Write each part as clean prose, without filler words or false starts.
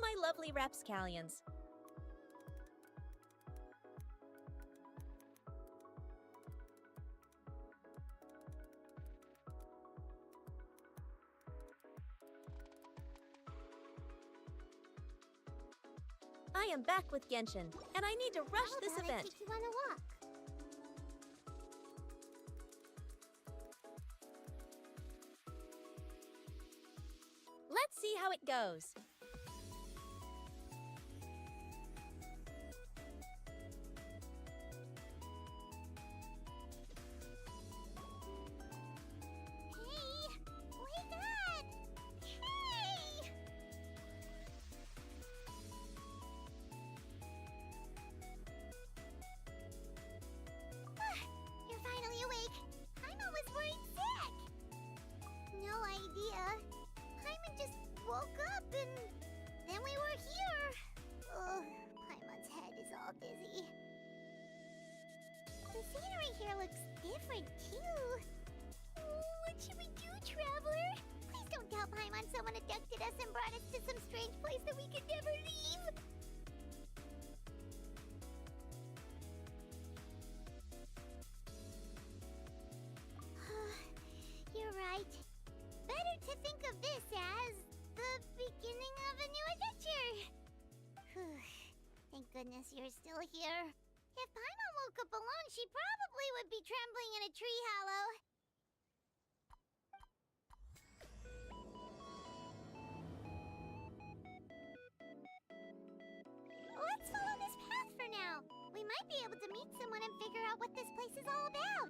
my lovely rapscallions. I am back with Genshin, and I need to rush this event. Take you on a walk. Let's see how it goes. Hey! Wake up! Hey! You're finally awake. Paimon was worried sick. No idea. Paimon just woke up and then we were here. Ugh, Paimon's head is all dizzy. The scenery here looks different too. What should we do, Traveler? Please don't tell Paimon someone abducted us and brought us to some strange place that we could never leave. You're right. Better to think of this as the beginning of a new adventure. Whew. Thank goodness you're still here. If Paimon woke up alone, she probably would be trembling in a tree hollow. Let's follow this path for now. We might be able to meet someone and figure out what this place is all about.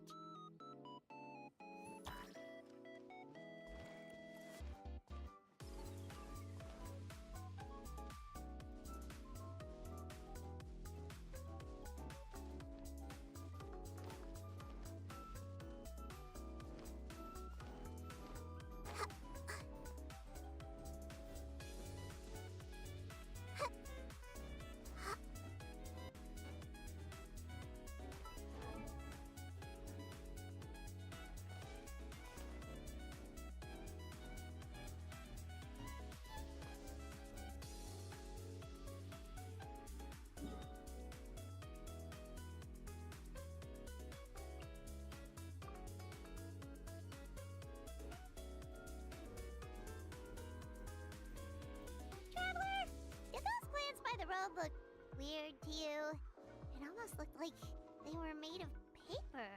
Traveler, did those plants by the road look weird to you? It almost looked like they were made of paper.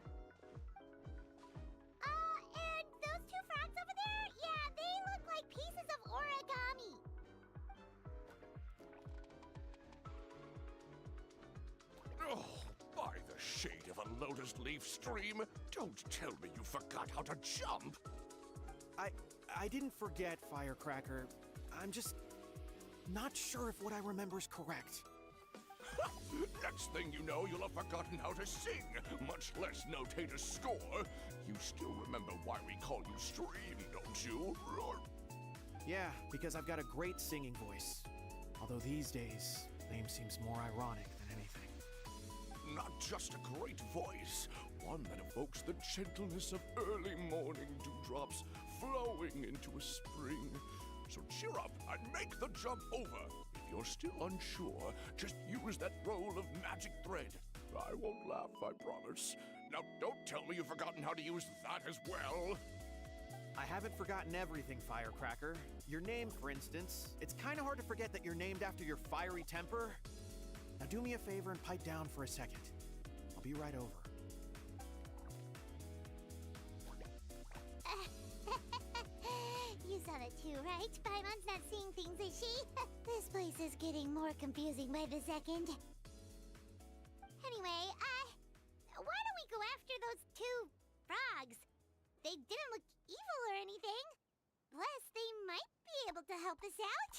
And those two frogs over there? Yeah, they look like pieces of origami. Oh, by the shade of a lotus leaf stream, don't tell me you forgot how to jump. I didn't forget, Firecracker. I'm just not sure if what I remember is correct. Next thing you know, you'll have forgotten how to sing, much less notate a score. You still remember why we call you Stream, don't you? Yeah, because I've got a great singing voice. Although these days, name seems more ironic than anything. Not just a great voice, one that evokes the gentleness of early morning dewdrops flowing into a spring. So cheer up and make the jump over. If you're still unsure, just use that roll of magic thread. I won't laugh, I promise. Now, don't tell me you've forgotten how to use that as well. I haven't forgotten everything, Firecracker. Your name, for instance. It's kind of hard to forget that you're named after your fiery temper. Now do me a favor and pipe down for a second. I'll be right over. You saw that too, right? Paimon's not seeing things, is she? This place is getting more confusing by the second. Anyway, why don't we go after those two frogs? They didn't look evil or anything. Plus, they might be able to help us out.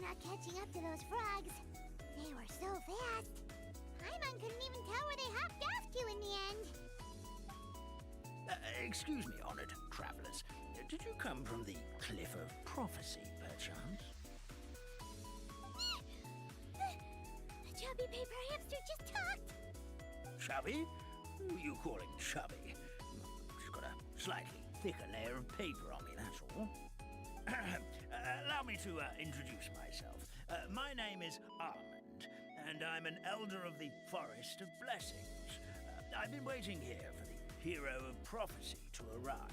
not catching up to those frogs. They were so fast. Paimon couldn't even tell where they hopped off to in the end. Excuse me, honored travelers. Did you come from the Cliff of Prophecy, perchance? The chubby paper hamster just talked. Chubby? Who are you calling chubby? She's got a slightly thicker layer of paper on me, that's all. Allow me to introduce myself. My name is Almond, and I'm an elder of the Forest of Blessings. I've been waiting here for the hero of prophecy to arrive.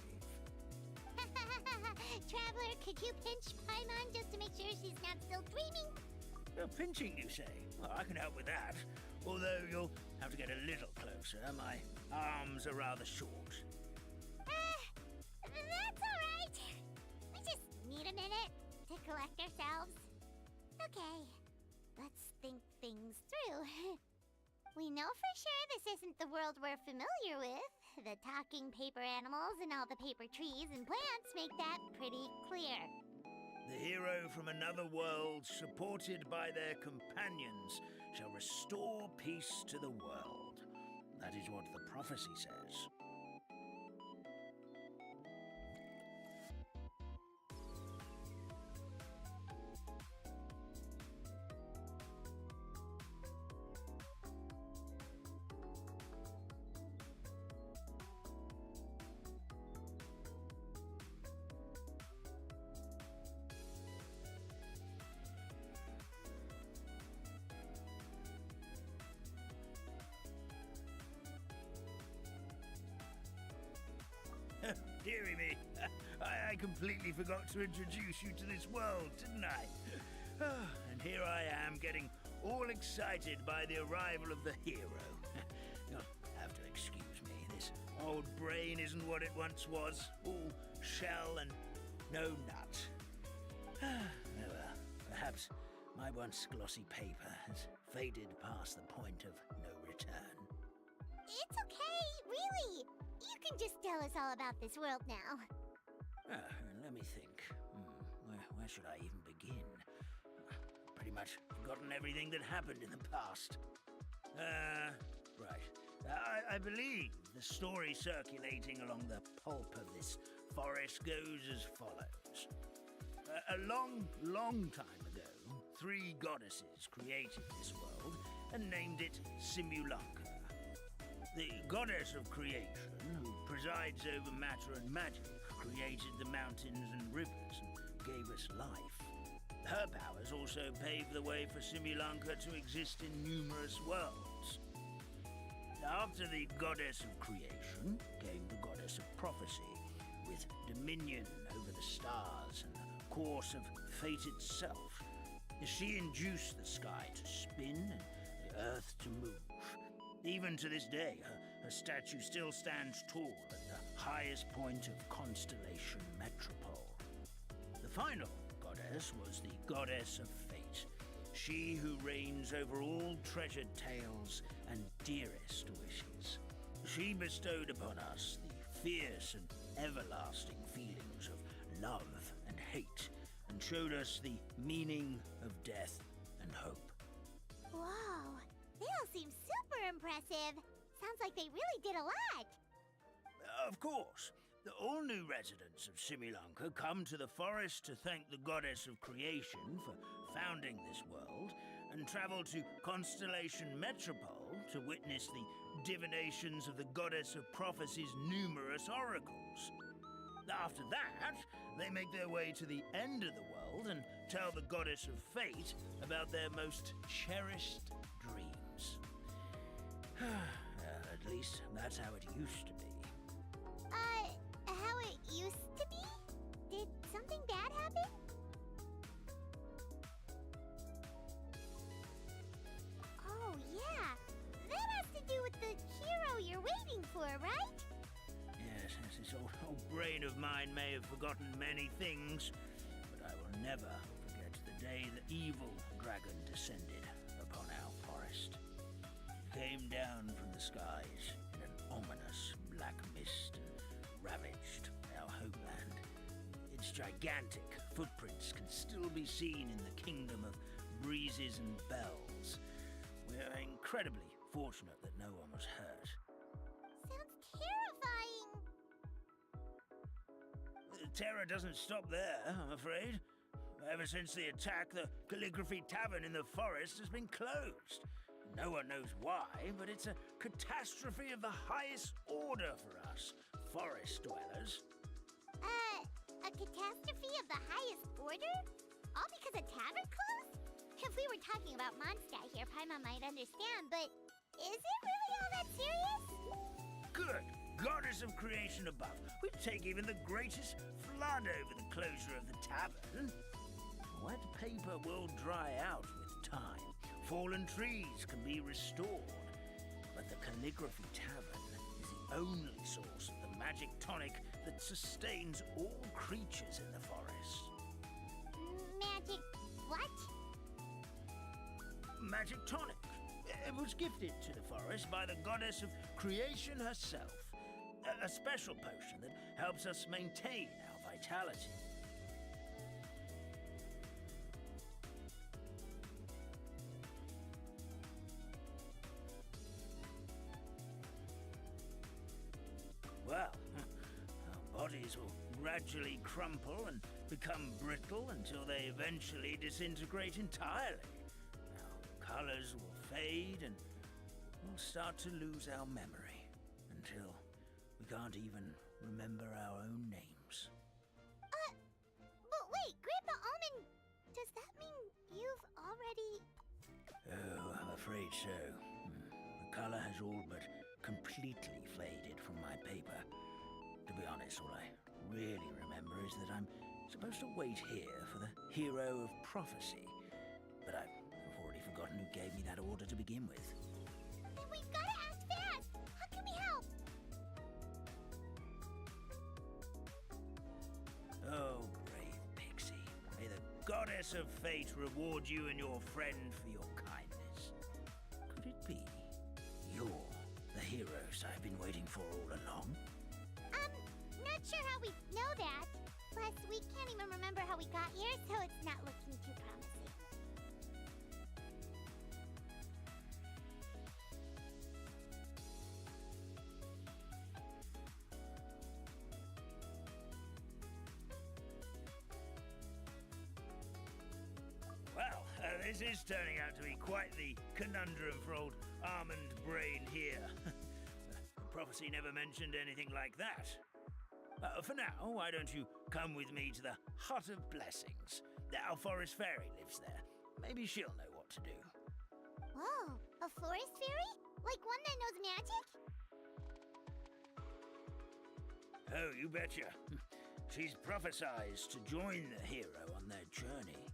Traveler, could you pinch Paimon just to make sure she's not still dreaming? Pinching, you say? Well, I can help with that. Although you'll have to get a little closer. My arms are rather short. That's all right. We just need a minute to collect ourselves. Okay, let's think things through. We know for sure this isn't the world we're familiar with. The talking paper animals and all the paper trees and plants make that pretty clear. The hero from another world, supported by their companions, shall restore peace to the world. That is what the prophecy says. Dearie me, I completely forgot to introduce you to this world, didn't I? And here I am, getting all excited by the arrival of the hero. You'll have to excuse me, this old brain isn't what it once was, all shell and no nut. Oh well, perhaps my once glossy paper has faded past the point of no return. It's okay, really. You can just tell us all about this world now. Let me think. Where should I even begin? Pretty much forgotten everything that happened in the past. Right. I believe the story circulating along the pulp of this forest goes as follows. A long, long time ago, 3 goddesses created this world and named it Siomai. The goddess of creation, who presides over matter and magic, created the mountains and rivers and gave us life. Her powers also paved the way for Siomai to exist in numerous worlds. After the goddess of creation came the goddess of prophecy, with dominion over the stars and the course of fate itself. She induced the sky to spin and the earth to move. Even to this day, her statue still stands tall at the highest point of Constellation Metropole. The final goddess was the goddess of fate, she who reigns over all treasured tales and dearest wishes. She bestowed upon us the fierce and everlasting feelings of love and hate, and showed us the meaning of death and hope. Whoa, they all seem super impressive. Sounds like they really did a lot. Of course. All new residents of Siomai come to the forest to thank the goddess of creation for founding this world, and travel to Constellation Metropole to witness the divinations of the goddess of prophecy's numerous oracles. After that, they make their way to the end of the world and tell the goddess of fate about their most cherished dreams. Well, at least that's how it used to be. How it used to be? Did something bad happen? Oh, yeah. That has to do with the hero you're waiting for, right? Yes, this old brain of mine may have forgotten many things, but I will never forget the day the evil dragon descended upon our forest. It came down from the skies in an ominous black mist and ravaged our homeland. Its gigantic footprints can still be seen in the kingdom of breezes and bells. We're incredibly fortunate that no one was hurt. Sounds terrifying. The terror doesn't stop there, I'm afraid. Ever since the attack, the Calligraphy Tavern in the forest has been closed. No one knows why, but it's a catastrophe of the highest order for us, forest dwellers. A catastrophe of the highest order? All because a tavern closed? If we were talking about Mondstadt here, Paimon might understand, but is it really all that serious? Good. Goddess of creation above. We'd take even the greatest flood over the closure of the tavern. Wet paper will dry out with time. Fallen trees can be restored. But the Calligraphy Tavern is the only source of the magic tonic that sustains all creatures in the forest. Magic what? Magic tonic. It was gifted to the forest by the goddess of creation herself. A special potion that helps us maintain our vitality. Well, our bodies will gradually crumple and become brittle until they eventually disintegrate entirely. Our colors will fade and we'll start to lose our memory until we can't even remember our own names. But wait, Grandpa Almond, does that mean you've already... Oh, I'm afraid so. The color has all but completely faded from my paper. To be honest, all I really remember is that I'm supposed to wait here for the hero of prophecy. But I've already forgotten who gave me that order to begin with. Then we've got to act fast! How can we help? Oh, brave Pixie. May the goddess of fate reward you and your friend for your kindness. Could it be you're the heroes I've been waiting for all along? Not sure how we know that. Plus, we can't even remember how we got here, so it's not looking too promising. Well, this is turning out to be quite the conundrum for old Almond Brain here. Prophecy never mentioned anything like that. For now, why don't you come with me to the Hut of Blessings? Our forest fairy lives there. Maybe she'll know what to do. Whoa, a forest fairy? Like one that knows magic? Oh, you betcha. She's prophesized to join the hero on their journey.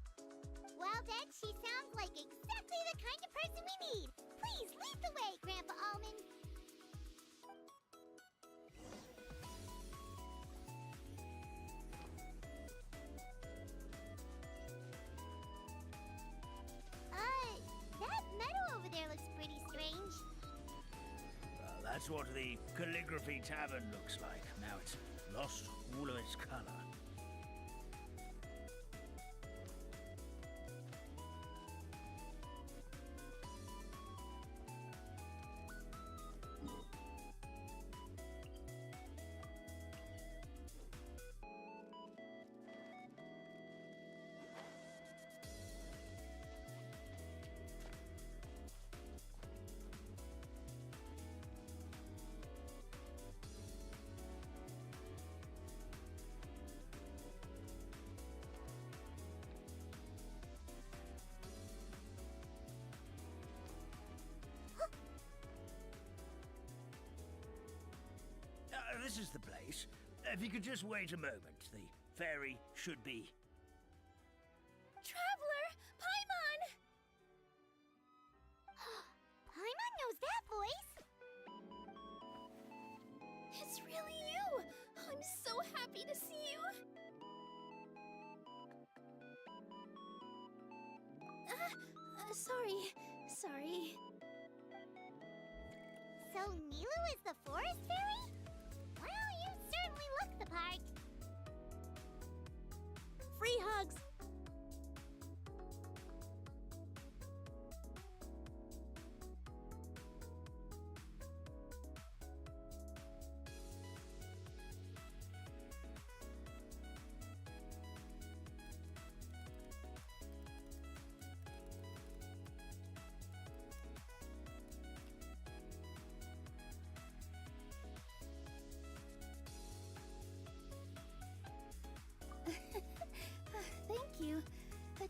Well, then, she sounds like exactly the kind of person we need. Please, lead the way, Grandpa Almond. That meadow over there looks pretty strange. That's what the Calligraphy Tavern looks like. Now it's lost all of its color. This is the place. If you could just wait a moment, the fairy should be... Traveler! Paimon! Paimon knows that voice! It's really you! I'm so happy to see you! Sorry. So Nilu is the forest fairy? Well, you certainly look the part. Free hug!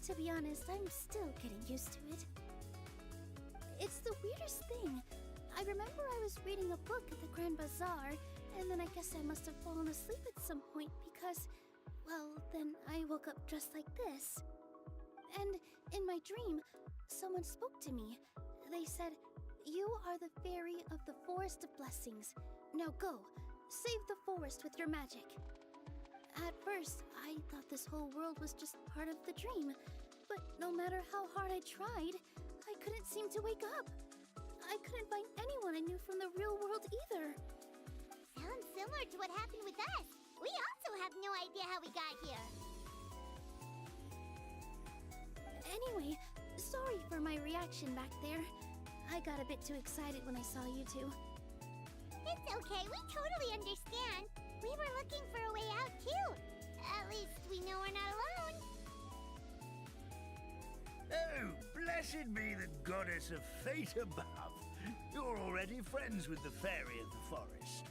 To be honest, I'm still getting used to it. It's the weirdest thing. I remember I was reading a book at the Grand Bazaar, and then I guess I must have fallen asleep at some point because, well, then I woke up just like this. And in my dream, someone spoke to me. They said, "You are the fairy of the Forest of Blessings. Now go, save the forest with your magic." At first, I thought this whole world was just part of the dream, but no matter how hard I tried, I couldn't seem to wake up. I couldn't find anyone I knew from the real world either. Sounds similar to what happened with us. We also have no idea how we got here. Anyway, sorry for my reaction back there. I got a bit too excited when I saw you two. It's okay, we totally understand. We were looking for a way out too. At least we know we're not alone. Oh, blessed be the goddess of fate above. You're already friends with the fairy of the forest.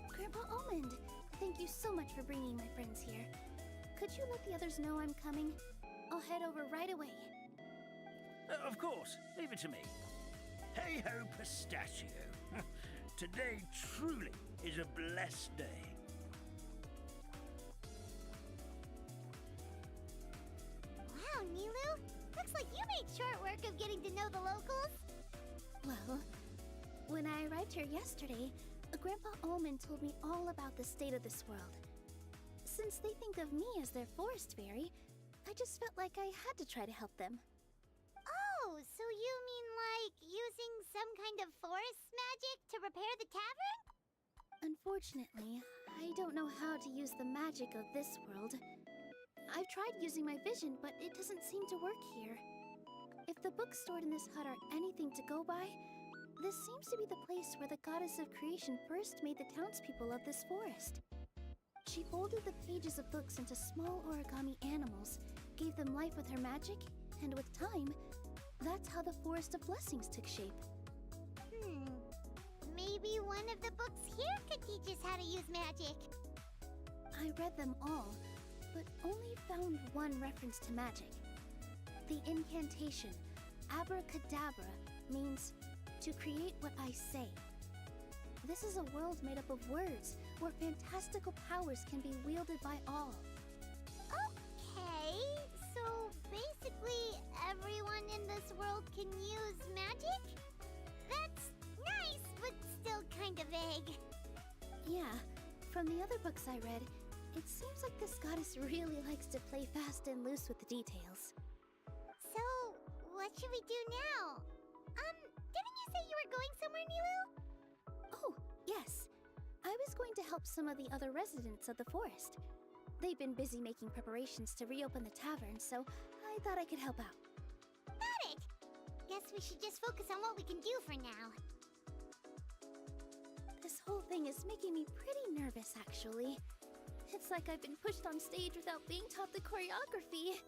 Grandpa Almond, thank you so much for bringing my friends here. Could you let the others know I'm coming? I'll head over right away. Of course, leave it to me. Hey ho, pistachio. Today truly is a blessed day. Wow, Nilu! Looks like you made short work of getting to know the locals. Well, when I arrived here yesterday, Grandpa Almond told me all about the state of this world. Since they think of me as their forest fairy, I just felt like I had to try to help them. Oh, so you mean like using some kind of forest magic to repair the tavern? Unfortunately, I don't know how to use the magic of this world. I've tried using my vision, but it doesn't seem to work here. If the books stored in this hut are anything to go by, this seems to be the place where the goddess of creation first made the townspeople of this forest. She folded the pages of books into small origami animals, gave them life with her magic, and with time, that's how the Forest of Blessings took shape. Maybe one of the books here could teach us how to use magic. I read them all, but only found one reference to magic. The incantation, abracadabra, means to create what I say. This is a world made up of words, where fantastical powers can be wielded by all. Okay, so basically everyone in this world can use magic? That's nice, but still kind of vague. Yeah, from the other books I read, it seems like this goddess really likes to play fast and loose with the details. So, what should we do now? Didn't you say you were going somewhere, Nilu? Oh, yes. I was going to help some of the other residents of the forest. They've been busy making preparations to reopen the tavern, so I thought I could help out. Got it! Guess we should just focus on what we can do for now. This whole thing is making me pretty nervous, actually. It's like I've been pushed on stage without being taught the choreography.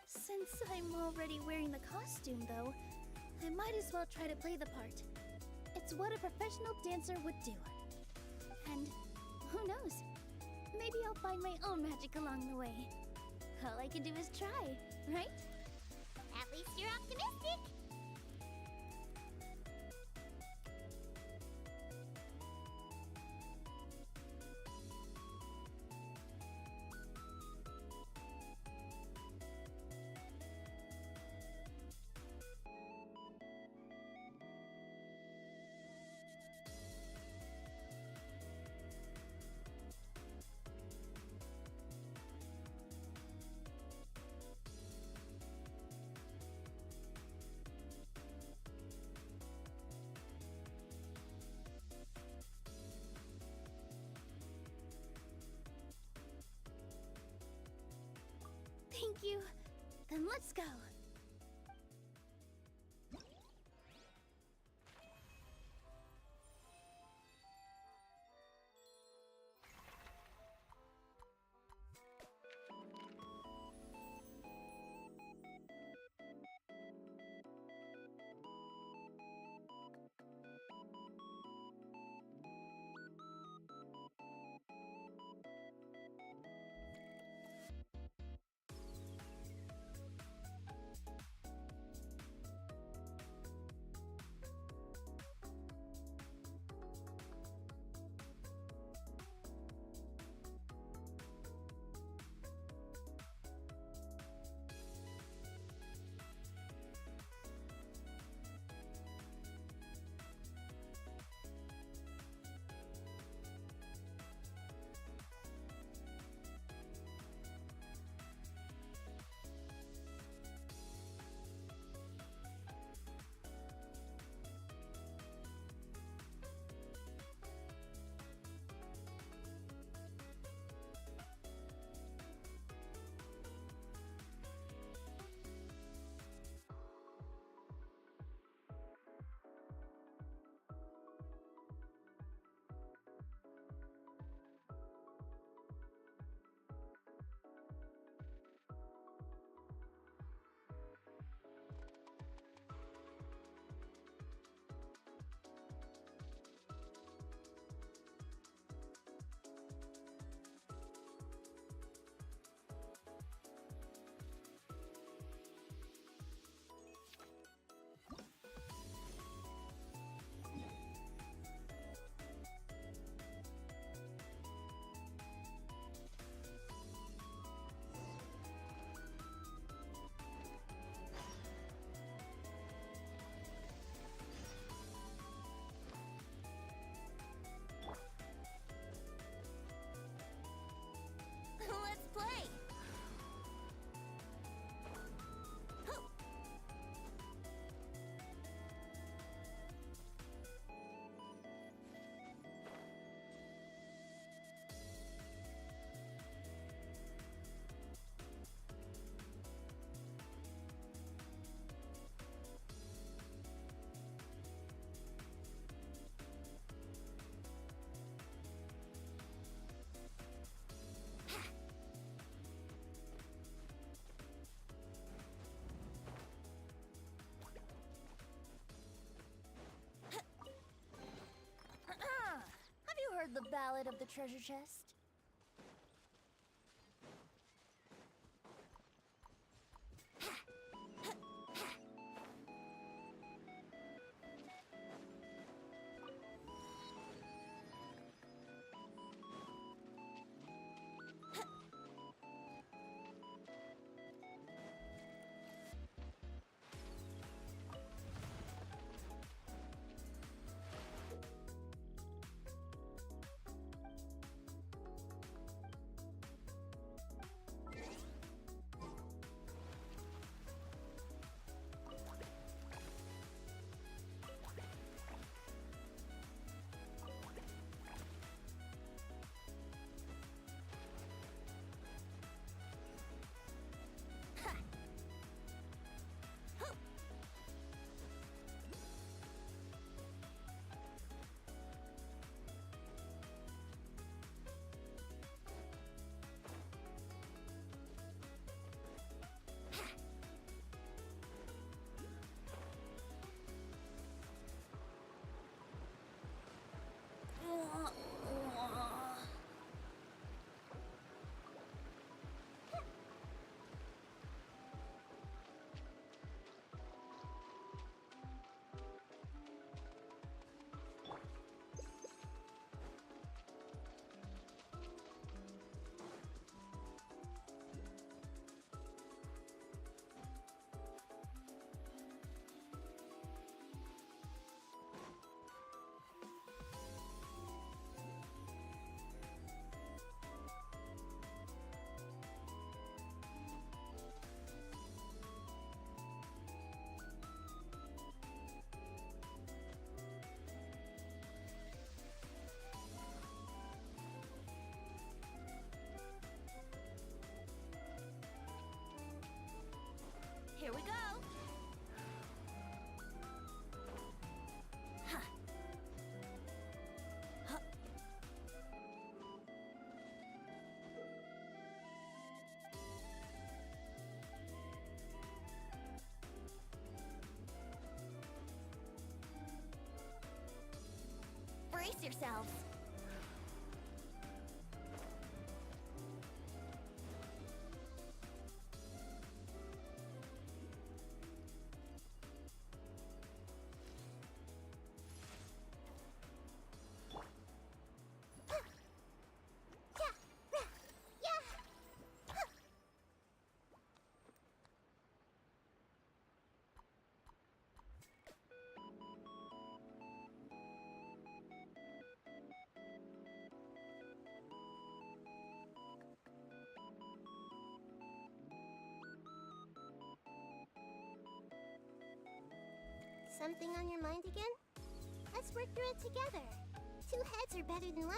Since I'm already wearing the costume, though, I might as well try to play the part. It's what a professional dancer would do. And who knows? Maybe I'll find my own magic along the way. All I can do is try, right? At least you're optimistic. Thank you. Then let's go. Ballad of the Treasure Chest? Here we go. Huh. Huh. Brace yourselves. Something on your mind again? Let's work through it together. Two heads are better than one.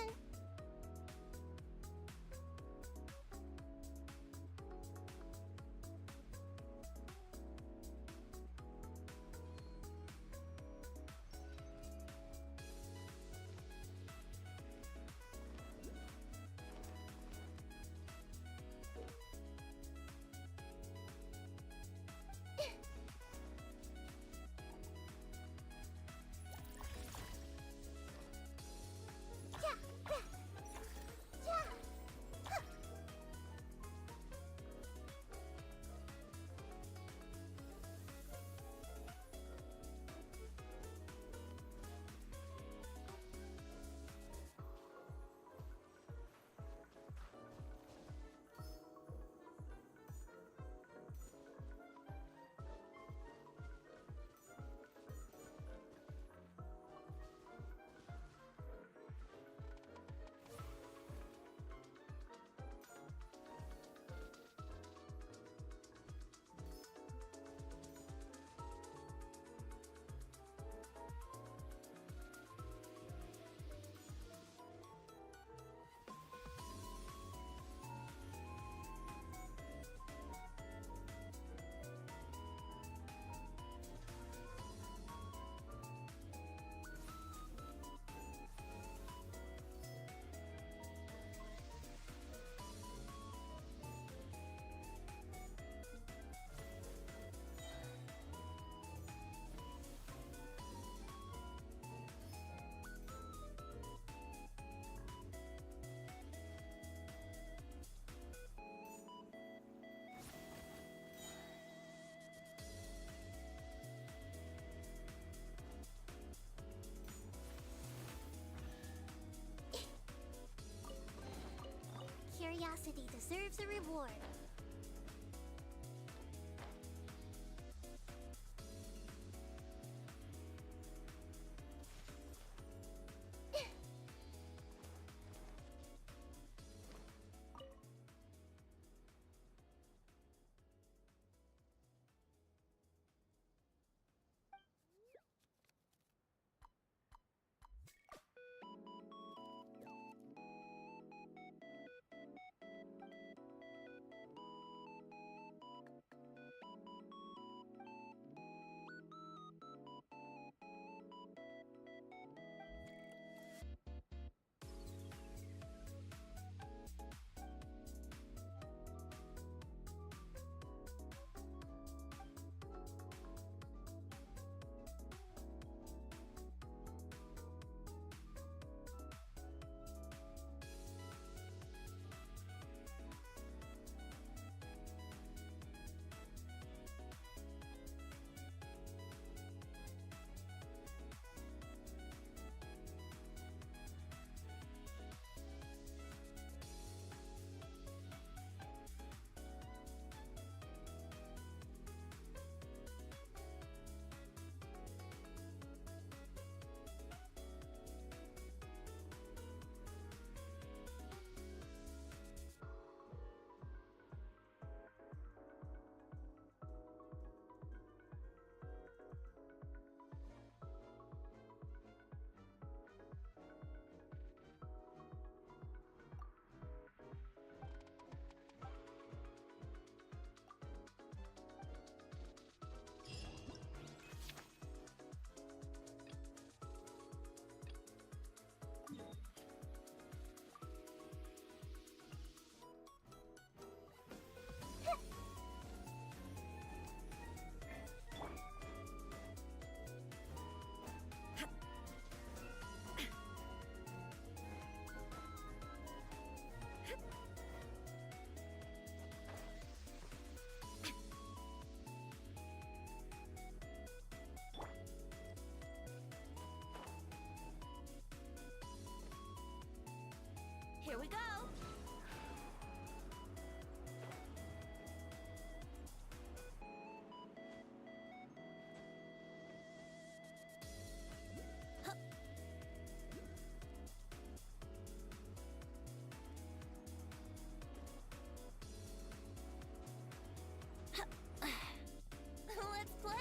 Yeah. curiosity deserves a reward. Here we go! Let's play!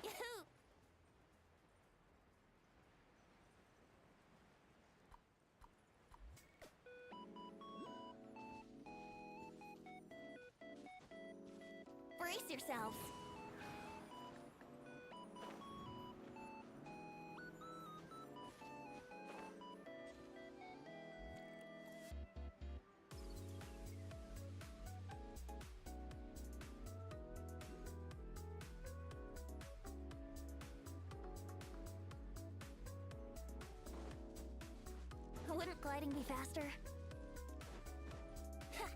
Yahoo! Brace yourselves! Wouldn't gliding be faster? Huh?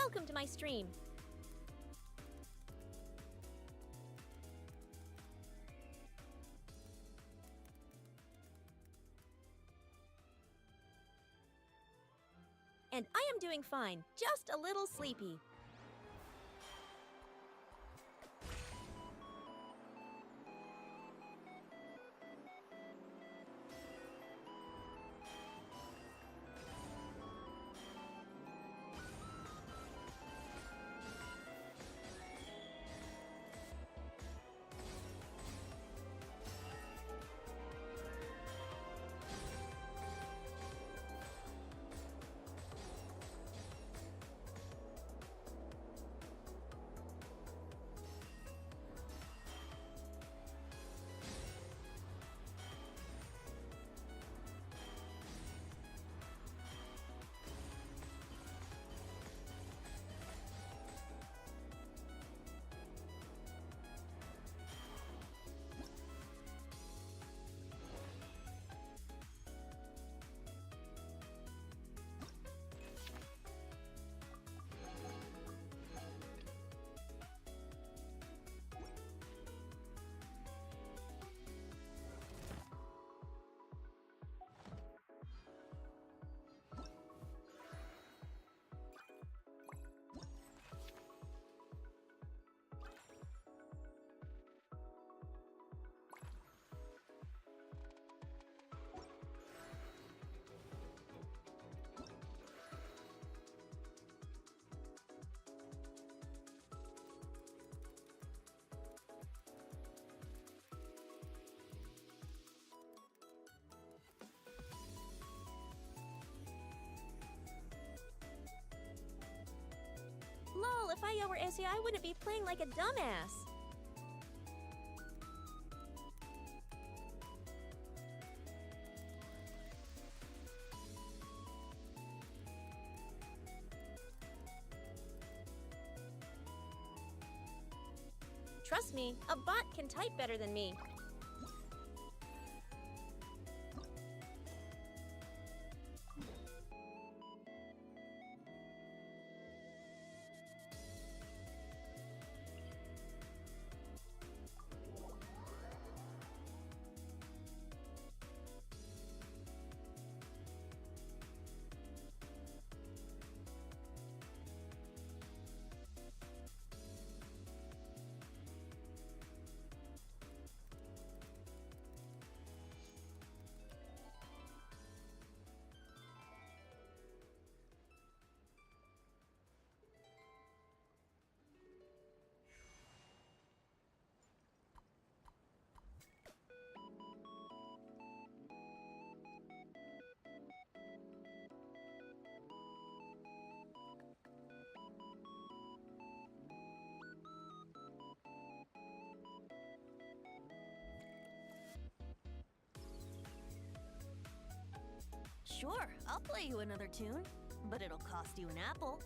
Welcome to my stream. And I am doing fine, just a little sleepy. Lol, if I were Essie, I wouldn't be playing like a dumbass. Trust me, a bot can type better than me. Sure, I'll play you another tune, but it'll cost you an apple.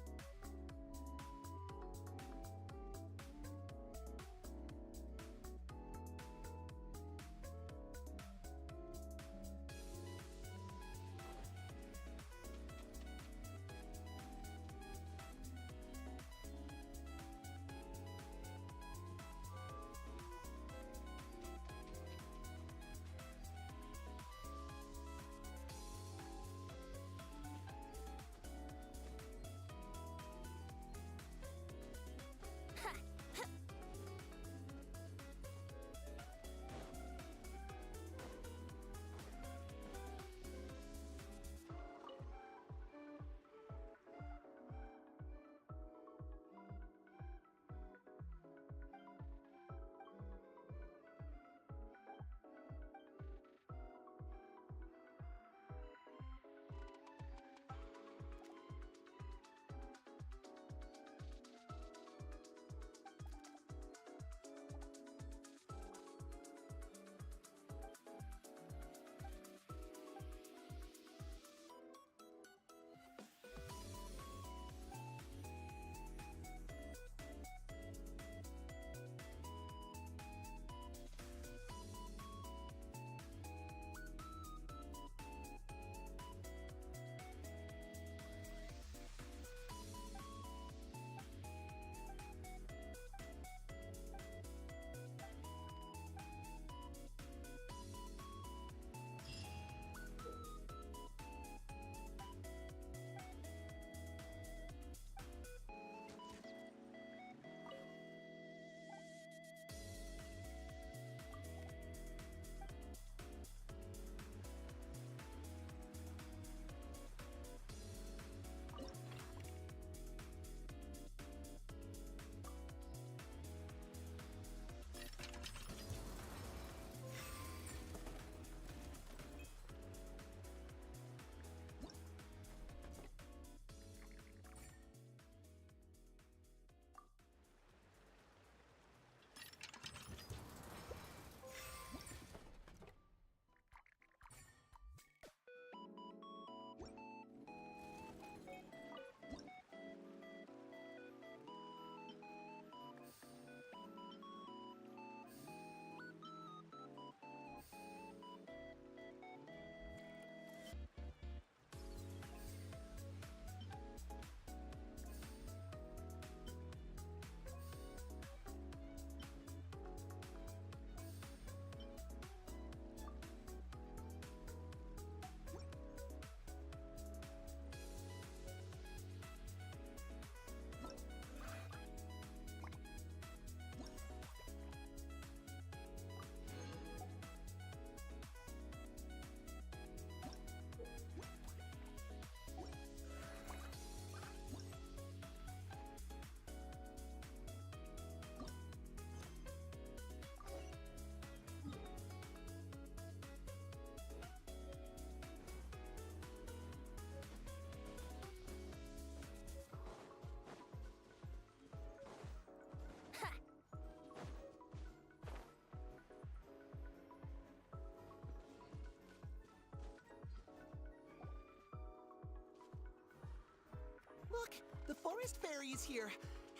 The forest fairy is here,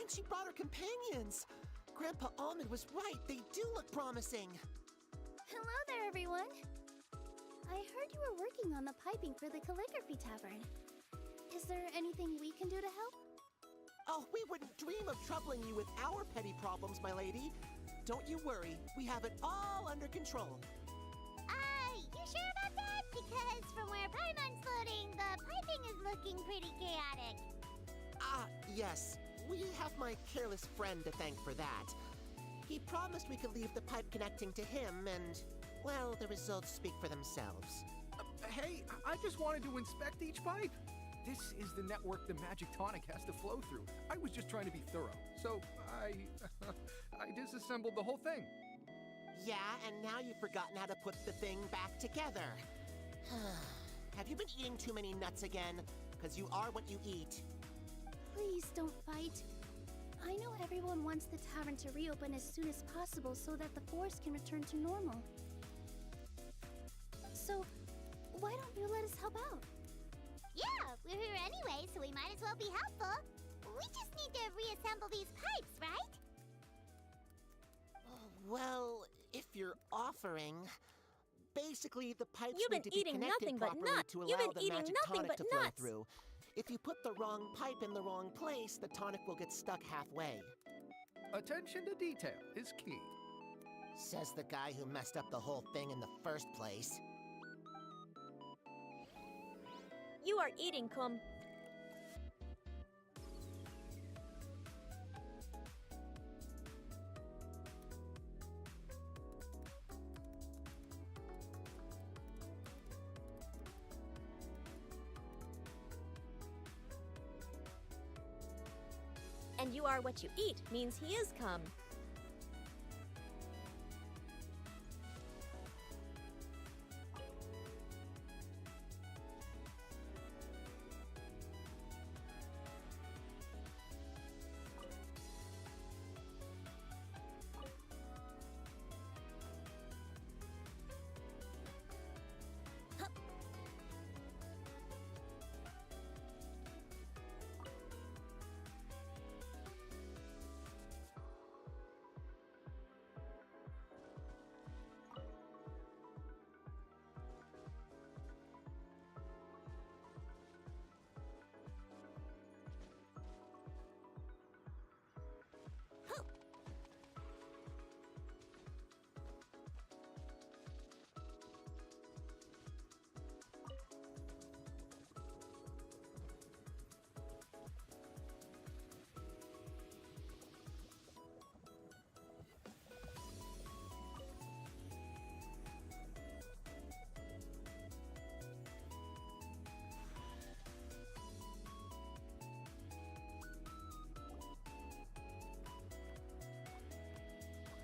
and she brought her companions. Grandpa Almond was right. They do look promising. Hello there, everyone. I heard you were working on the piping for the calligraphy tavern. Is there anything we can do to help? Oh, we wouldn't dream of troubling you with our petty problems, my lady. Don't you worry. We have it all under control. You sure about that? Because from where Paimon's floating, the piping is looking pretty chaotic. Yes. We have my careless friend to thank for that. He promised we could leave the pipe connecting to him, and, well, the results speak for themselves. Hey, I just wanted to inspect each pipe. This is the network the magic tonic has to flow through. I was just trying to be thorough, so I disassembled the whole thing. Yeah, and now you've forgotten how to put the thing back together. Have you been eating too many nuts again? Because you are what you eat. Please don't fight. I know everyone wants the tavern to reopen as soon as possible so that the forest can return to normal. So, why don't you let us help out? Yeah, we're here anyway, so we might as well be helpful. We just need to reassemble these pipes, right? Well, if you're offering... Basically, the pipes You've been need to be eating connected nothing but properly nuts. to You've allow been the eating magic nothing tonic but to flow nuts. through. If you put the wrong pipe in the wrong place, the tonic will get stuck halfway. Attention to detail is key. Says the guy who messed up the whole thing in the first place. You are eating, Kum. And you are what you eat means he is come.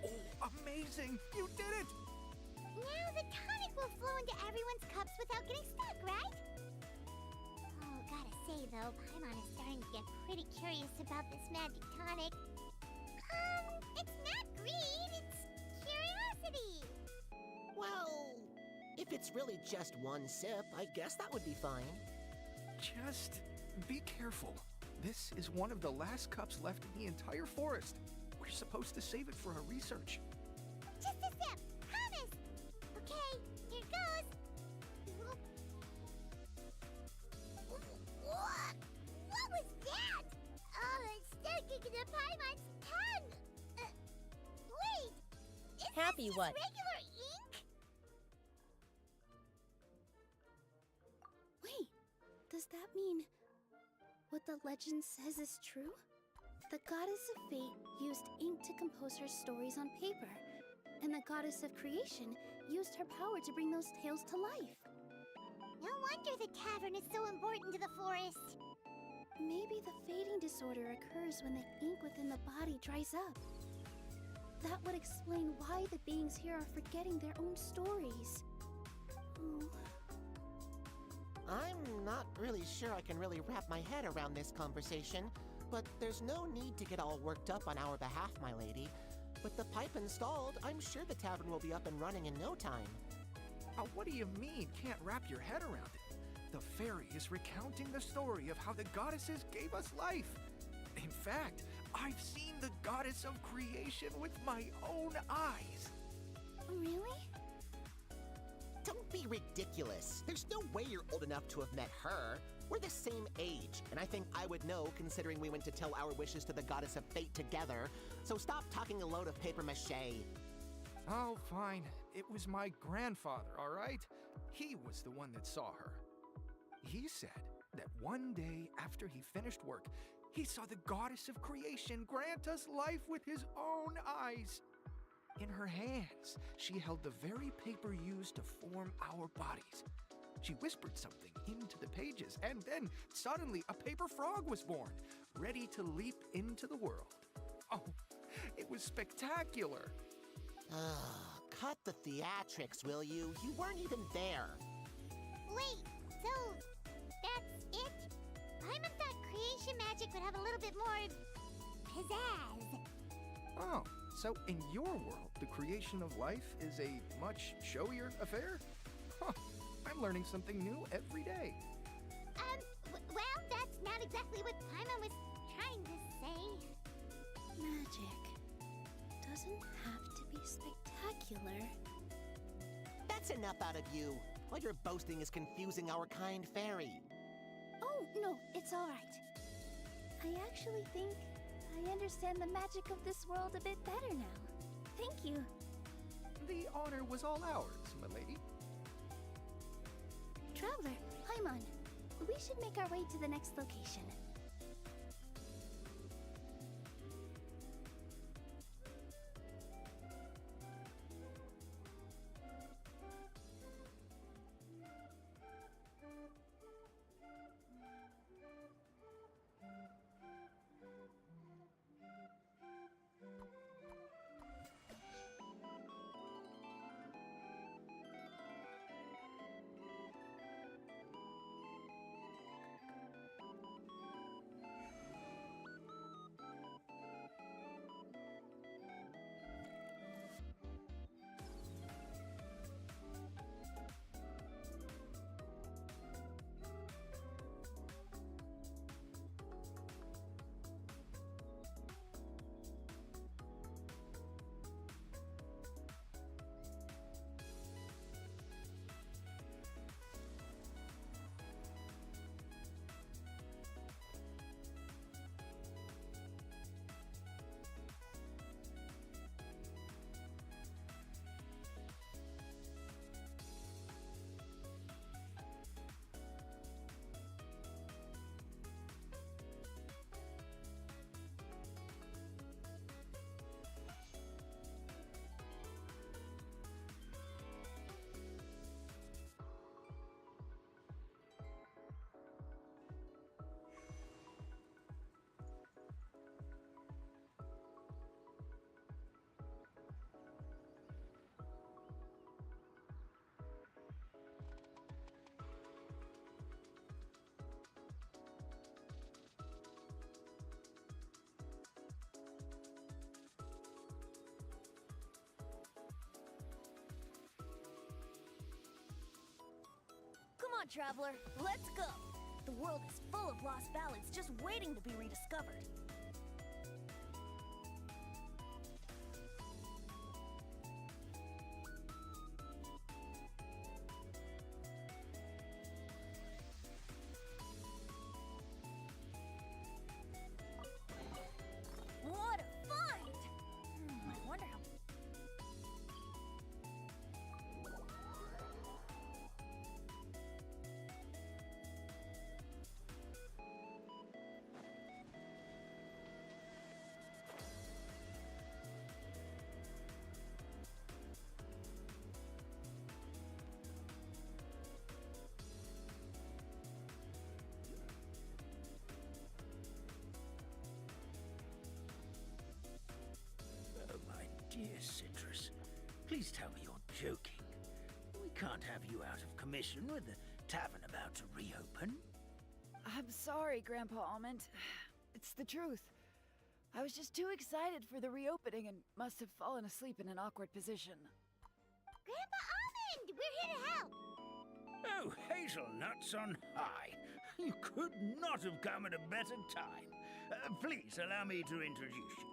Oh, amazing! You did it! Now the tonic will flow into everyone's cups without getting stuck, right? Oh, gotta say though, Paimon is starting to get pretty curious about this magic tonic. It's not greed, it's curiosity. Well, if it's really just one sip, I guess that would be fine. Just be careful. This is one of the last cups left in the entire forest. We're supposed to save it for our research. Just a sip, promise. Okay, here goes. What was that? Oh, it's sticking to Paimon's tongue. Wait, is Happy this what? just regular ink? Wait, does that mean what the legend says is true? The goddess of fate used ink to compose her stories on paper, and the goddess of creation used her power to bring those tales to life. No wonder the tavern is so important to the forest. Maybe the fading disorder occurs when the ink within the body dries up. That would explain why the beings here are forgetting their own stories. Oh. I'm not really sure I can really wrap my head around this conversation, but there's no need to get all worked up on our behalf, my lady. With the pipe installed, I'm sure the tavern will be up and running in no time. What do you mean, can't wrap your head around it? The fairy is recounting the story of how the goddesses gave us life. In fact, I've seen the goddess of creation with my own eyes. Really? Don't be ridiculous. There's no way you're old enough to have met her. We're the same age, and I think I would know considering we went to tell our wishes to the goddess of fate together. So stop talking a load of paper mache. Oh, fine. It was my grandfather, all right? He was the one that saw her. He said that one day after he finished work, he saw the goddess of creation grant us life with his own eyes. In her hands, she held the very paper used to form our bodies. She whispered something into the pages, and then suddenly a paper frog was born, ready to leap into the world. Oh, it was spectacular. Cut the theatrics, will you? You weren't even there. Wait, so that's it? Paimon thought creation magic would have a little bit more pizzazz. Oh, so in your world, the creation of life is a much showier affair? Huh, I'm learning something new every day. Well, that's not exactly what Paimon was trying to say. Magic doesn't have to be spectacular. That's enough out of you. All your boasting is confusing our kind fairy. Oh, no, it's all right. I actually think I understand the magic of this world a bit better now. Thank you. The honor was all ours, milady. Traveler, Paimon, we should make our way to the next location. Come on, traveler, let's go! The world is full of lost ballads just waiting to be rediscovered. What a find! I wonder how... Dear Citrus, please tell me you're joking. We can't have you out of commission with the tavern about to reopen. I'm sorry, Grandpa Almond. It's the truth. I was just too excited for the reopening and must have fallen asleep in an awkward position. Grandpa Almond, we're here to help. Oh, hazelnuts on high. You could not have come at a better time. Please allow me to introduce you.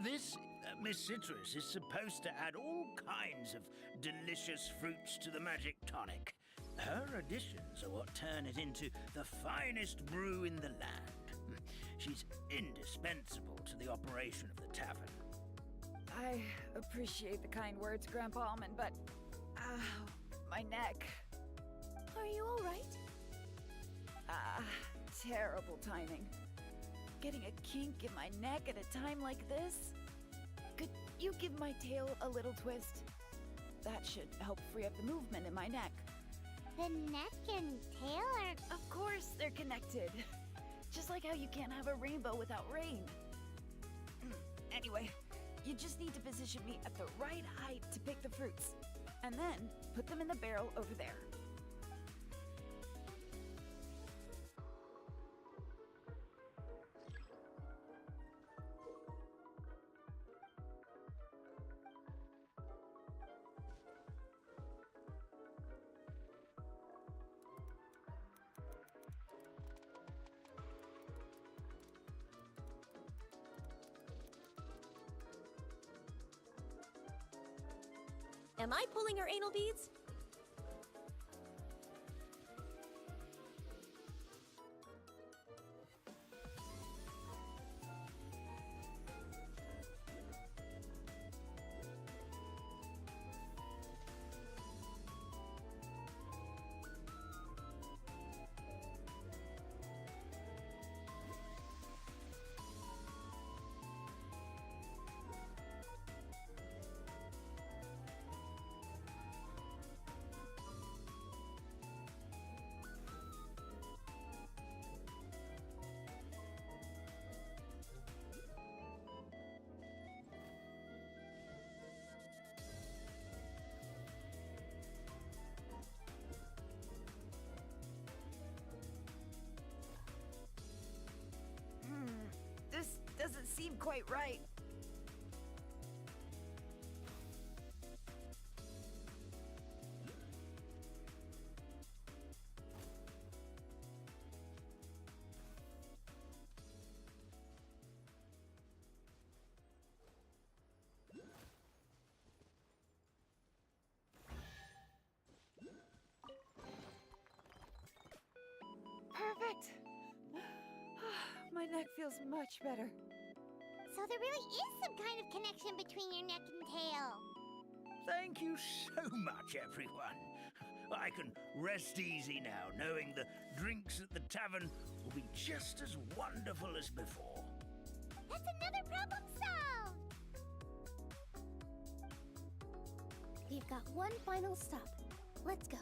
This Miss Citrus is supposed to add all kinds of delicious fruits to the magic tonic. Her additions are what turn it into the finest brew in the land. She's indispensable to the operation of the tavern. I appreciate the kind words, Grandpa Almond, but... my neck. Are you alright? Terrible timing. Getting a kink in my neck at a time like this? Could you give my tail a little twist? That should help free up the movement in my neck. The neck and tail are... Of course they're connected. Just like how you can't have a rainbow without rain. Anyway, you just need to position me at the right height to pick the fruits. And then put them in the barrel over there. Am I pulling her anal beads? This doesn't seem quite right. Perfect. My neck feels much better. So there really is some kind of connection between your neck and tail. Thank you so much, everyone. I can rest easy now, knowing the drinks at the tavern will be just as wonderful as before. That's another problem solved! We've got one final stop. Let's go.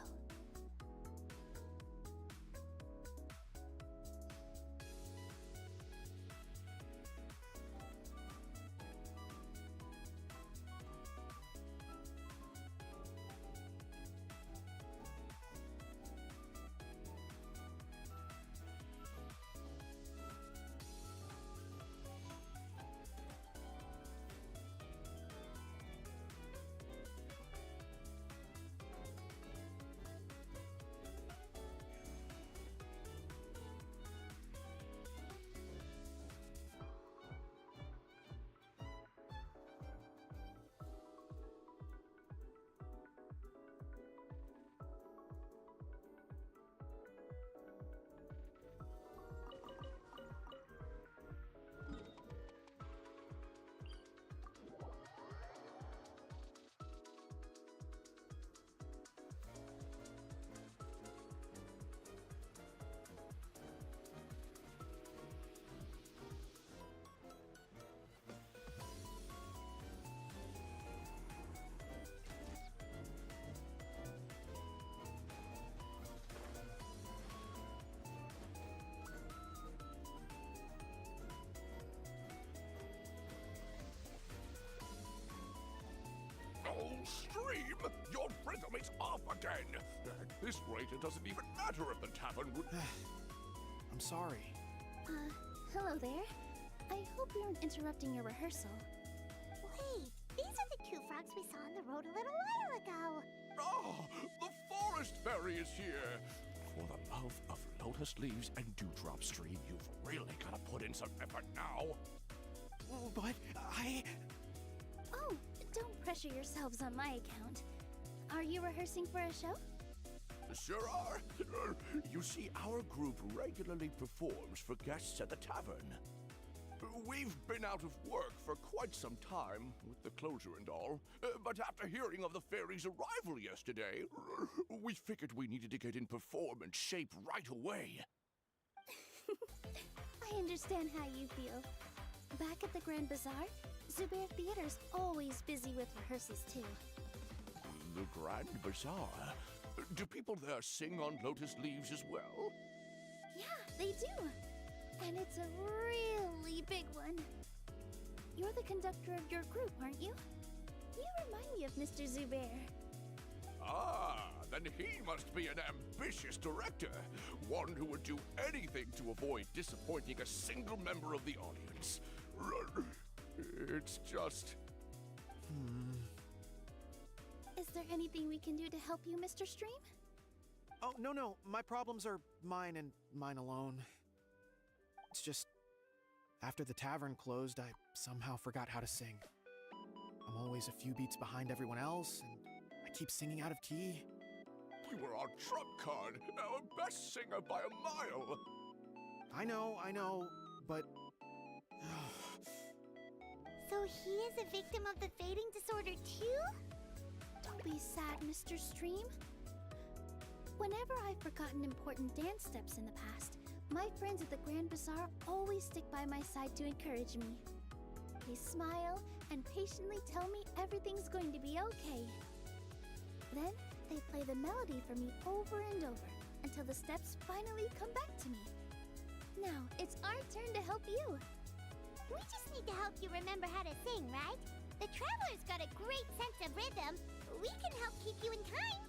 Oh, Stream! Your rhythm is off again! At this rate, it doesn't even matter if the tavern would... I'm sorry. Hello there. I hope we aren't interrupting your rehearsal. Wait, these are the two frogs we saw on the road a little while ago. Oh, the forest fairy is here! For the love of lotus leaves and dewdrop stream, you've really got to put in some effort now. But Oh, don't pressure yourselves on my account. Are you rehearsing for a show? Sure are. You see, our group regularly performs for guests at the tavern. We've been out of work for quite some time, with the closure and all, but after hearing of the fairy's arrival yesterday, we figured we needed to get in performance shape right away. I understand how you feel. Back at the Grand Bazaar, Zubair Theater's always busy with rehearsals too. The Grand Bazaar? Do people there sing on lotus leaves as well? Yeah, they do. And it's a really big one. You're the conductor of your group, aren't you? You remind me of Mr. Zubair. Ah, then he must be an ambitious director. One who would do anything to avoid disappointing a single member of the audience. It's just... Is there anything we can do to help you, Mr. Stream? Oh, no. My problems are mine and mine alone. It's just, after the tavern closed, I somehow forgot how to sing. I'm always a few beats behind everyone else, and I keep singing out of key. You were our trump card, our best singer by a mile. I know, but... So he is a victim of the fading disorder too? Don't be sad, Mr. Stream. Whenever I've forgotten important dance steps in the past, my friends at the Grand Bazaar always stick by my side to encourage me. They smile and patiently tell me everything's going to be okay. Then they play the melody for me over and over until the steps finally come back to me. Now it's our turn to help you. We just need to help you remember how to sing, right? The Traveler's got a great sense of rhythm. We can help keep you in time.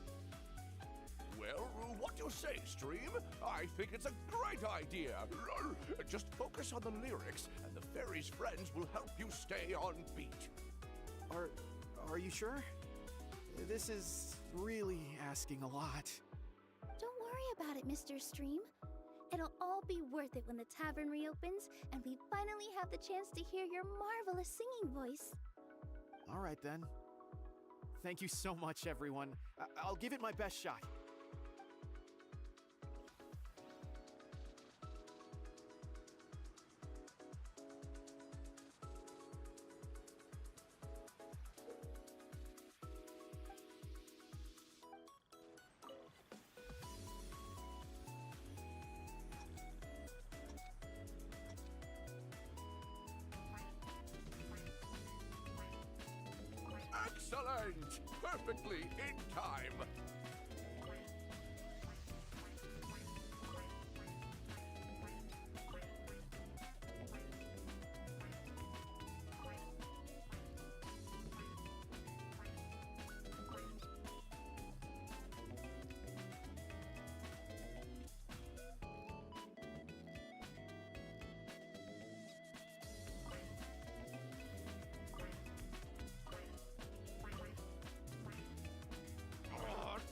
Well, what do you say, Stream? I think it's a great idea. Just focus on the lyrics, and the fairy's friends will help you stay on beat. Are you sure? This is really asking a lot. Don't worry about it, Mr. Stream. It'll all be worth it when the tavern reopens and we finally have the chance to hear your marvelous singing voice. All right, then. Thank you so much, everyone. I'll give it my best shot. Excellent! Perfectly in time!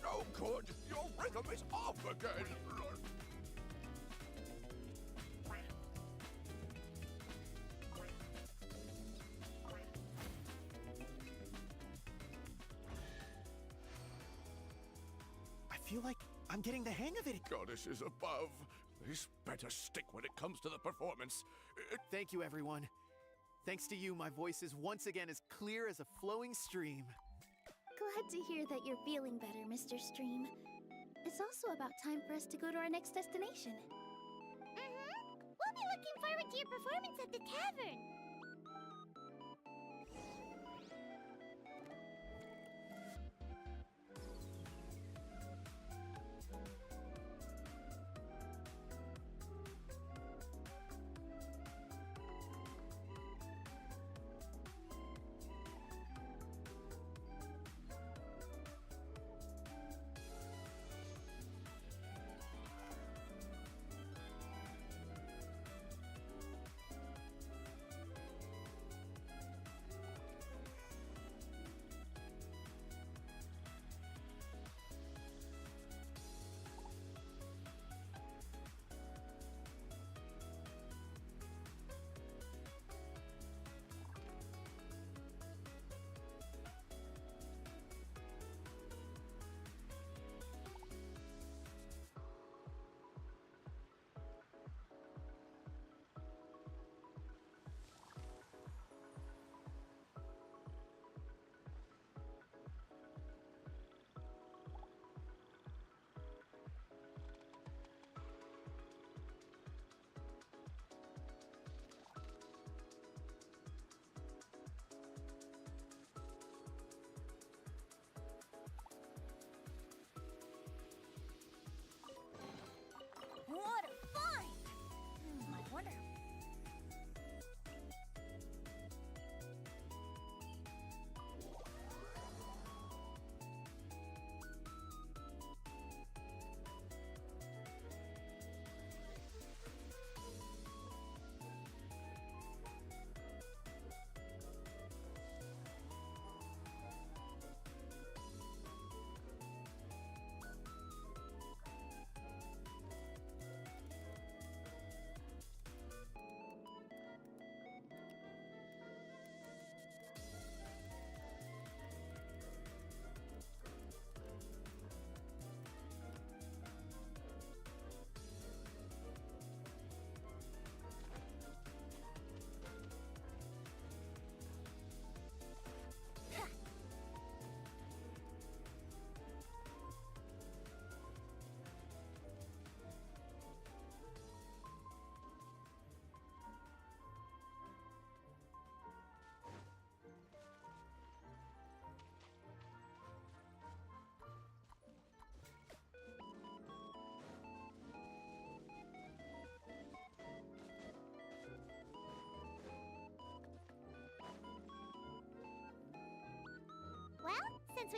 No good! Your rhythm is off again! I feel like I'm getting the hang of it. Goddesses above, this better stick when it comes to the performance. Thank you, everyone. Thanks to you, my voice is once again as clear as a flowing stream. Glad to hear that you're feeling better, Mr. Stream. It's also about time for us to go to our next destination. We'll be looking forward to your performance at the tavern.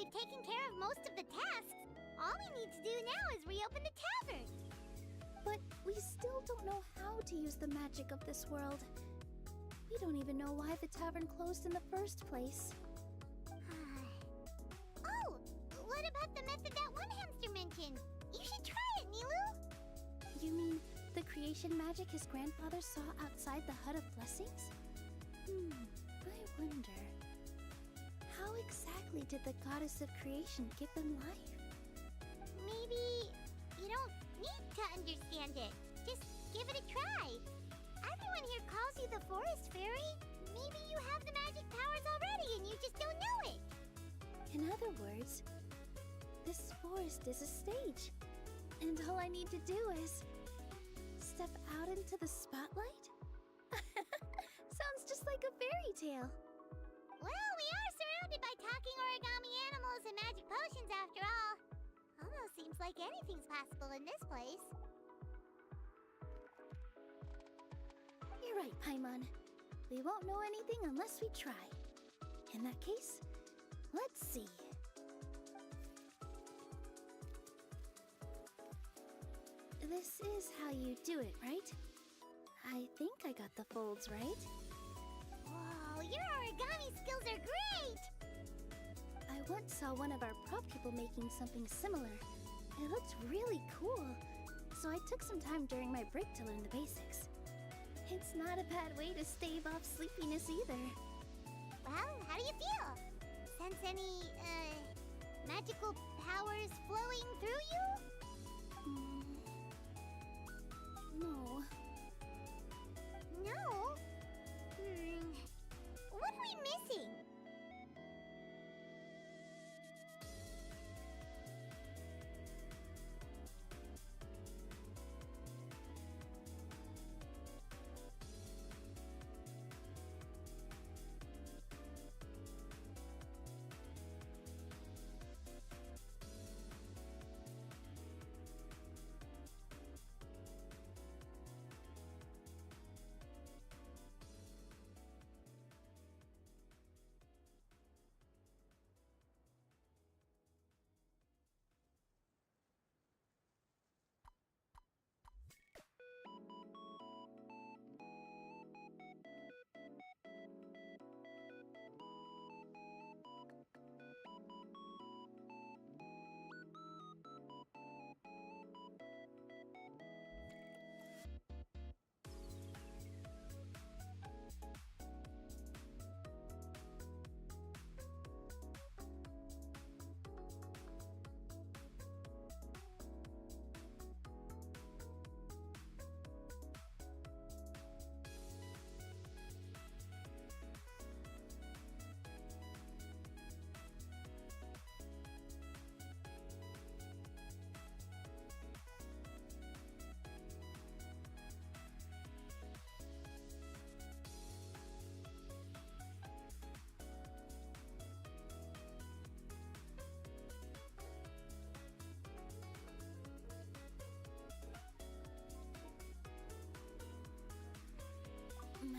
we've taken care of most of the tasks. All we need to do now is reopen the tavern. But we still don't know how to use the magic of this world. We don't even know why the tavern closed in the first place. Oh, what about the method that one hamster mentioned? You should try it, Nilu. You mean the creation magic his grandfather saw outside the Hut of Blessings? I wonder. How exactly did the goddess of creation give them life? Maybe you don't need to understand it. Just give it a try. Everyone here calls you the Forest Fairy. Maybe you have the magic powers already and you just don't know it. In other words, this forest is a stage. And all I need to do is step out into the spotlight? Sounds just like a fairy tale. Well, we are surrounded by talking origami animals and magic potions after all. Almost seems like anything's possible in this place. You're right, Paimon. We won't know anything unless we try. In that case, let's see. This is how you do it, right? I think I got the folds right. Whoa, your origami skills are great! I once saw one of our prop people making something similar. It looked really cool, so I took some time during my break to learn the basics. It's not a bad way to stave off sleepiness either. Well, how do you feel? Sense any, magical powers flowing through you? No. No? What are we missing?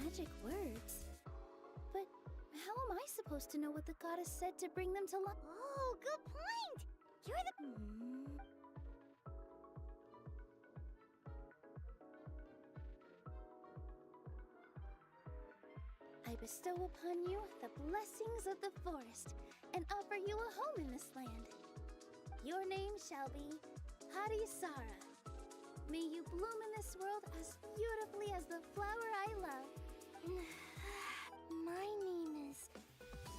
Magic words? But how am I supposed to know what the goddess said to bring them to life? Oh, good point! You're the... I bestow upon you the blessings of the forest and offer you a home in this land. Your name shall be Harisara. May you bloom in this world as beautifully as the flower I love. My name is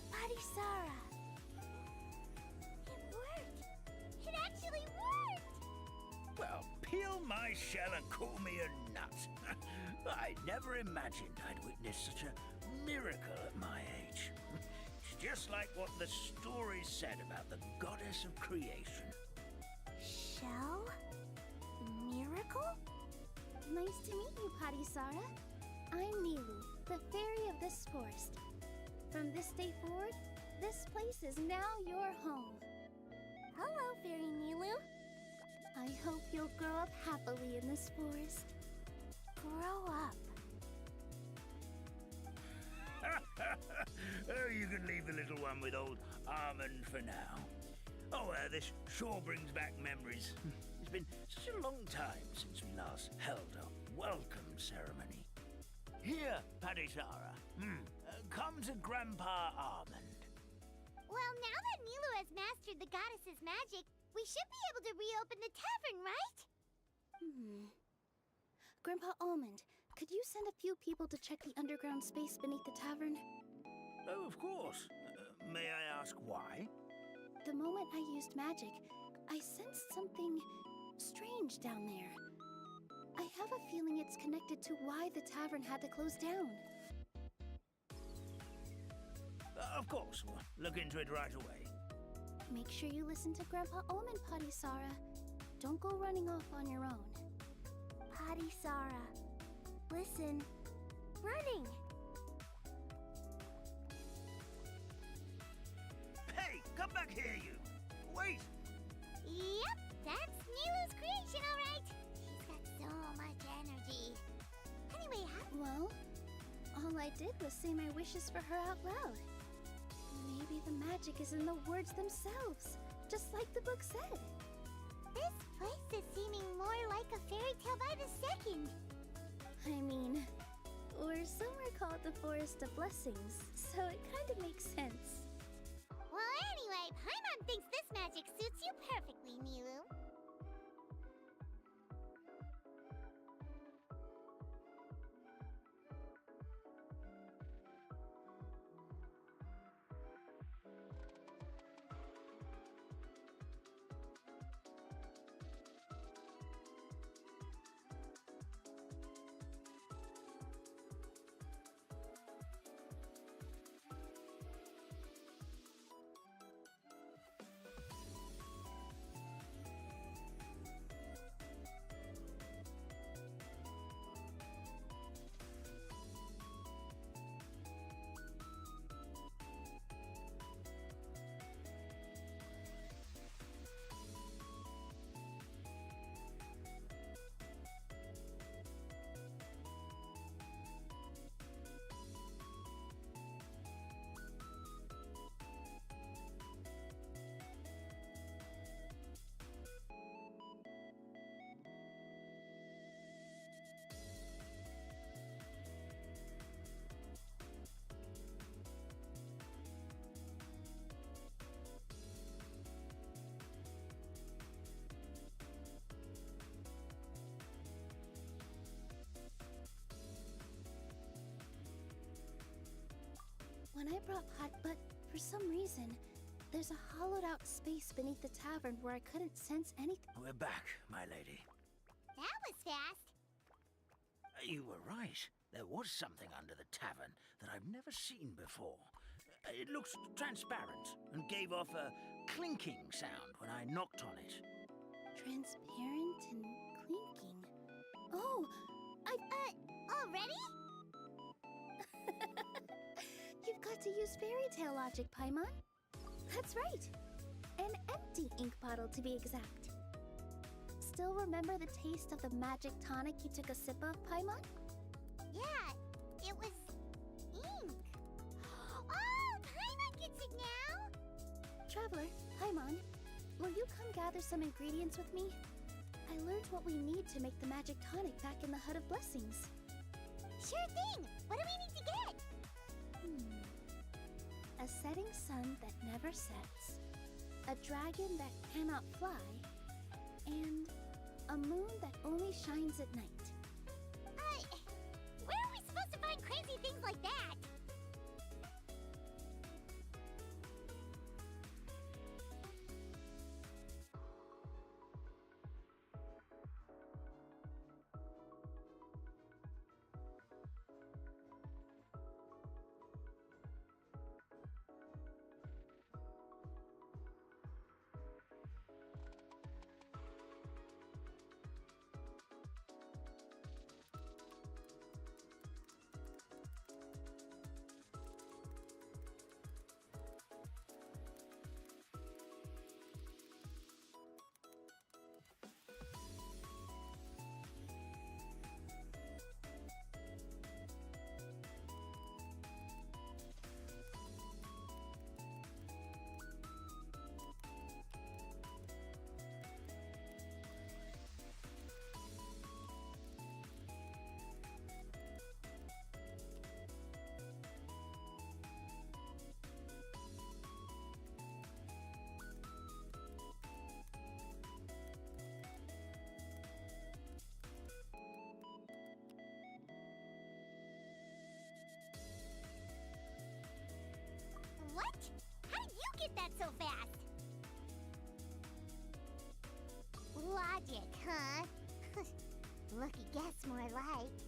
Harisara. It worked! It actually worked! Well, peel my shell and call me a nut. I never imagined I'd witness such a miracle at my age. It's just like what the story said about the goddess of creation. Shell? Miracle? Nice to meet you, Harisara. I'm Nilu, the fairy of this forest. From this day forward, this place is now your home. Hello, Fairy Nilu. I hope you'll grow up happily in this forest. Grow up? Oh, you can leave the little one with old Almond for now. This sure brings back memories. It's been such a long time since we last held a welcome ceremony. Here, Padisara. Come to Grandpa Almond. Well, now that Nilu has mastered the goddess's magic, we should be able to reopen the tavern, right? Grandpa Almond, could you send a few people to check the underground space beneath the tavern? Oh, of course. May I ask why? The moment I used magic, I sensed something strange down there. I have a feeling it's connected to why the tavern had to close down. Of course. We'll look into it right away. Make sure you listen to Grandpa Almond, Padisara. Don't go running off on your own. Padisara. Listen. Running! Hey, come back here, you! Wait! Yep, that's Nilu's creation, all right. She's got so much energy. Anyway, Well, all I did was say my wishes for her out loud. Maybe the magic is in the words themselves, just like the book said. this place is seeming more like a fairy tale by the second. I mean, or somewhere called the Forest of Blessings, so it kind of makes sense. Well, anyway, Paimon thinks this magic suits you perfectly, Nilu. When I brought but for some reason, there's a hollowed out space beneath the tavern where I couldn't sense anything. We're back, my lady. That was fast. You were right. There was something under the tavern that I've never seen before. It looked transparent and gave off a clinking sound when I knocked on it. Transparent and clinking. Oh, Already? You've got to use fairy tale logic, Paimon. That's right. An empty ink bottle, to be exact. Still remember the taste of the magic tonic you took a sip of, Paimon? Yeah, it was ink. Oh, Paimon gets it now! Traveler, Paimon, will you come gather some ingredients with me? I learned what we need to make the magic tonic back in the Hut of Blessings. Sure thing! What do we need to get? A setting sun that never sets, a dragon that cannot fly, and a moon that only shines at night. Where are we supposed to find crazy things like that? Lucky guess, more like.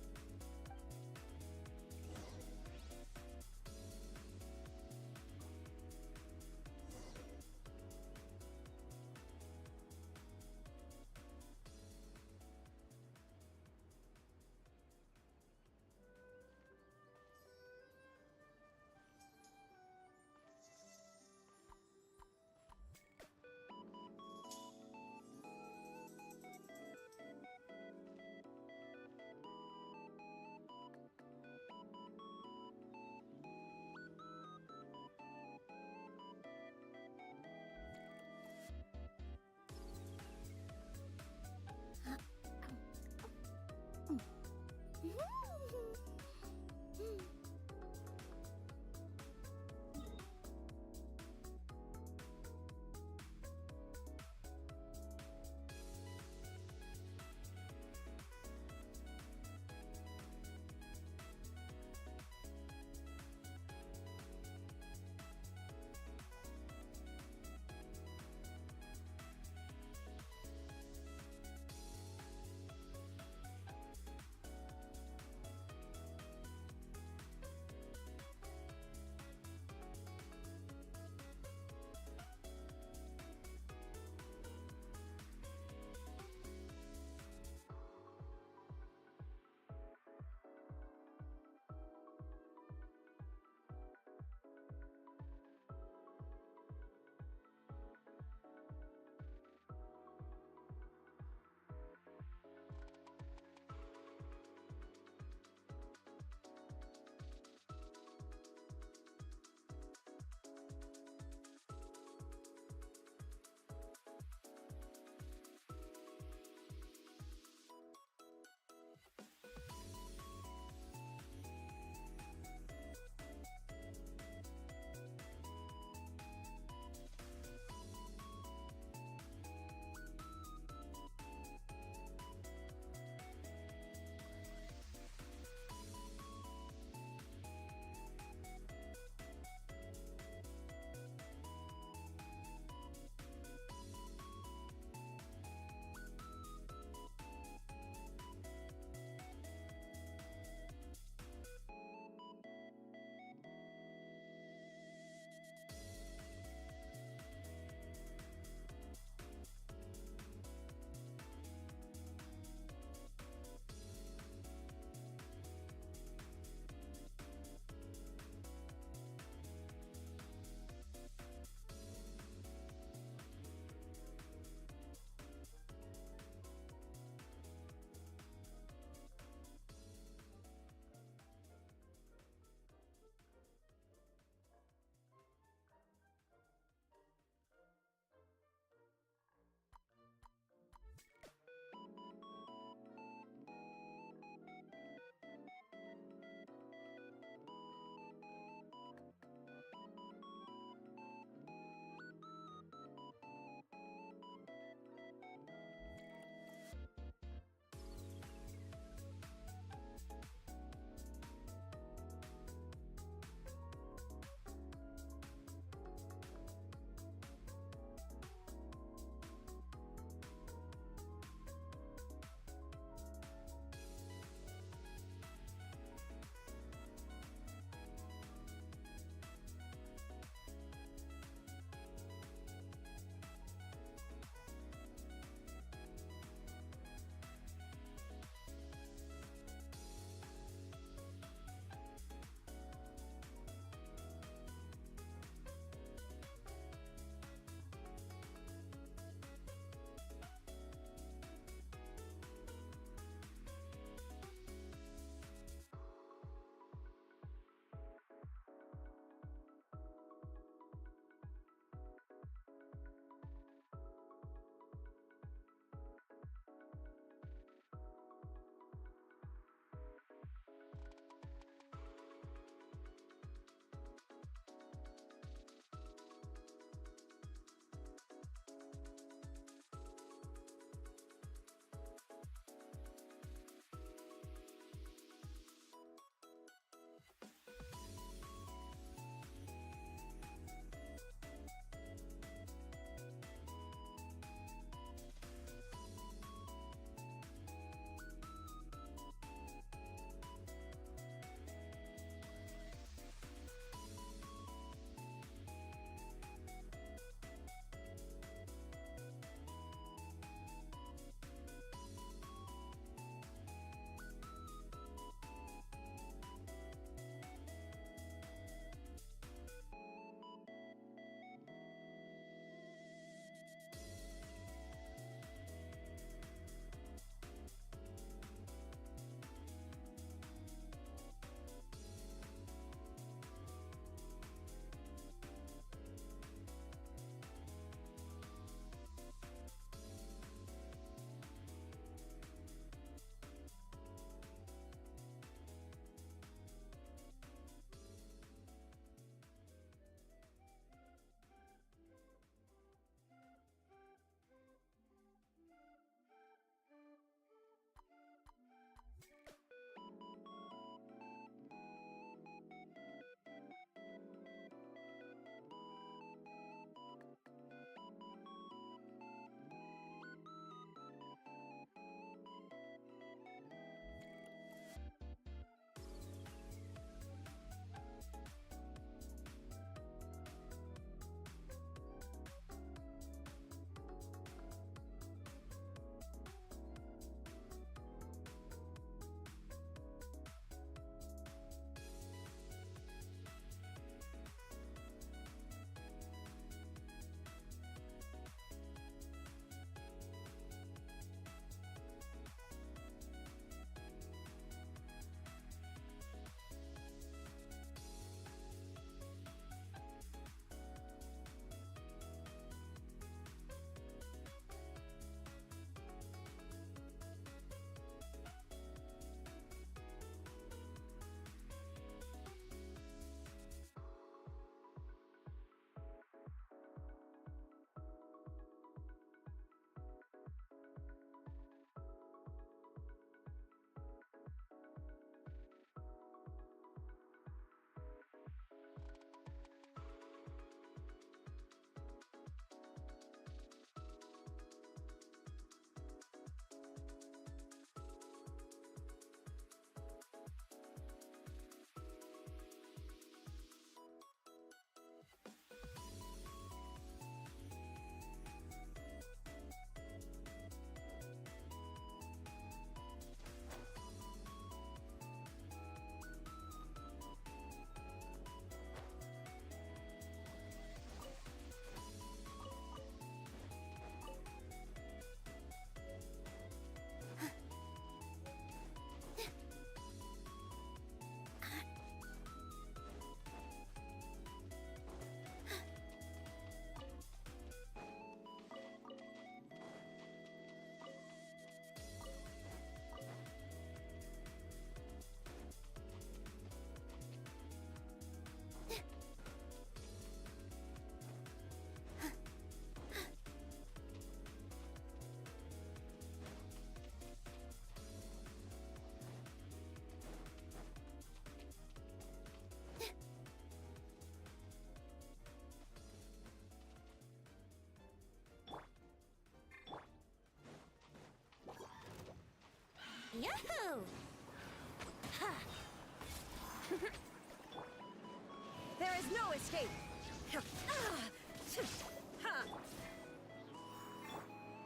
escape.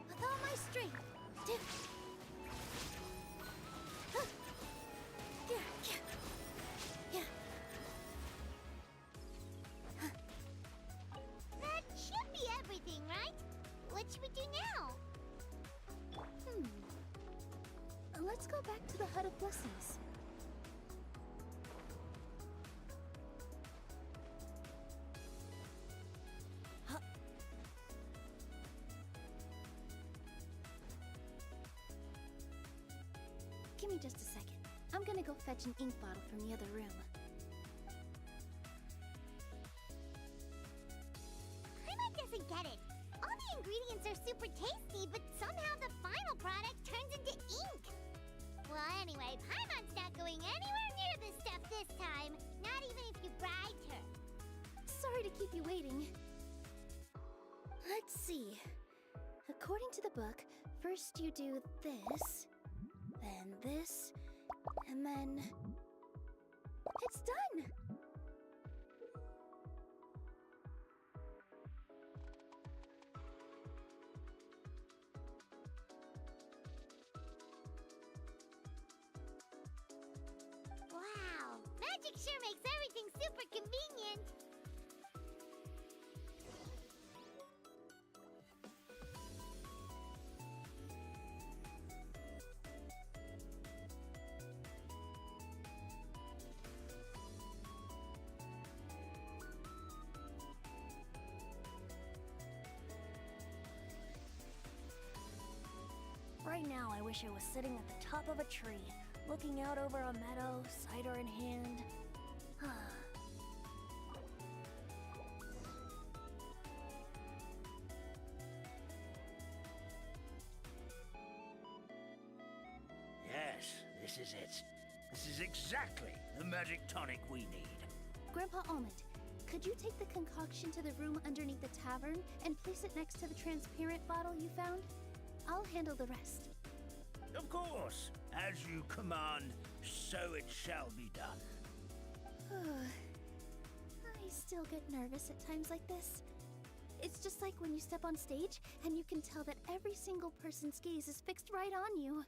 With all my strength. That should be everything, right? What should we do now? Let's go back to the Hut of Blessings. Give me just a second. I'm gonna go fetch an ink bottle from the other room. Paimon doesn't get it. All the ingredients are super tasty, but somehow the final product turns into ink. Well, anyway, Paimon's not going anywhere near this stuff this time. Not even if you bribed her. Sorry to keep you waiting. Let's see. According to the book, first you do this, then this, and then... It's done! Wow, magic sure makes everything super convenient. Right now, I wish I was sitting at the top of a tree, looking out over a meadow, cider in hand. Yes, this is it. This is exactly the magic tonic we need. Grandpa Almond, could you take the concoction to the room underneath the tavern and place it next to the transparent bottle you found? I'll handle the rest. Of course. As you command, so it shall be done. I still get nervous at times like this. It's just like when you step on stage and you can tell that every single person's gaze is fixed right on you.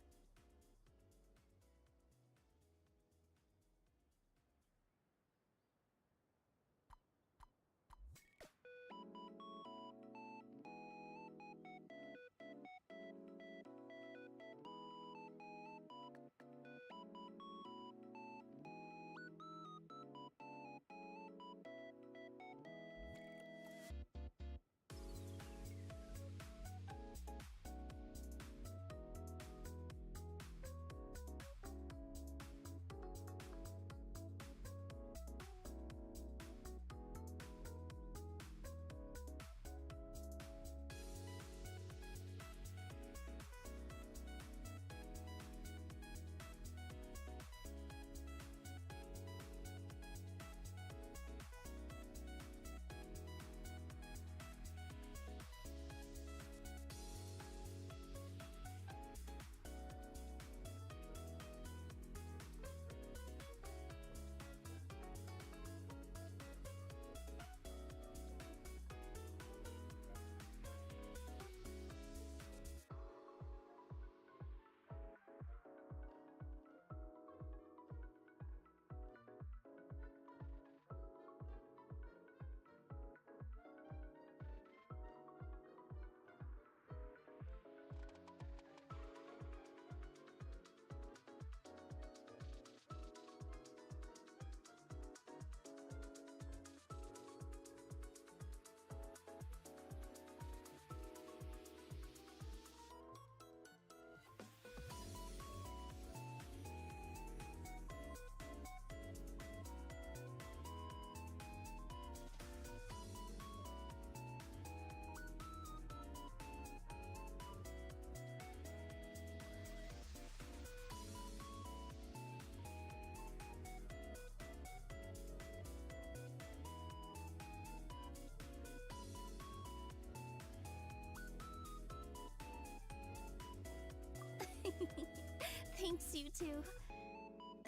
Thanks, you two.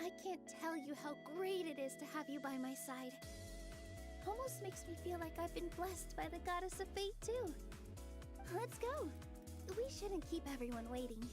I can't tell you how great it is to have you by my side. almost makes me feel like I've been blessed by the goddess of fate, too. Let's go. We shouldn't keep everyone waiting.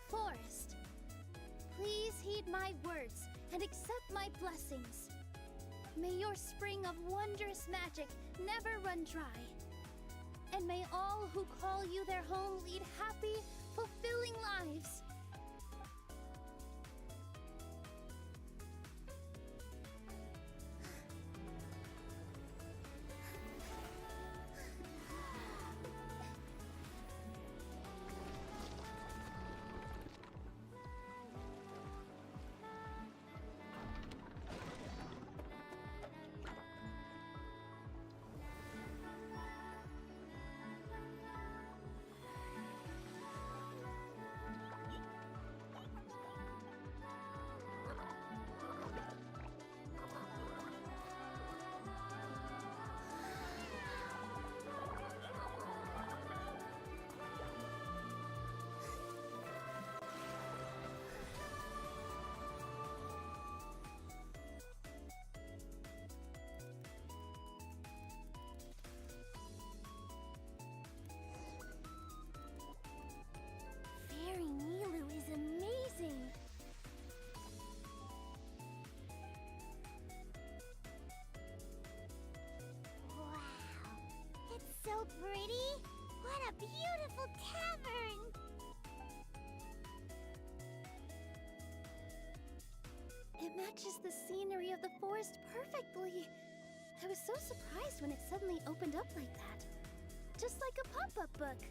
Forest, please heed my words and accept my blessings. May your spring of wondrous magic never run dry. And may all who call you their home lead happy, fulfilling lives. Fairy Nilu is amazing. Wow. It's so pretty. What a beautiful tavern. It matches the scenery of the forest perfectly. I was so surprised when it suddenly opened up like that. Just like a pop-up book.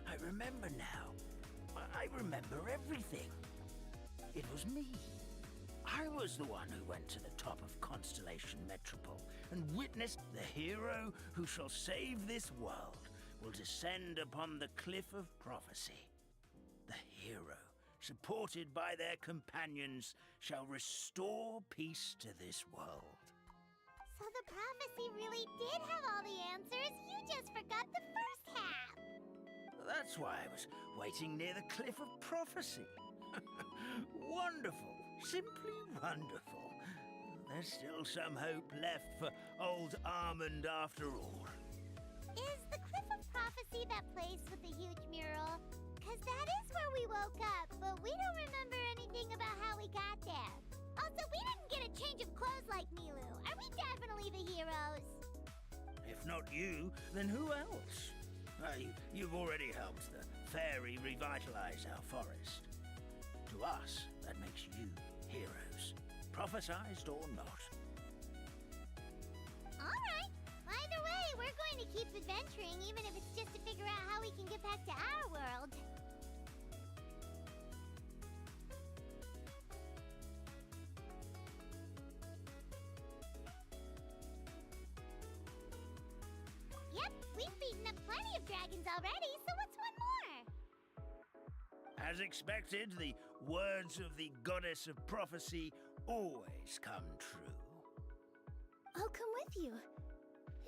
I remember now. I remember everything. It was me. I was the one who went to the top of Constellation Metropole and witnessed the hero who shall save this world will descend upon the Cliff of Prophecy. The hero, supported by their companions, shall restore peace to this world. So the prophecy really did have all the answers. You just forgot the first half. That's why I was waiting near the Cliff of Prophecy. Wonderful. Simply wonderful. There's still some hope left for old Almond after all. Is the Cliff of Prophecy that place with the huge mural? Because that is where we woke up, but we don't remember anything about how we got there. Also, we didn't get a change of clothes like Nilu. Are we definitely the heroes? If not you, then who else? You've already helped the fairy revitalize our forest. To us, that makes you heroes, prophesized or not. All right. Either way, we're going to keep adventuring, even if it's just to figure out how we can get back to our world. Yep, we've beaten up plenty of dragons already, so what's one more? As expected, the words of the goddess of prophecy always come true. I'll come with you.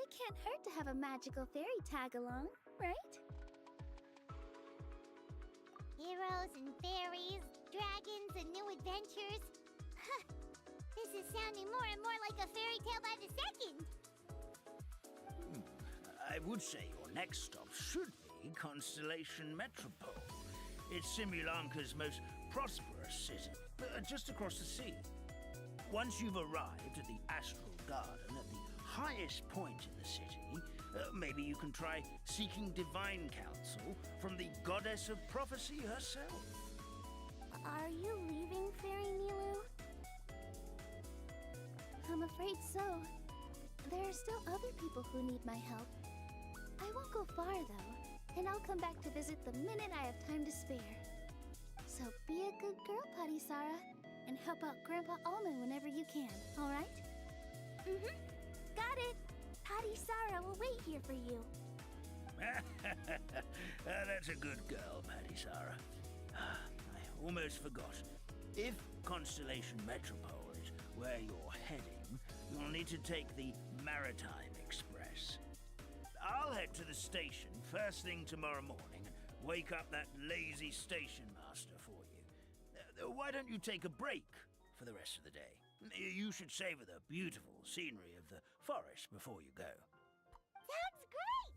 It can't hurt to have a magical fairy tag along, right? Heroes and fairies, dragons and new adventures. This is sounding more and more like a fairy tale by the second. I would say your next stop should be Constellation Metropole. It's Simulanka's most prosperous city, just across the sea. Once you've arrived at the Astral Garden at the highest point in the city, maybe you can try seeking divine counsel from the goddess of prophecy herself. Are you leaving, Fairy Milu? I'm afraid so. There are still other people who need my help. I won't go far, though, and I'll come back to visit the minute I have time to spare. So be a good girl, Patisara, and help out Grandpa Almond whenever you can, all right? Mm-hmm. Got it. Patisara will wait here for you. That's a good girl, Patisara. I almost forgot. If Constellation Metropole is where you're heading, you'll need to take the Maritime Express. I'll head to the station first thing tomorrow morning and wake up that lazy station master for you. Why don't you take a break for the rest of the day? You should savor the beautiful scenery of the forest before you go. Sounds great!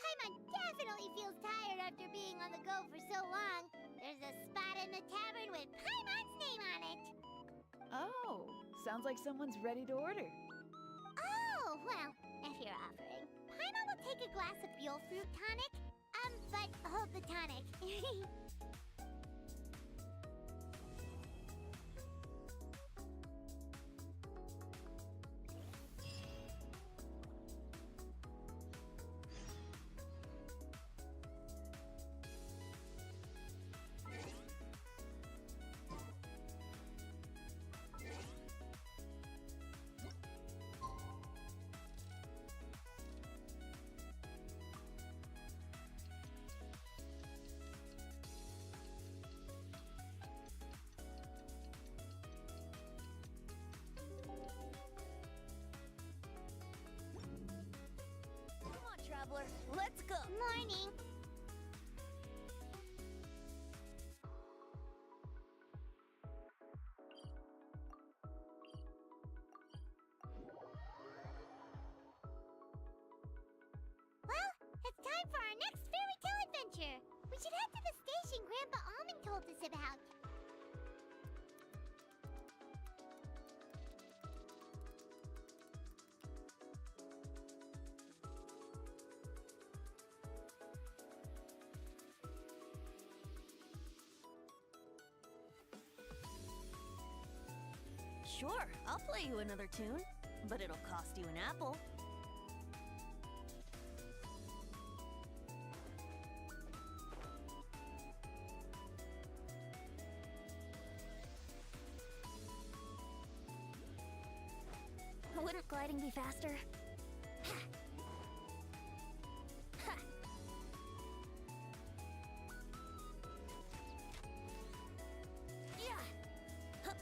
Paimon definitely feels tired after being on the go for so long. There's a spot in the tavern with Paimon's name on it. Oh, sounds like someone's ready to order. Oh, well, if you're offering, Paimon will take a glass of Buell fruit tonic. But hold the tonic. Come on, traveler. Let's go. Morning. Well, it's time for our next fairy tale adventure. We should head to the station Grandpa Almond told us about. Sure, I'll play you another tune, but it'll cost you an apple. Wouldn't gliding be faster? Ha! Ha! Yeah! Hup!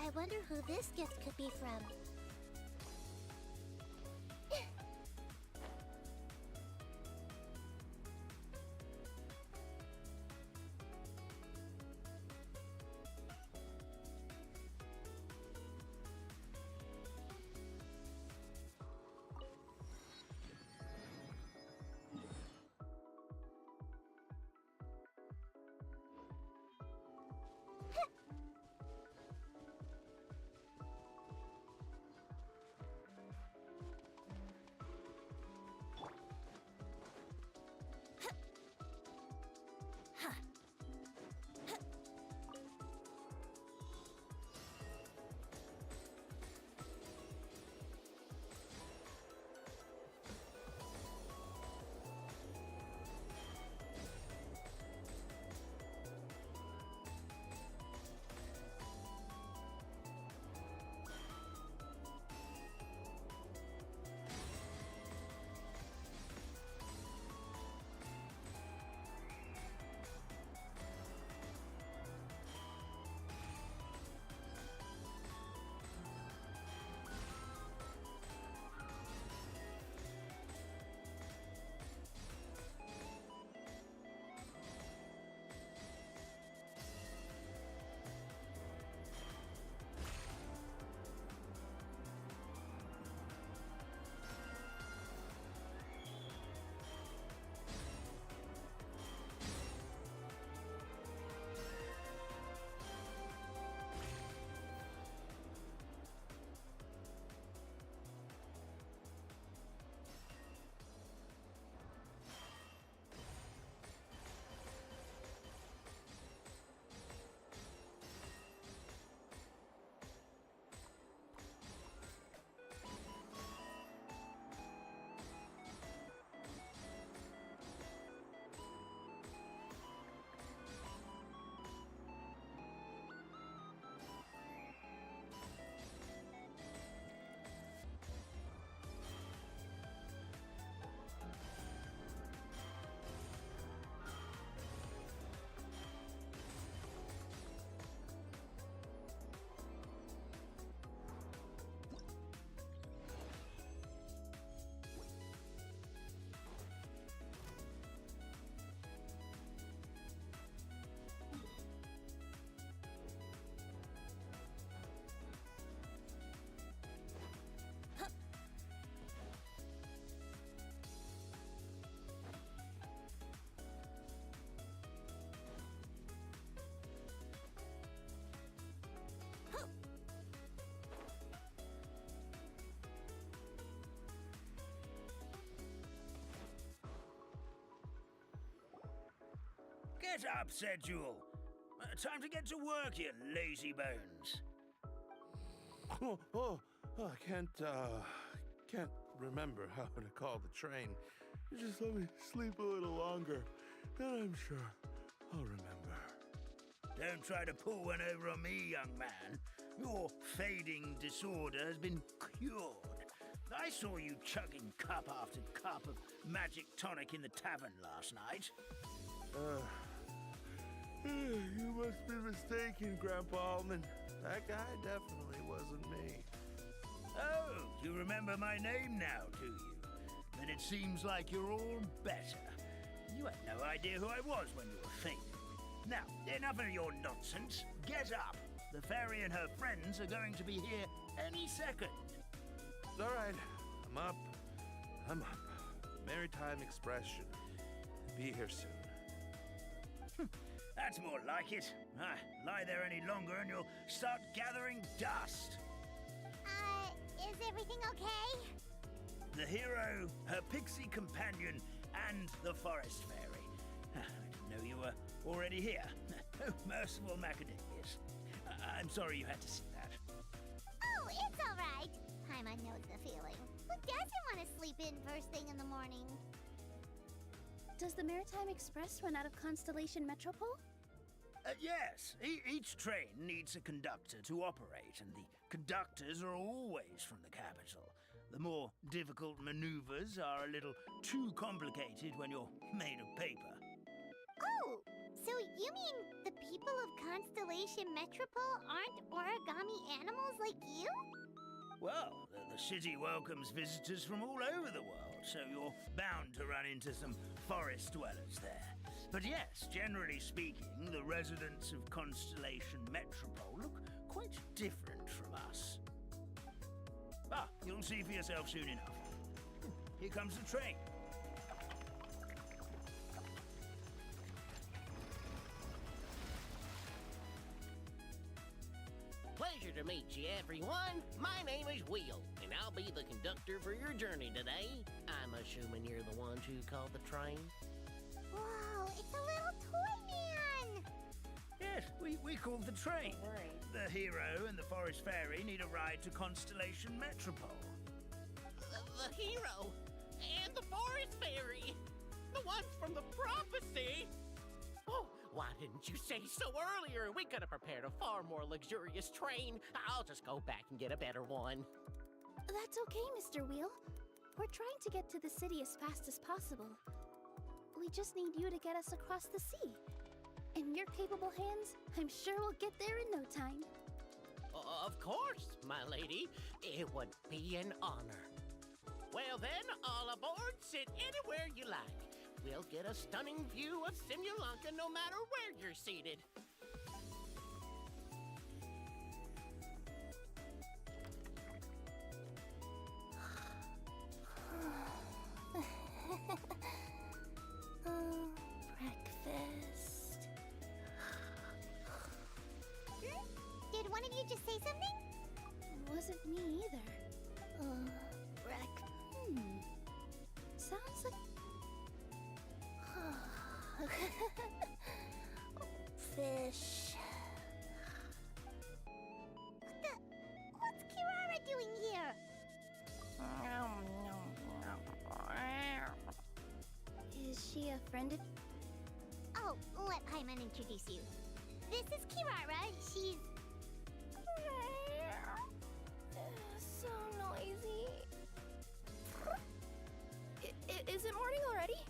I wonder who this gift could be from. Get up, said Jewel. Time to get to work, you lazy bones. I can't remember how to call the train. Just let me sleep a little longer, then I'm sure I'll remember. Don't try to pull one over on me, young man. Your fading disorder has been cured. I saw you chugging cup after cup of magic tonic in the tavern last night. You must be mistaken, Grandpa Almond. That guy definitely wasn't me. Oh, you remember my name now, do you? Then it seems like you're all better. You had no idea who I was when you were fading. Now, enough of your nonsense. Get up. The fairy and her friends are going to be here any second. All right, I'm up. Maritime Express should be here soon. That's more like it. Lie there any longer and you'll start gathering dust. Is everything okay? The hero, her pixie companion, and the forest fairy. I didn't know you were already here. Oh, merciful macadamias. I'm sorry you had to see that. Oh, it's all right. Paimon knows the feeling. Who doesn't want to sleep in first thing in the morning? Does the Maritime Express run out of Constellation Metropole? Yes, each train needs a conductor to operate, and the conductors are always from the capital. The more difficult maneuvers are a little too complicated when you're made of paper. Oh, so you mean the people of Constellation Metropole aren't origami animals like you? Well, the city welcomes visitors from all over the world, so you're bound to run into some forest dwellers there. But yes, generally speaking, the residents of Constellation Metropole look quite different from us. You'll see for yourself soon enough. Here comes the train. Pleasure to meet you, everyone. My name is Will, and I'll be the conductor for your journey today. I'm assuming you're the ones who called the train? Whoa, it's a little toy man! Yes, we called the train. The hero and the forest fairy need a ride to Constellation Metropole. The hero and the forest fairy, the ones from the prophecy. Oh, why didn't you say so earlier? We could have prepared a far more luxurious train. I'll just go back and get a better one. That's okay, Mr. Wheel. We're trying to get to the city as fast as possible. We just need you to get us across the sea. In your capable hands, I'm sure we'll get there in no time. Of course, my lady. It would be an honor. Well then, all aboard, sit anywhere you like. We'll get a stunning view of Simulanka no matter where you're seated. Breakfast. Did one of you just say something? Wasn't me either. Sounds like... Fish. What's Kirara doing here? Is she a friend of... Oh, let Paimon introduce you. This is Kirara. She's... So noisy. Is it morning already?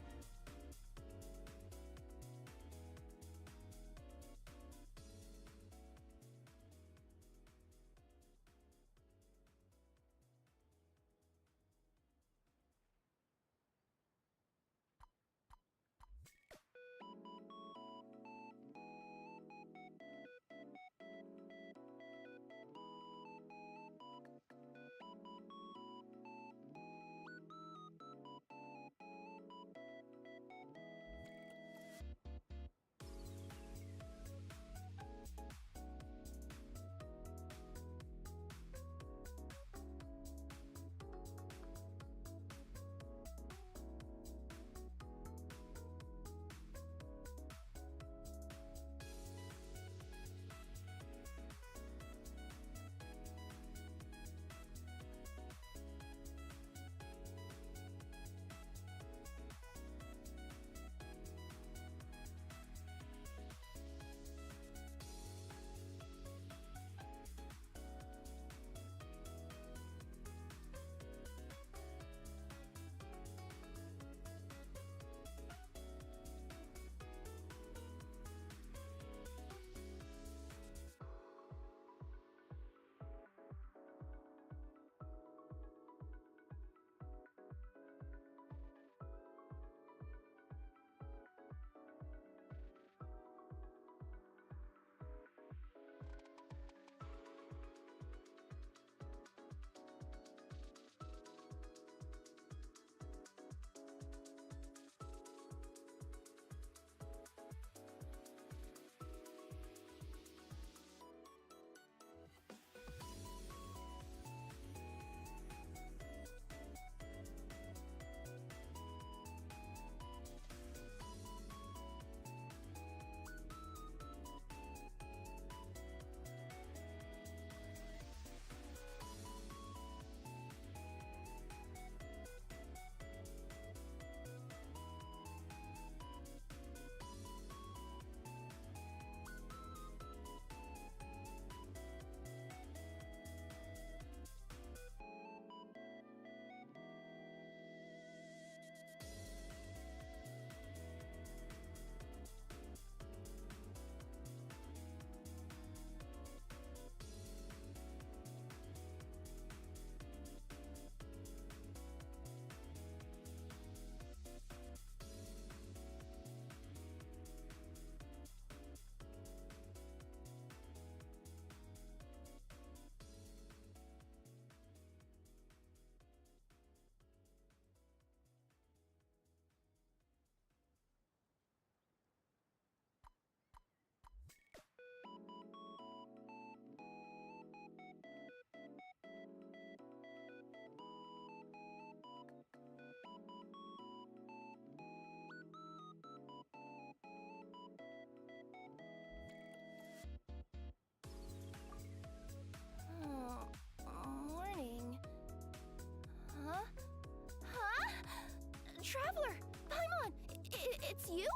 it's you?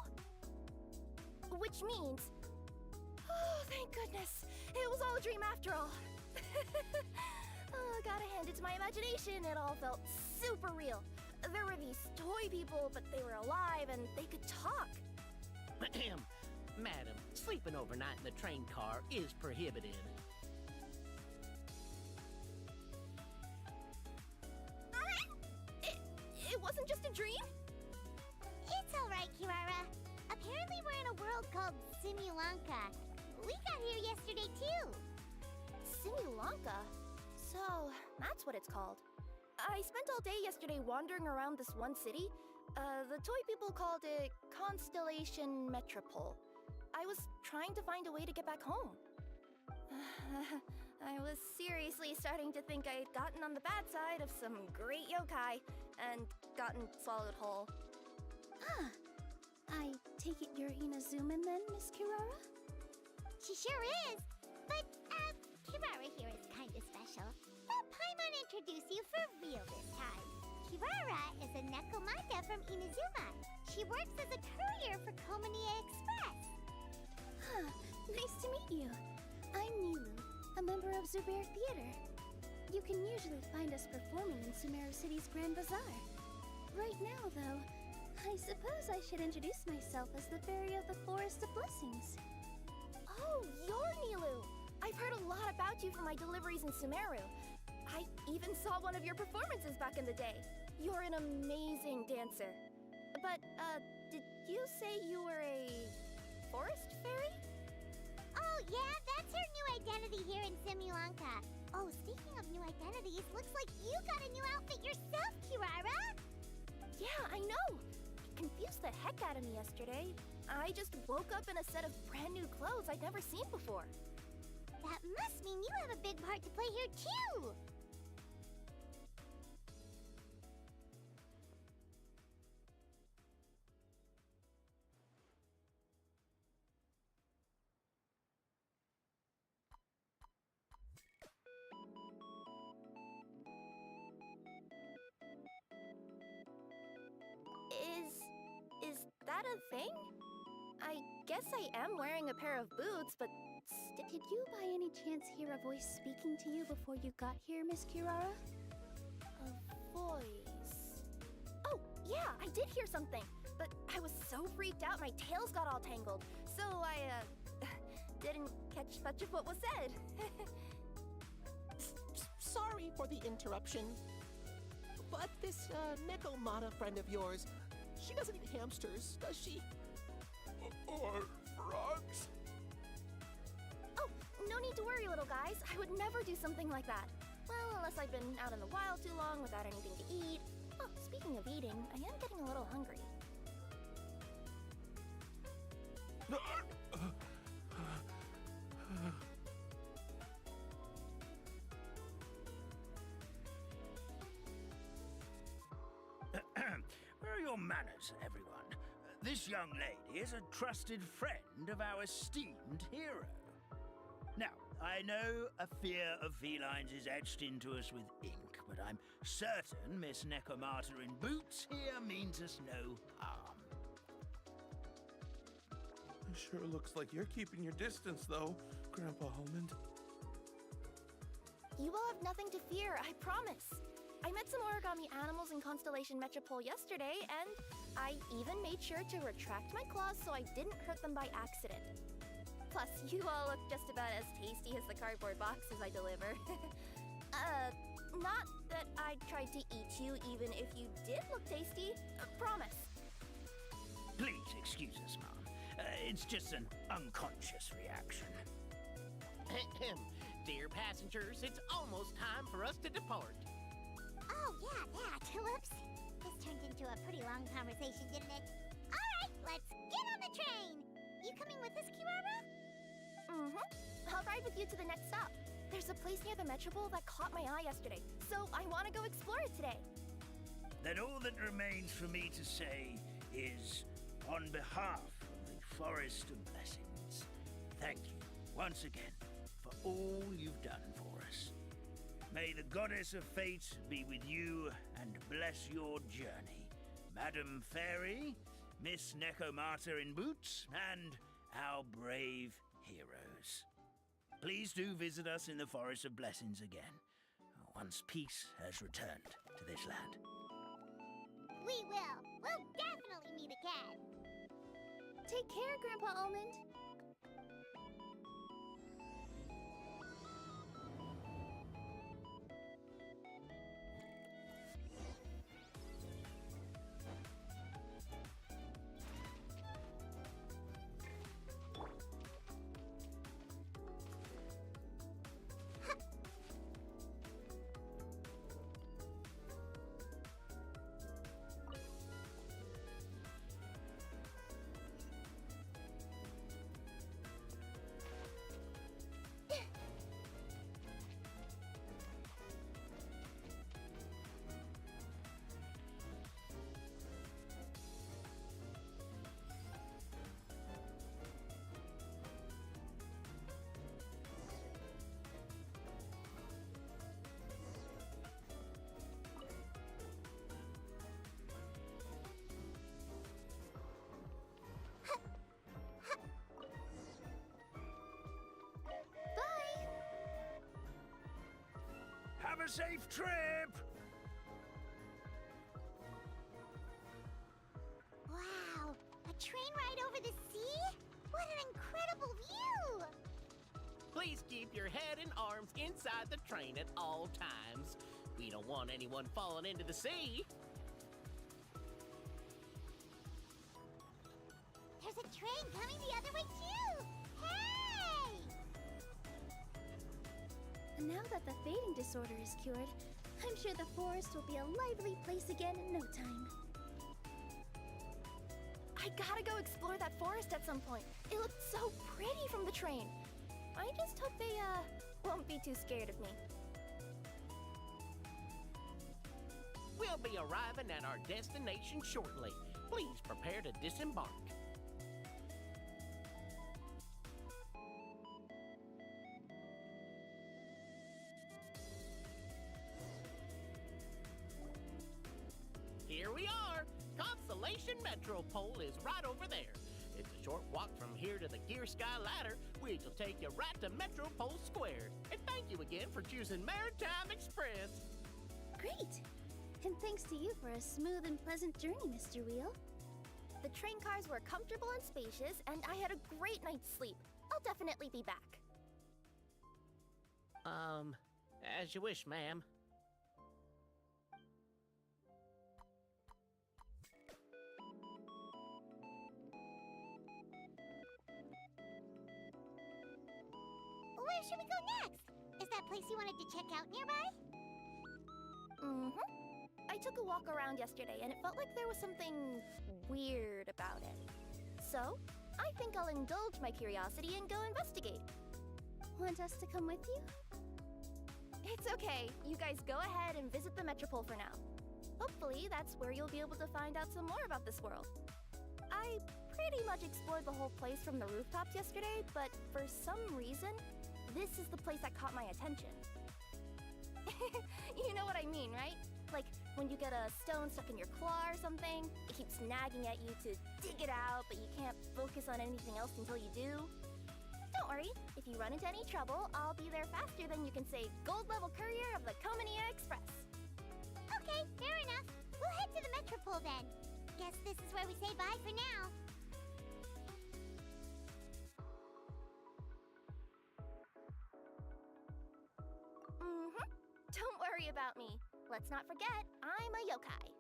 Which means... Oh, thank goodness. It was all a dream after all. Oh, gotta hand it to my imagination. It all felt super real. There were these toy people, but they were alive and they could talk. Madam, sleeping overnight in the train car is prohibited. It wasn't just a dream? It's alright, Kirara. Apparently we're in a world called Simulanka. We got here yesterday, too. Simulanka? So, that's what it's called. I spent all day yesterday wandering around this one city. The toy people called it Constellation Metropole. I was trying to find a way to get back home. I was seriously starting to think I'd gotten on the bad side of some great yokai and gotten swallowed whole. Ah, I take it you're Inazuman then, Miss Kirara? She sure is. But, Kirara here is kind of special. Let Paimon introduce you for real this time. Kirara is a Nekomata from Inazuma. She works as a courier for Komania Express. Huh, nice to meet you. I'm Nilu, a member of Zubair Theater. You can usually find us performing in Sumeru City's Grand Bazaar. Right now, though, I suppose I should introduce myself as the Fairy of the Forest of Blessings. Oh, you're Nilu! I've heard a lot about you from my deliveries in Sumeru. I even saw one of your performances back in the day. You're an amazing dancer. But, did you say you were a forest fairy? Oh, yeah, that's her new identity here in Simulanka. Oh, speaking of new identities, looks like you got a new outfit yourself, Kirara! Yeah, I know! It confused the heck out of me yesterday. I just woke up in a set of brand new clothes I'd never seen before. That must mean you have a big part to play here, too! Is that a thing? I guess I am wearing a pair of boots, but Did you by any chance hear a voice speaking to you before you got here, Miss Kirara? a voice... Oh, yeah, I did hear something, but I was so freaked out my tails got all tangled, so I, didn't catch much of what was said. Sorry for the interruption. But this, Nekomata friend of yours, she doesn't eat hamsters, does she? Or frogs? Oh, no need to worry, little guys. I would never do something like that. Well, unless I've been out in the wild too long without anything to eat. Oh, speaking of eating, I am getting a little hungry. Where are your manners, everyone? This young lady is a trusted friend of our esteemed hero. Now, I know a fear of felines is etched into us with ink, but I'm certain Miss Nekomata in boots here means us no harm. It sure looks like you're keeping your distance, though, Grandpa Holmond. You will have nothing to fear, I promise. I met some origami animals in Constellation Metropole yesterday, and I even made sure to retract my claws so I didn't hurt them by accident. Plus, you all look just about as tasty as the cardboard boxes I deliver. Not that I tried to eat you even if you did look tasty. Promise. Please excuse us, Mom. It's just an unconscious reaction. Dear passengers, it's almost time for us to depart. Oh, yeah, that. Whoops. This turned into a pretty long conversation, didn't it? All right, let's get on the train. You coming with us, Kirara? Mm-hmm. I'll ride with you to the next stop. There's a place near the Metropole that caught my eye yesterday, so I want to go explore it today. Then all that remains for me to say is, on behalf of the Forest of Blessings, thank you once again for all you've done for us. May the Goddess of Fate be with you and bless your journey, Madam Fairy, Miss Nekomata in boots, and our brave heroes. Please do visit us in the Forest of Blessings again, once peace has returned to this land. We will. We'll definitely meet again. Take care, Grandpa Almond. Have a safe trip! Wow, a train ride over the sea? What an incredible view! Please keep your head and arms inside the train at all times. We don't want anyone falling into the sea. There's a train coming the other way too! Hey! And now that the fading disorder is cured, I'm sure the forest will be a lively place again in no time. I gotta go explore that forest at some point. It looked so pretty from the train. I just hope they, won't be too scared of me. We'll be arriving at our destination shortly. Please prepare to disembark. Here we are! Constellation Metropole is right over there. It's a short walk from here to the Gear Sky Ladder, which will take you right to Metropole Squared. And thank you again for choosing Maritime Express. Great! And thanks to you for a smooth and pleasant journey, Mr. Wheel. The train cars were comfortable and spacious, and I had a great night's sleep. I'll definitely be back. As you wish, ma'am. Where should we go next? Is that place you wanted to check out nearby? Mm-hmm. I took a walk around yesterday, and it felt like there was something weird about it. So, I think I'll indulge my curiosity and go investigate. Want us to come with you? It's okay. You guys go ahead and visit the Metropole for now. Hopefully, that's where you'll be able to find out some more about this world. I pretty much explored the whole place from the rooftops yesterday, but for some reason, this is the place that caught my attention. You know what I mean, right? Like, when you get a stone stuck in your claw or something, it keeps nagging at you to dig it out, but you can't focus on anything else until you do. Don't worry, if you run into any trouble, I'll be there faster than you can say Gold Level Courier of the Comania Express. Okay, fair enough. We'll head to the Metropole then. Guess this is where we say bye for now. Mm-hmm. Don't worry about me. Let's not forget, I'm a yokai.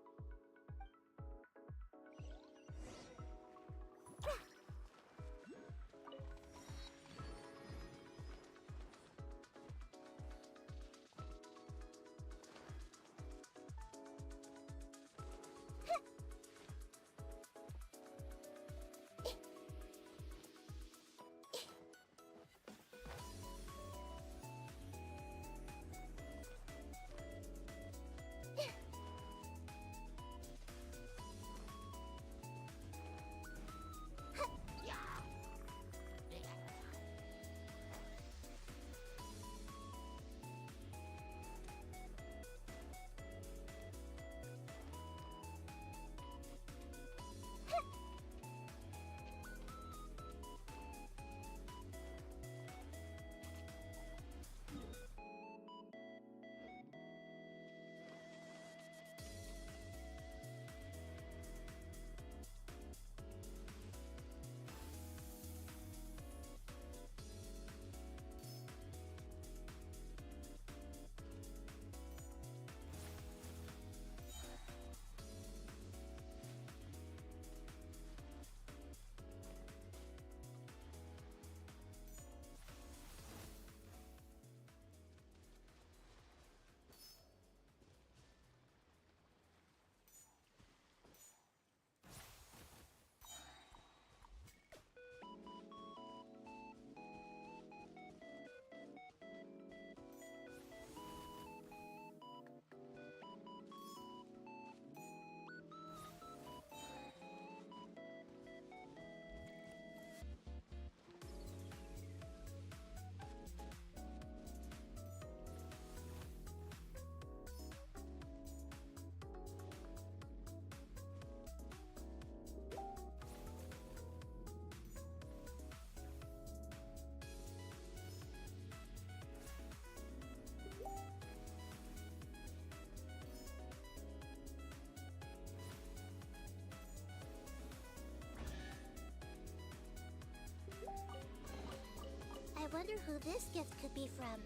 wonder who this gift could be from.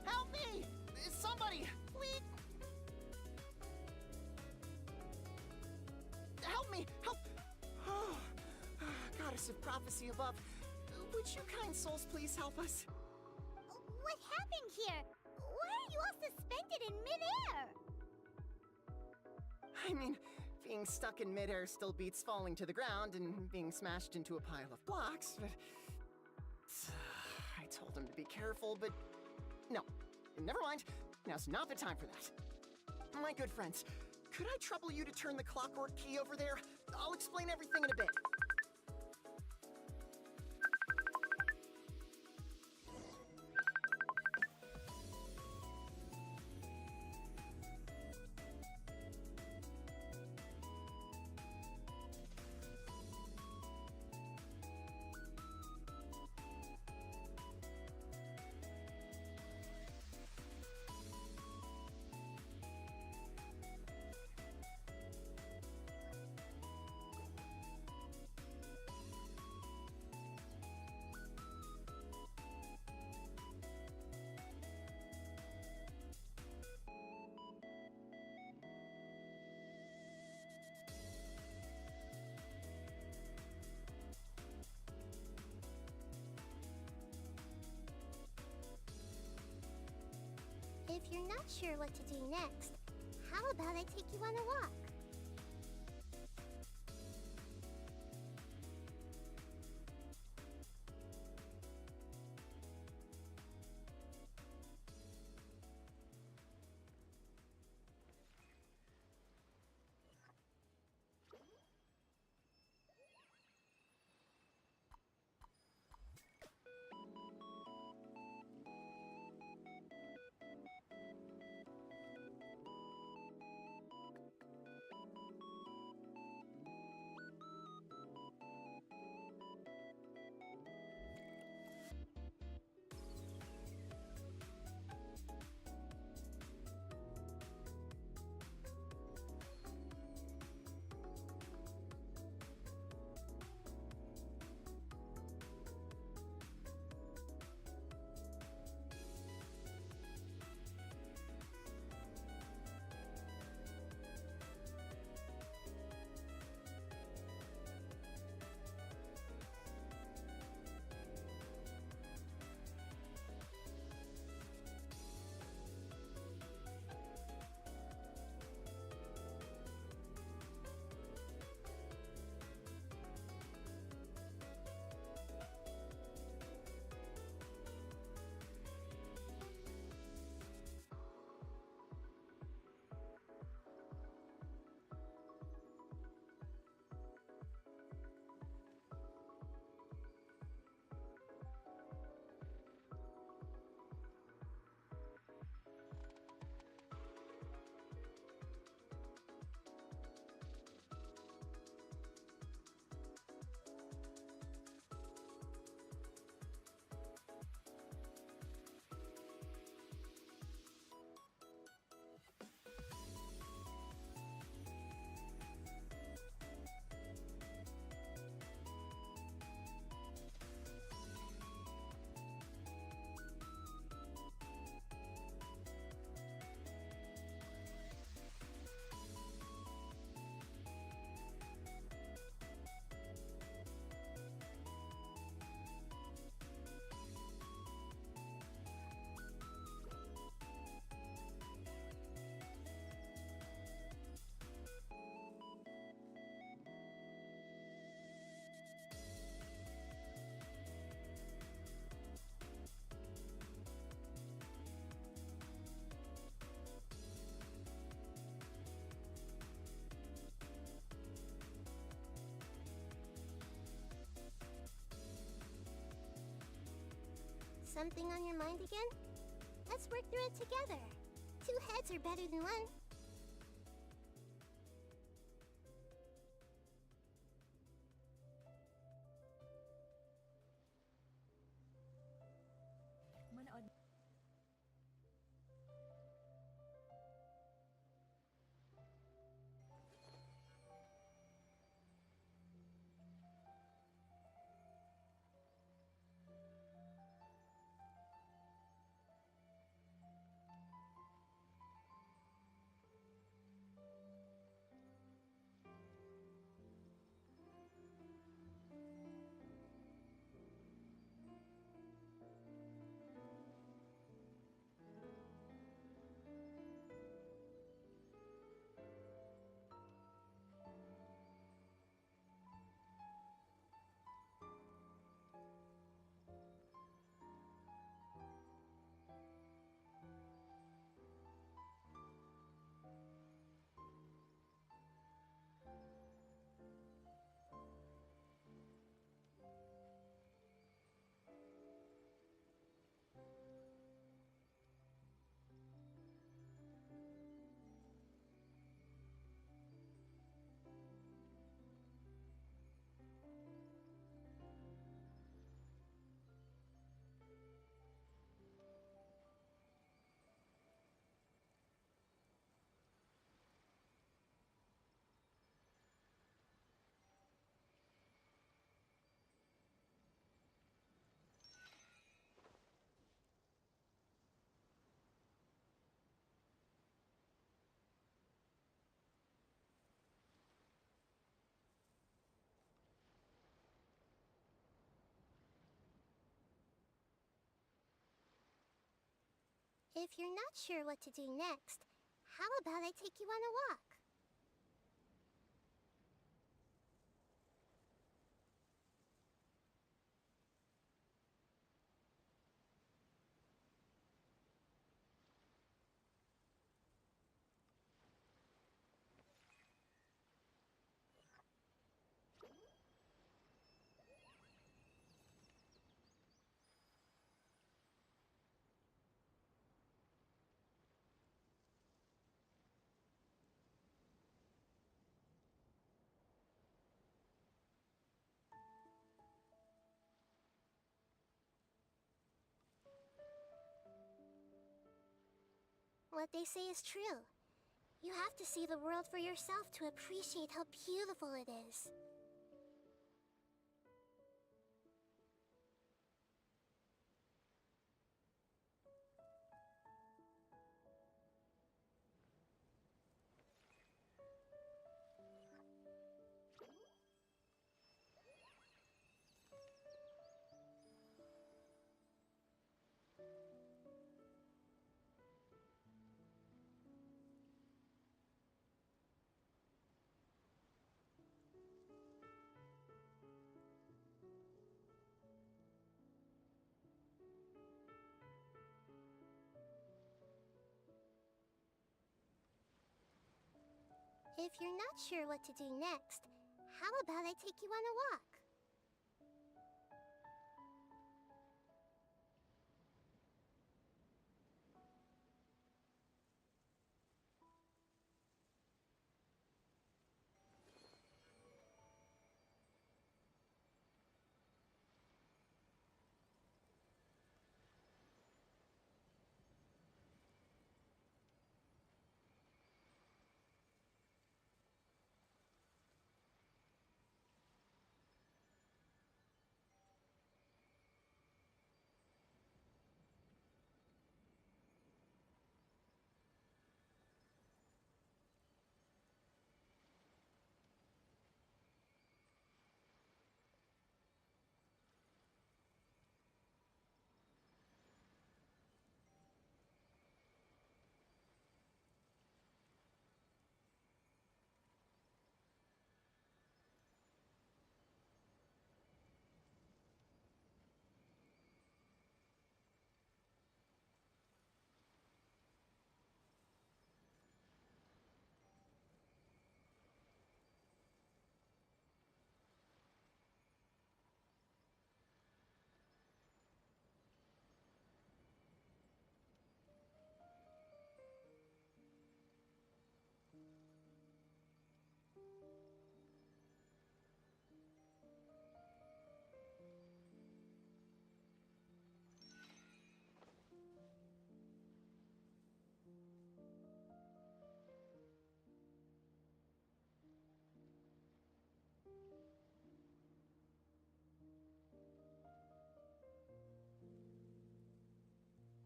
Help me! Somebody! Please! Help me! Help! Oh, Goddess of prophecy above, would you kind souls please help us? What happened here? Why are you all suspended in midair? I mean, being stuck in midair still beats falling to the ground and being smashed into a pile of blocks, but... I told him to be careful, but... No. Never mind. Now's not the time for that. My good friends, could I trouble you to turn the clockwork key over there? I'll explain everything in a bit. If you're not sure what to do next, how about I take you on a walk? Something on your mind again? Let's work through it together. 2 heads are better than 1. If you're not sure what to do next, how about I take you on a walk? What they say is true. You have to see the world for yourself to appreciate how beautiful it is. If you're not sure what to do next, how about I take you on a walk?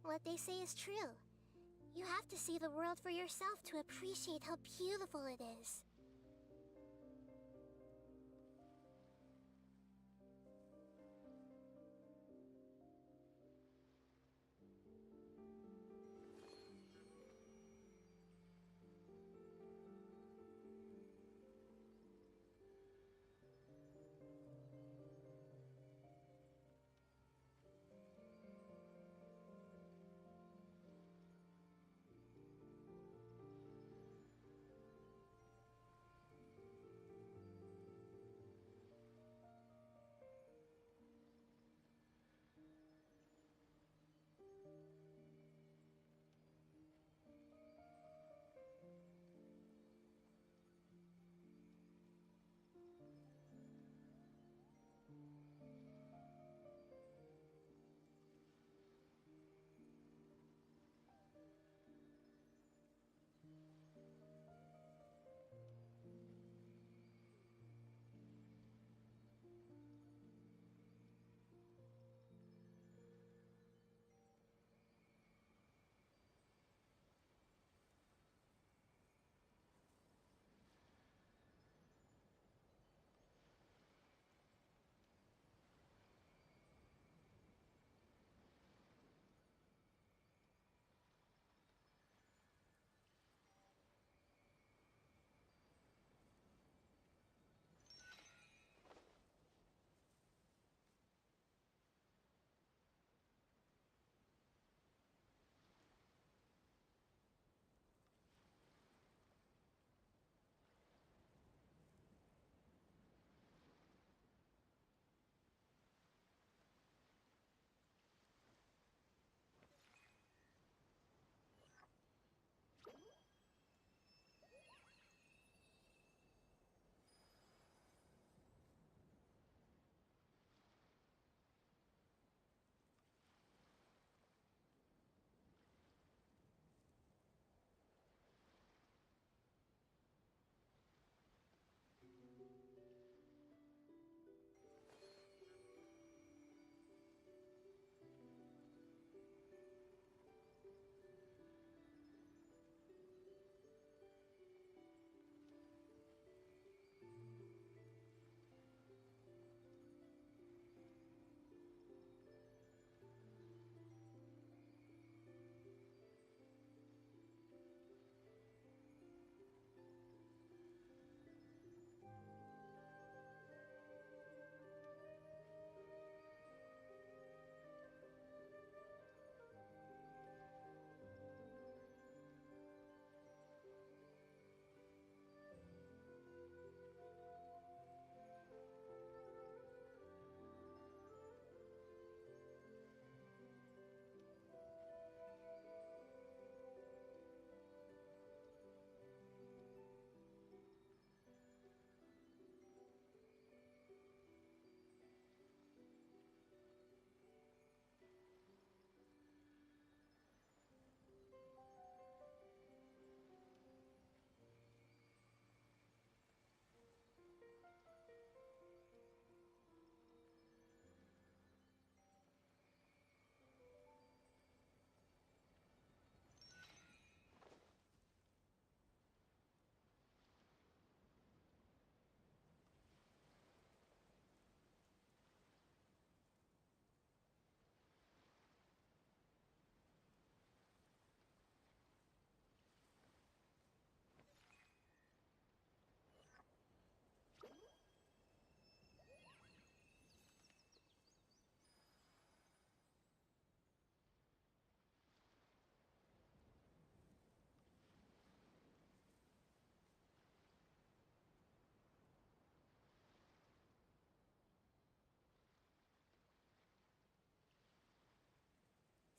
What they say is true. You have to see the world for yourself to appreciate how beautiful it is.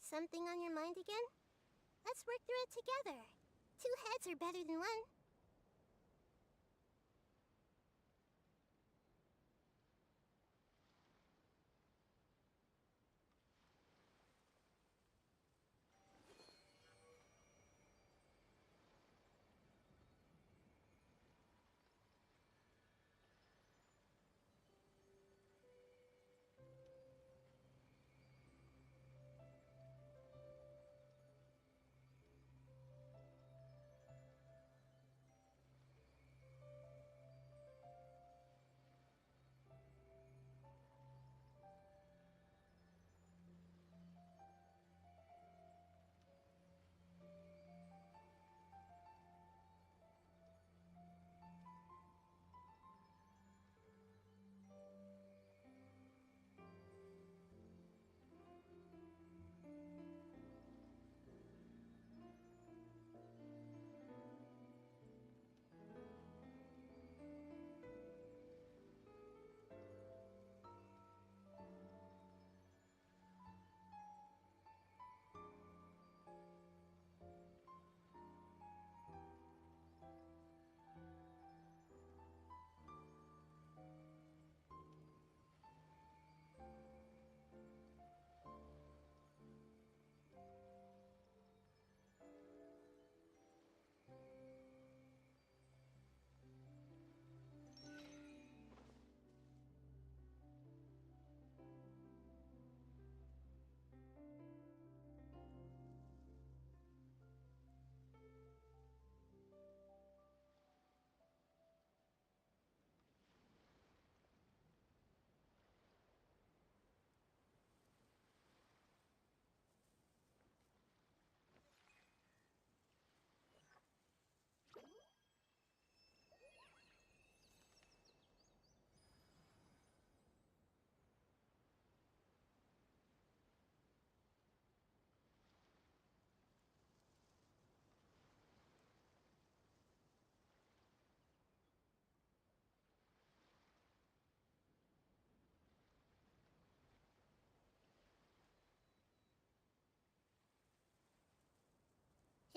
Something on your mind again? Let's work through it together. 2 heads are better than 1.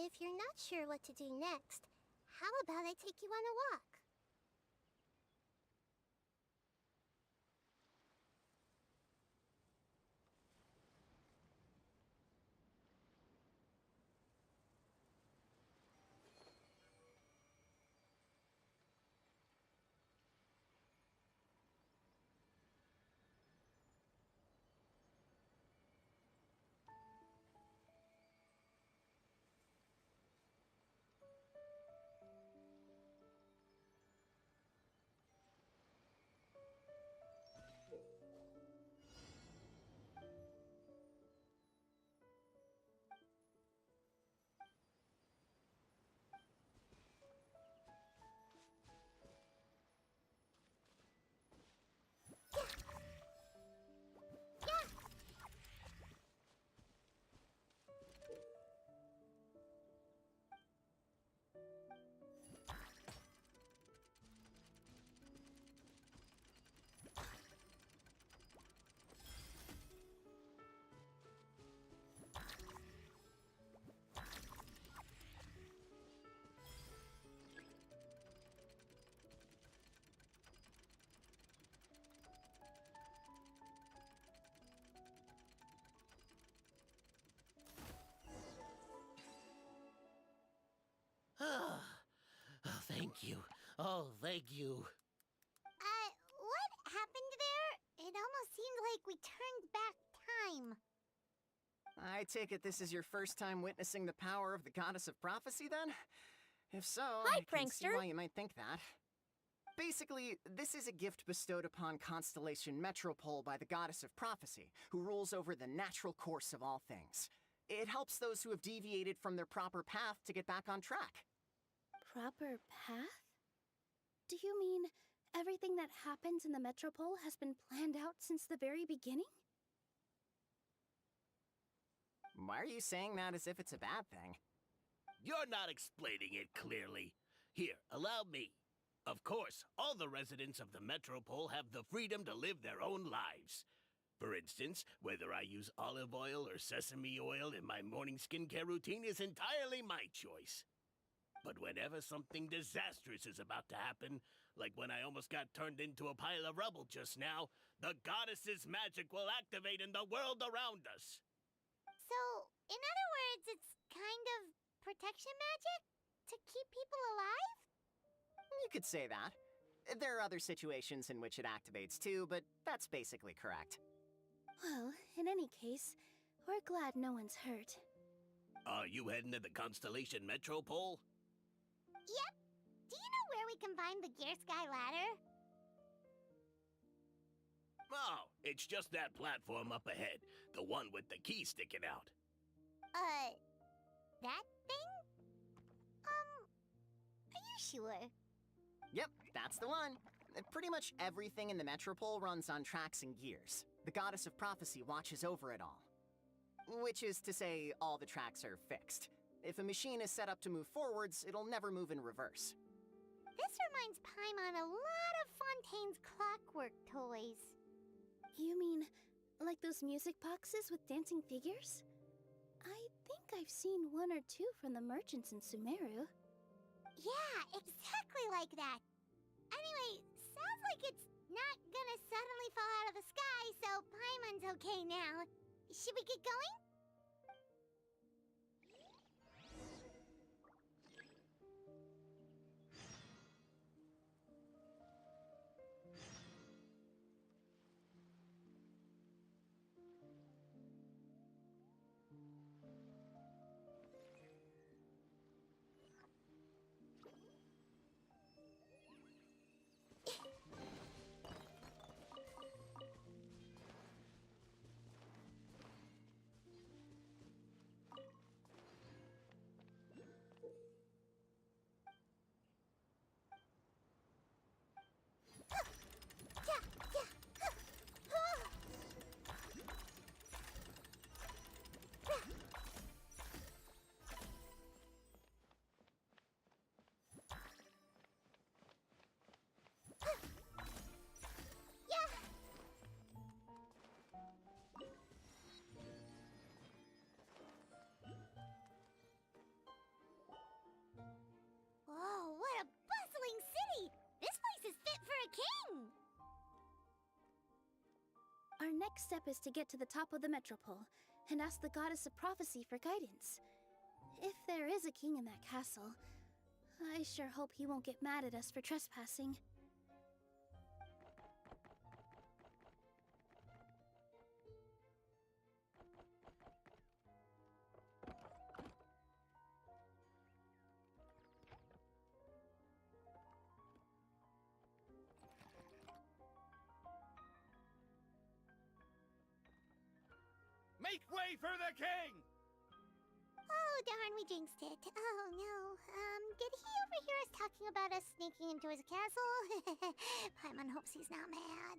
If you're not sure what to do next, how about I take you on a walk? Oh, thank you. Oh, thank you. What happened there? It almost seemed like we turned back time. I take it this is your first time witnessing the power of the Goddess of Prophecy, then? If so, Hi, I can see prankster. why you might think that. Basically, this is a gift bestowed upon Constellation Metropole by the Goddess of Prophecy, who rules over the natural course of all things. It helps those who have deviated from their proper path to get back on track. Proper path? Do you mean everything that happens in the Metropole has been planned out since the very beginning? Why are you saying that as if it's a bad thing? You're not explaining it clearly. Here, allow me. Of course, all the residents of the Metropole have the freedom to live their own lives. For instance, whether I use olive oil or sesame oil in my morning skincare routine is entirely my choice. But whenever something disastrous is about to happen, like when I almost got turned into a pile of rubble just now, the goddess's magic will activate in the world around us. So, in other words, it's kind of protection magic? To keep people alive? You could say that. There are other situations in which it activates too, but that's basically correct. Well, in any case, we're glad no one's hurt. Are you heading to the Constellation Metropole? Yep. Do you know where we can find the Gear Sky Ladder? Oh, it's just that platform up ahead, the one with the key sticking out. That thing? Are you sure? Yep, that's the one. Pretty much everything in the Metropole runs on tracks and gears. The Goddess of Prophecy watches over it all. Which is to say, all the tracks are fixed. If a machine is set up to move forwards, it'll never move in reverse. This reminds Paimon a lot of Fontaine's clockwork toys. You mean, like those music boxes with dancing figures? I think I've seen one or two from the merchants in Sumeru. Yeah, exactly like that. Anyway, sounds like it's not gonna suddenly fall out of the sky, so Paimon's okay now. Should we get going? Whoa, what a bustling city! This place is fit for a king! Our next step is to get to the top of the Metropole and ask the Goddess of Prophecy for guidance. If there is a king in that castle, I sure hope he won't get mad at us for trespassing. Make way for the king! Oh, darn, we jinxed it. Oh, no. Did he overhear us talking about us sneaking into his castle? Paimon hopes he's not mad.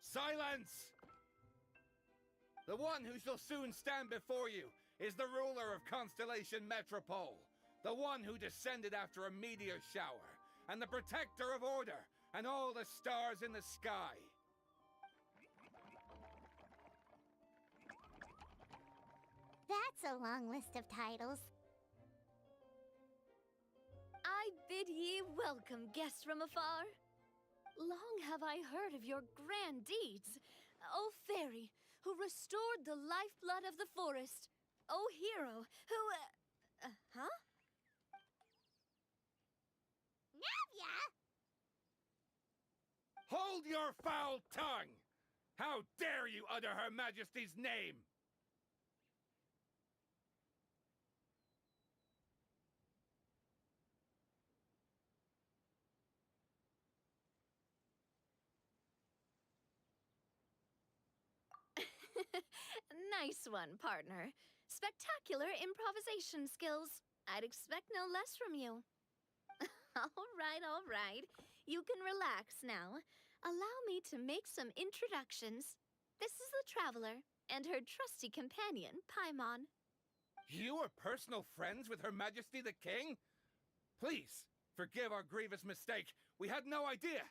Silence! The one who shall soon stand before you is the ruler of Constellation Metropole, the one who descended after a meteor shower, and the protector of order and all the stars in the sky. That's a long list of titles. I bid ye welcome, guests from afar. Long have I heard of your grand deeds, O fairy, who restored the lifeblood of the forest, O hero, who, huh? Navia! Hold your foul tongue! How dare you utter Her Majesty's name? Nice one, partner. Spectacular improvisation skills. I'd expect no less from you. All right. You can relax now. Allow me to make some introductions. This is the Traveler, and her trusty companion, Paimon. You are personal friends with Her Majesty the King? Please, forgive our grievous mistake. We had no idea.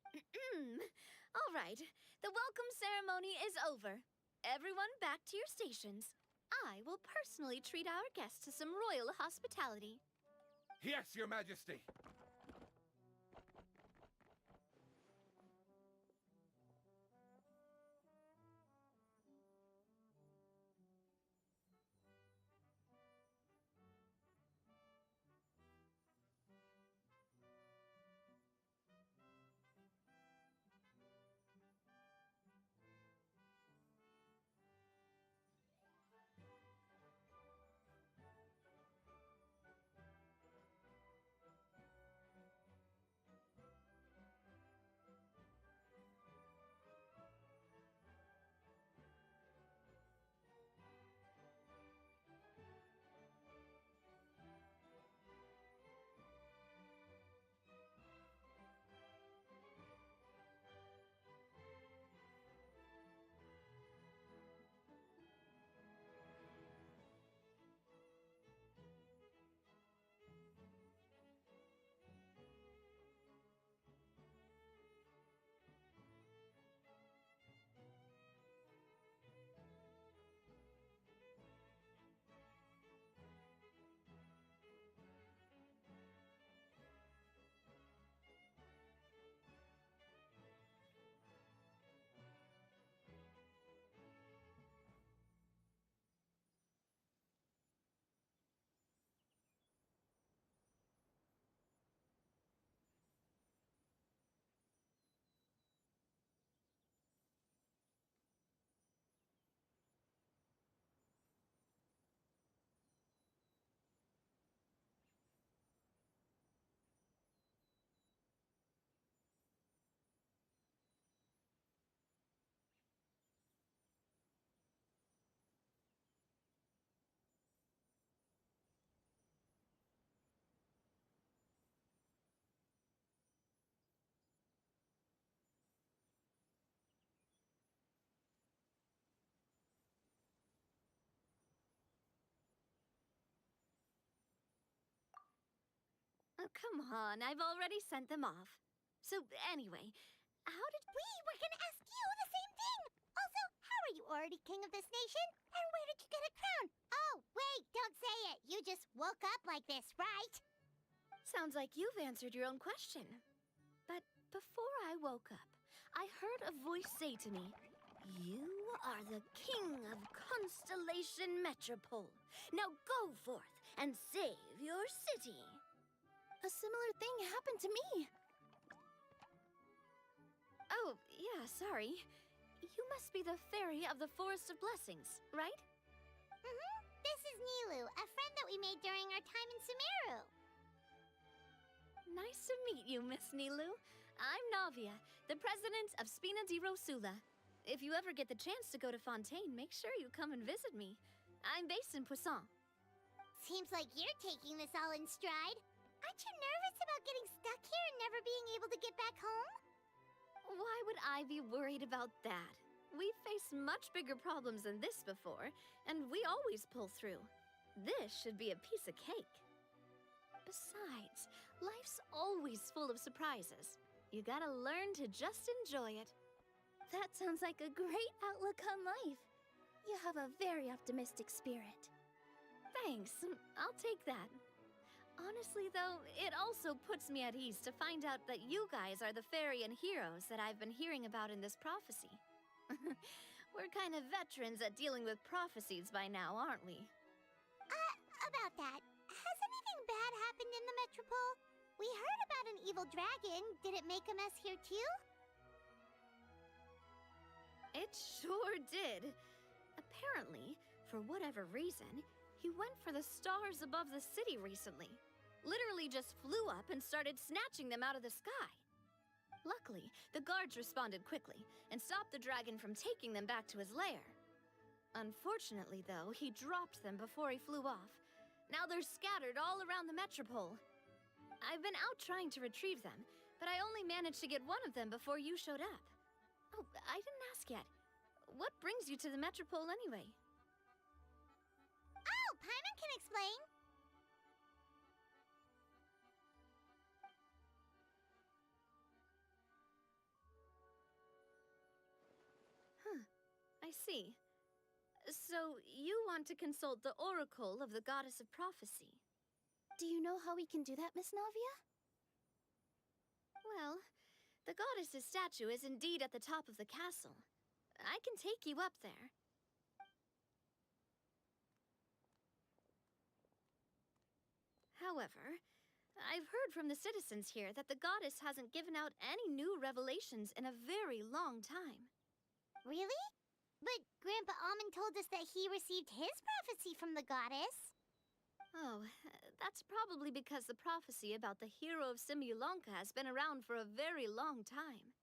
All right, the welcome ceremony is over. Everyone back to your stations. I will personally treat our guests to some royal hospitality. Yes, Your Majesty. Oh, come on, I've already sent them off. So, anyway, how did... We were gonna ask you the same thing! Also, how are you already king of this nation? And where did you get a crown? Oh, wait, don't say it! You just woke up like this, right? Sounds like you've answered your own question. But before I woke up, I heard a voice say to me, "You are the king of Constellation Metropole. Now go forth and save your city." A similar thing happened to me. Oh, yeah, sorry. You must be the fairy of the Forest of Blessings, right? Mm-hmm. This is Nilu, a friend that we made during our time in Sumeru. Nice to meet you, Miss Nilu. I'm Navia, the president of Spina di Rosula. If you ever get the chance to go to Fontaine, make sure you come and visit me. I'm based in Poisson. Seems like you're taking this all in stride. Aren't you nervous about getting stuck here and never being able to get back home? Why would I be worried about that? We've faced much bigger problems than this before, and we always pull through. This should be a piece of cake. Besides, life's always full of surprises. You gotta learn to just enjoy it. That sounds like a great outlook on life. You have a very optimistic spirit. Thanks, I'll take that. Honestly, though, it also puts me at ease to find out that you guys are the fairy and heroes that I've been hearing about in this prophecy. We're kind of veterans at dealing with prophecies by now, aren't we? About that, has anything bad happened in the Metropole? We heard about an evil dragon. Did it make a mess here too? It sure did. Apparently, for whatever reason, he went for the stars above the city recently. Literally just flew up and started snatching them out of the sky. Luckily, the guards responded quickly and stopped the dragon from taking them back to his lair. Unfortunately, though, he dropped them before he flew off. Now they're scattered all around the Metropole. I've been out trying to retrieve them, but I only managed to get one of them before you showed up. Oh, I didn't ask yet. What brings you to the Metropole anyway? Oh, Paimon can explain. I see. So, you want to consult the oracle of the goddess of prophecy? Do you know how we can do that, Miss Navia? Well, the goddess's statue is indeed at the top of the castle. I can take you up there. However, I've heard from the citizens here that the goddess hasn't given out any new revelations in a very long time. Really? But Grandpa Almond told us that he received his prophecy from the goddess. Oh, that's probably because the prophecy about the hero of Simulanka has been around for a very long time.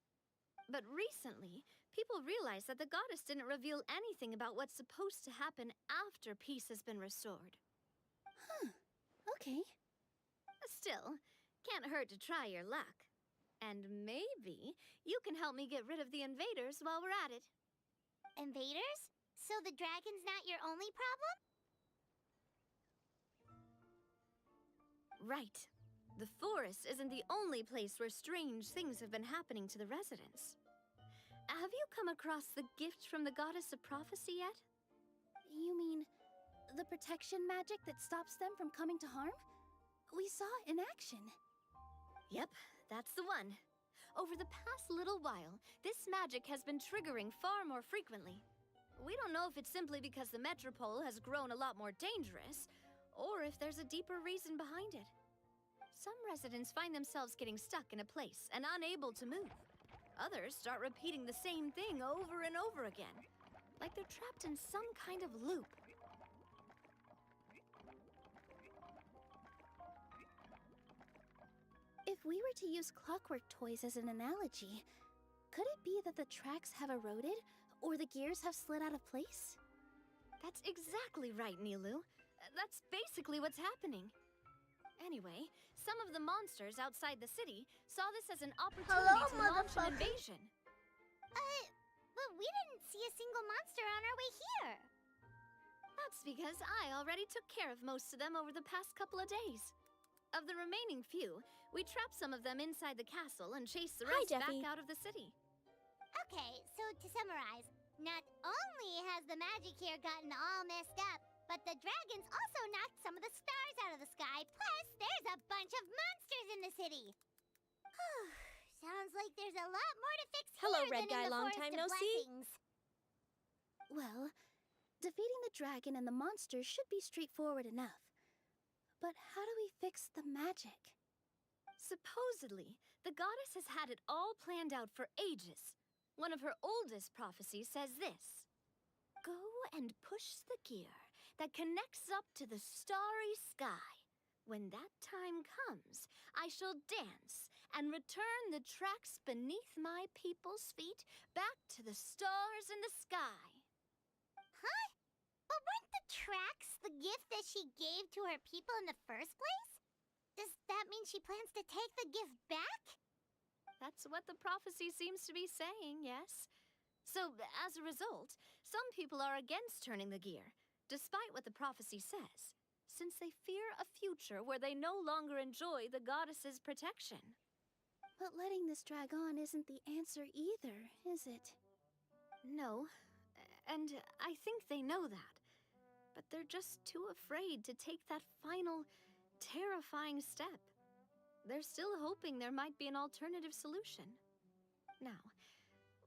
But recently, people realized that the goddess didn't reveal anything about what's supposed to happen after peace has been restored. Huh. Okay. Still, can't hurt to try your luck. And maybe you can help me get rid of the invaders while we're at it. Invaders? So the dragon's not your only problem? Right. The forest isn't the only place where strange things have been happening to the residents. Have you come across the gift from the goddess of prophecy yet? You mean the protection magic that stops them from coming to harm? We saw it in action. Yep, that's the one. Over the past little while, this magic has been triggering far more frequently. We don't know if it's simply because the metropole has grown a lot more dangerous, or if there's a deeper reason behind it. Some residents find themselves getting stuck in a place and unable to move. Others start repeating the same thing over and over again, like they're trapped in some kind of loop. If we were to use clockwork toys as an analogy, could it be that the tracks have eroded, or the gears have slid out of place? That's exactly right, Nilu. That's basically what's happening. Anyway, some of the monsters outside the city saw this as an opportunity to launch an invasion. But we didn't see a single monster on our way here. That's because I already took care of most of them over the past couple of days. Of the remaining few, we trapped some of them inside the castle and chased the rest back out of the city. Okay, so to summarize, not only has the magic here gotten all messed up, but the dragons also knocked some of the stars out of the sky, plus there's a bunch of monsters in the city. Sounds like there's a lot more to fix Hello, here Red than Guy, in the long Forest time of no see. Blessings. Well, defeating the dragon and the monsters should be straightforward enough. But how do we fix the magic? Supposedly, the goddess has had it all planned out for ages. One of her oldest prophecies says this: "Go and push the gear that connects up to the starry sky. When that time comes, I shall dance and return the tracks beneath my people's feet back to the stars in the sky." Huh? But weren't the tracks the gift that she gave to her people in the first place? Does that mean she plans to take the gift back? That's what the prophecy seems to be saying, yes. So, as a result, some people are against turning the gear, despite what the prophecy says, since they fear a future where they no longer enjoy the goddess's protection. But letting this drag on isn't the answer either, is it? No, and I think they know that. But they're just too afraid to take that final, terrifying step. They're still hoping there might be an alternative solution. Now,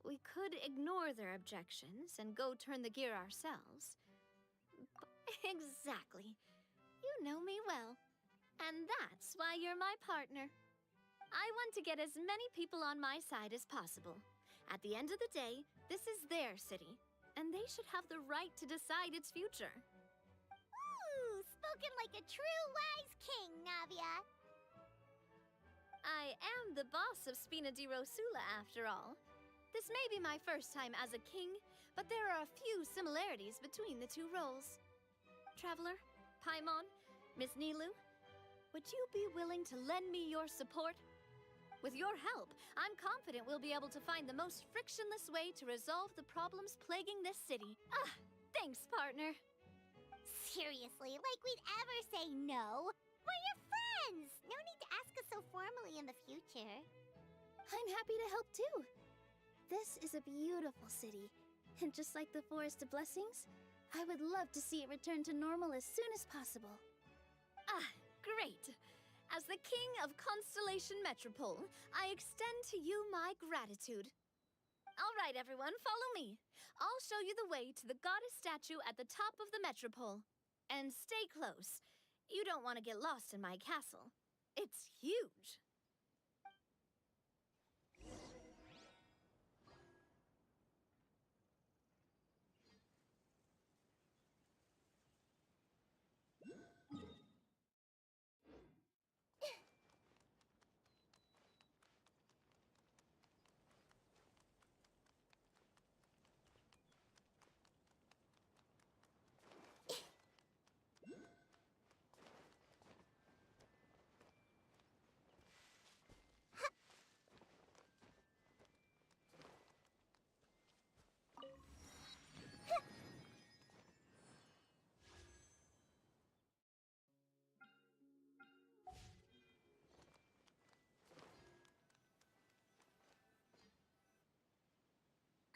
we could ignore their objections and go turn the gear ourselves. Exactly. You know me well. And that's why you're my partner. I want to get as many people on my side as possible. At the end of the day, this is their city, and they should have the right to decide its future. Ooh, spoken like a true wise king, Navia. I am the boss of Spina di Rosula, after all. This may be my first time as a king, but there are a few similarities between the two roles. Traveler, Paimon, Miss Nilu, would you be willing to lend me your support? With your help, I'm confident we'll be able to find the most frictionless way to resolve the problems plaguing this city. Thanks, partner. Seriously, like we'd ever say no? We're your friends! No need to ask us so formally in the future. I'm happy to help too. This is a beautiful city, And just like the Forest of Blessings, I would love to see it return to normal as soon as possible. Ah, great. As the King of Constellation Metropole, I extend to you my gratitude. All right, everyone, follow me. I'll show you the way to the goddess statue at the top of the Metropole. And stay close. You don't want to get lost in my castle. It's huge.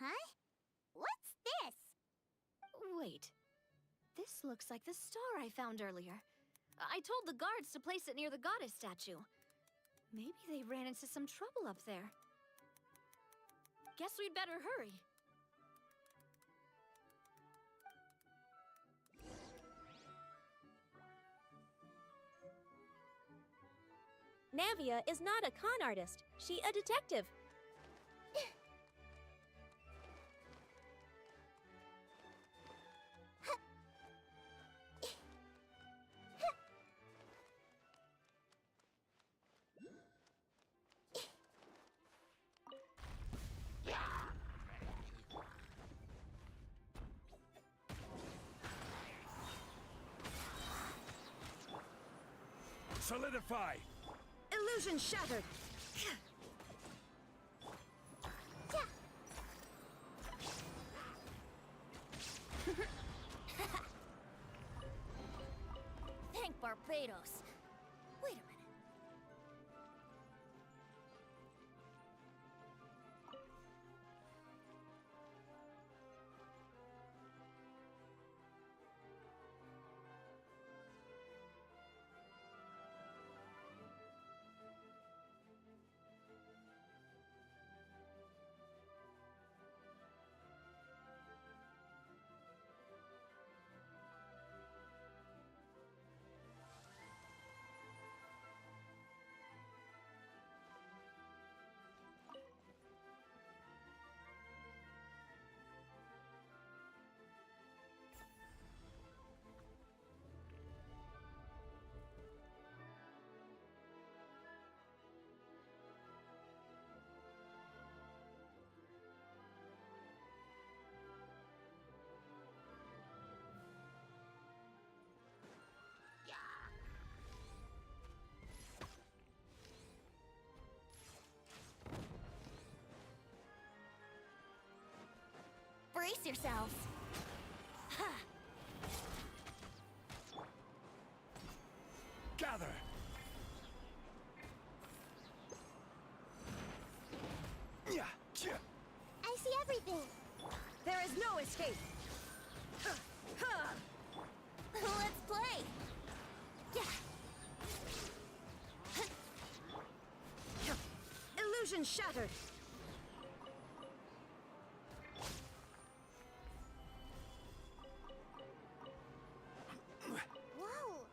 Huh? What's this? Wait. This looks like the star I found earlier. I told the guards to place it near the goddess statue. Maybe they ran into some trouble up there. Guess we'd better hurry. Navia is not a con artist. She a detective. Solidify! Illusion shattered! Thank Barbados. Wait a minute. Brace yourselves. Gather! Yeah, yeah. I see everything. There is no escape! Let's play. Illusion shattered! Whoa!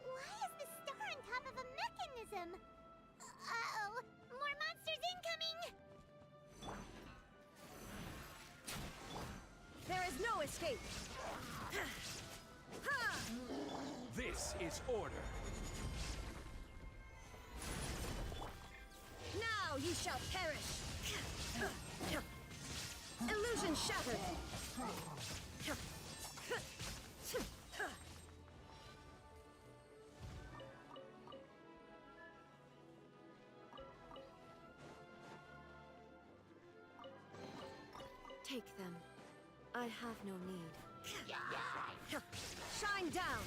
Why is the star on top of a mechanism? Uh-oh! More monsters incoming! There is no escape! This is order. Now you shall perish! Illusion shattered! Take them. I have no need. Shine down!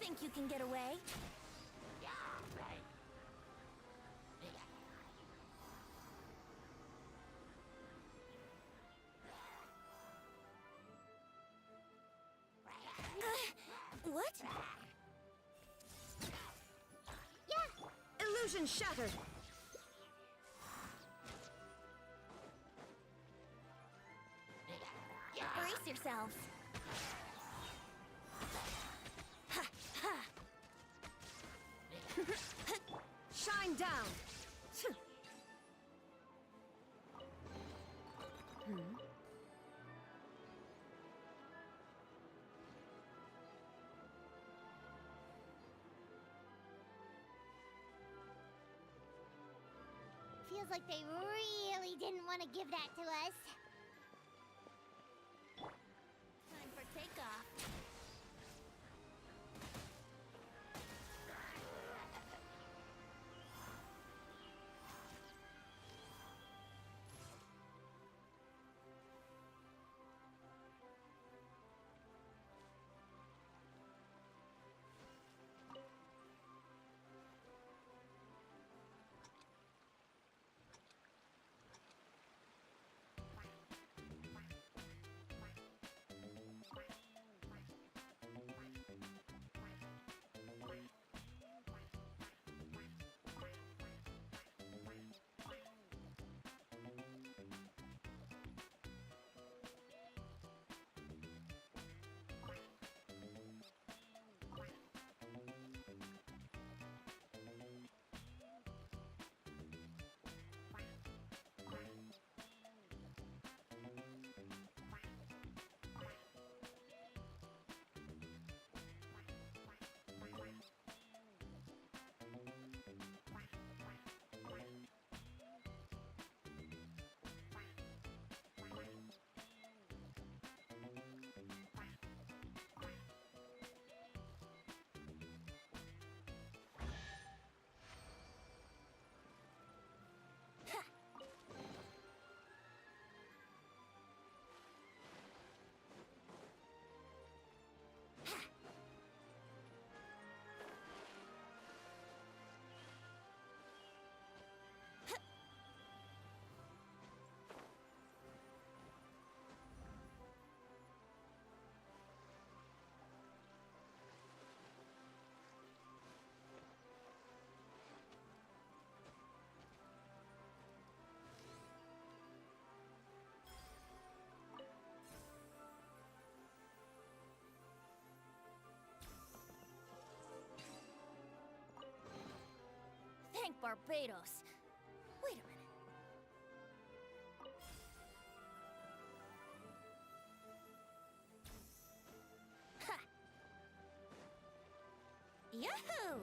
Think you can get away? What? Yeah! Illusion shattered! Brace yourselves! Shine down! Feels like they really didn't want to give that to us. Time for takeoff. Thank Barbados. Wait a minute. Ha! Yahoo!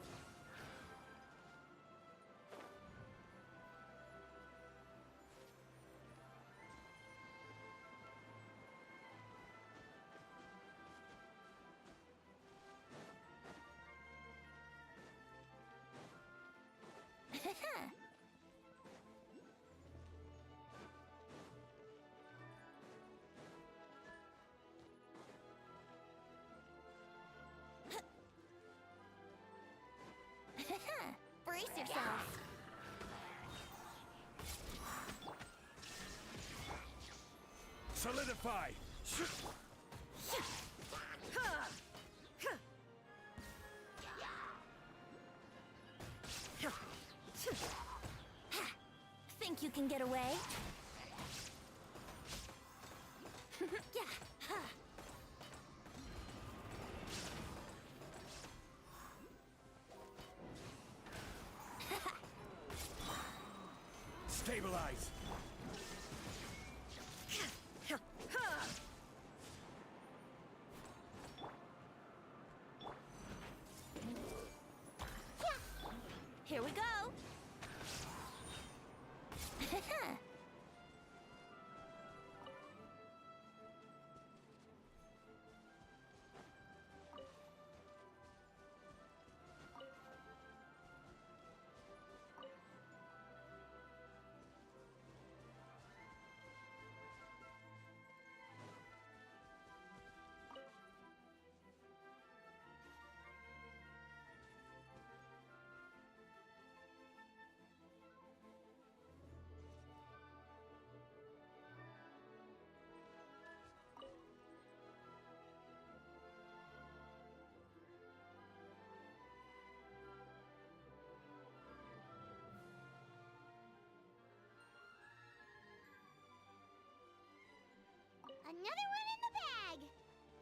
Brace yourselves. Solidify! Think you can get away? Yeah. Stabilize! Here we go. Another one in the bag!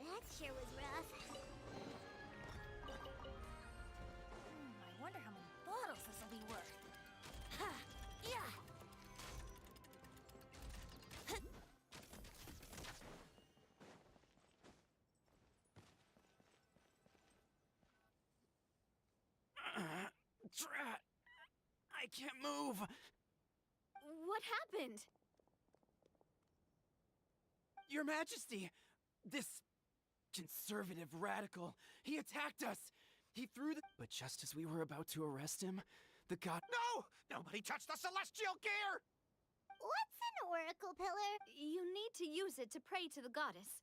That sure was rough. I wonder how many bottles this will be worth. Ha! Yeah! Drat! I can't move! What happened? Your Majesty! This conservative radical, he attacked us! He threw the— But just as we were about to arrest him, the god— No! Nobody touched the celestial gear! What's an oracle pillar? You need to use it to pray to the goddess.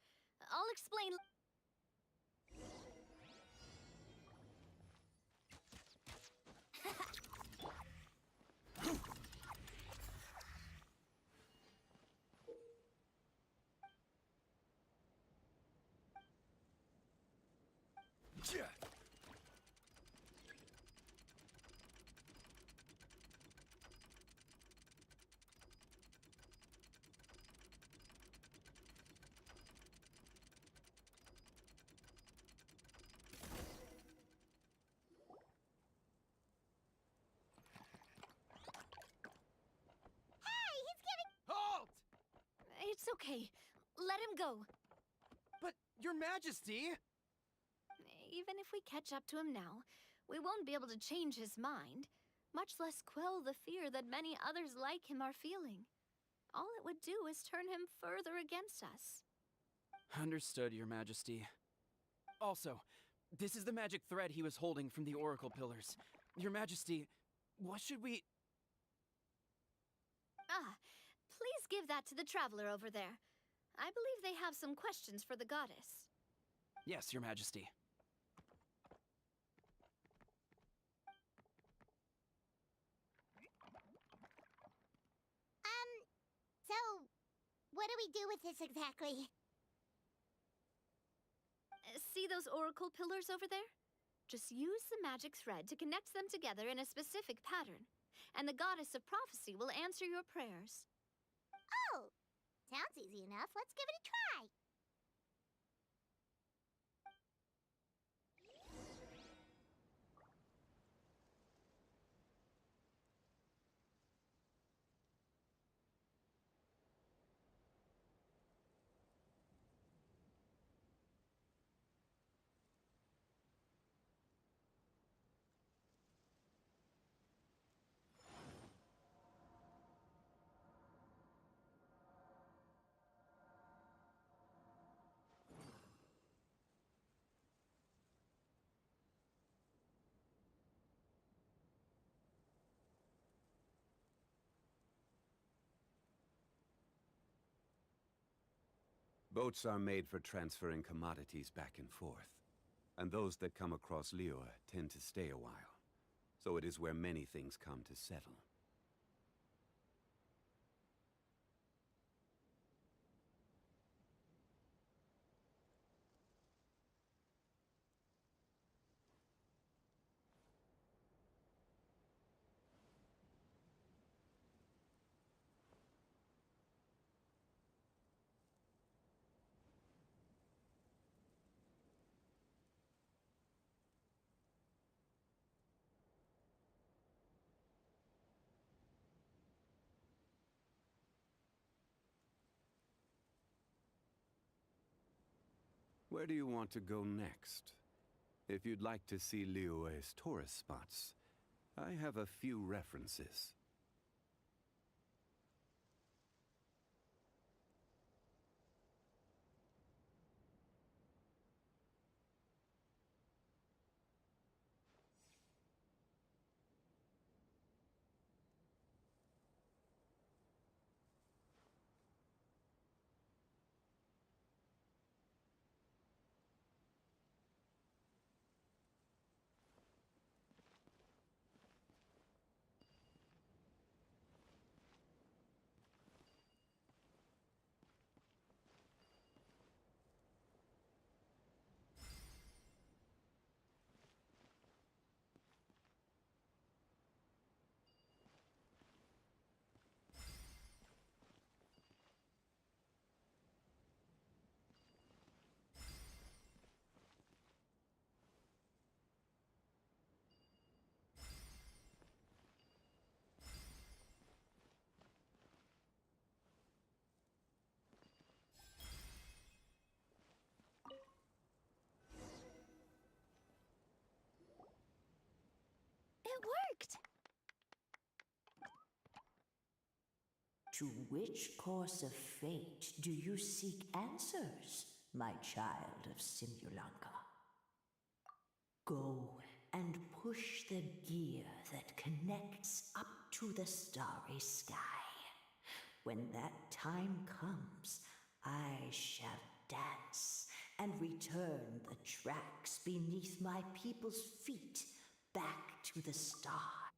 I'll explain. Halt! It's okay. Let him go. But, Your Majesty! Even if we catch up to him now, we won't be able to change his mind, much less quell the fear that many others like him are feeling. All it would do is turn him further against us. Understood, Your Majesty. Also, this is the magic thread he was holding from the oracle pillars. Your Majesty, what should we— Ah, please give that to the traveler over there. I believe they have some questions for the goddess. Yes, Your Majesty. So, what do we do with this exactly? See those oracle pillars over there? Just use the magic thread to connect them together in a specific pattern, and the goddess of prophecy will answer your prayers. Oh, sounds easy enough. Let's give it a try. Boats are made for transferring commodities back and forth, and those that come across Liyue tend to stay a while. So it is where many things come to settle. Where do you want to go next? If you'd like to see Liyue's tourist spots, I have a few references. To which course of fate do you seek answers, my child of Simulanka? Go and push the gear that connects up to the starry sky. When that time comes, I shall dance and return the tracks beneath my people's feet back to the star.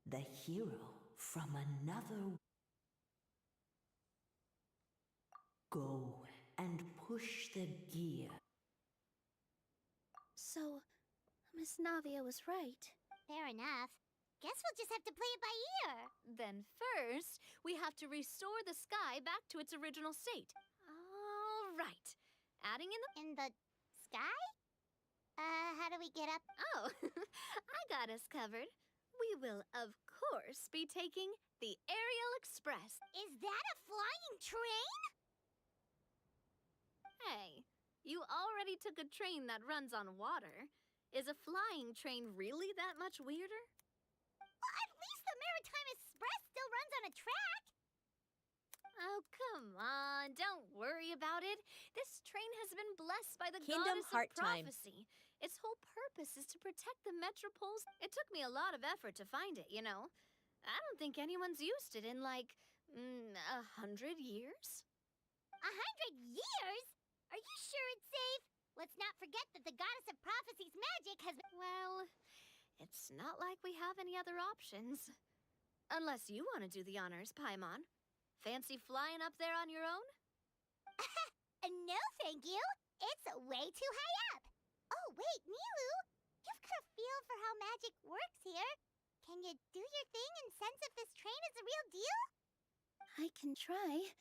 The hero from another. Go and push the gear. So, Miss Navia was right. Fair enough. Guess we'll just have to play it by ear. Then first, we have to restore the sky back to its original state. All right. Adding in the... In the sky? How do we get up? Oh, I got us covered. We will, of course, be taking the Aerial Express. Is that a flying train? Hey, you already took a train that runs on water. Is a flying train really that much weirder? Well, at least the Maritime Express still runs on a track. Oh, come on. Don't worry about it. This train has been blessed by the Kingdom goddess Heart of time. prophecy. Its whole purpose is to protect the metropoles. It took me a lot of effort to find it, you know. I don't think anyone's used it in, like, 100 years. 100 years? Are you sure it's safe? Let's not forget that the goddess of prophecy's magic has been... Well, it's not like we have any other options. Unless you want to do the honors, Paimon. Fancy flying up there on your own? No, thank you. It's way too high up. Oh, wait, Nilu. You've got a feel for how magic works here. Can you do your thing and sense if this train is the real deal? I can try.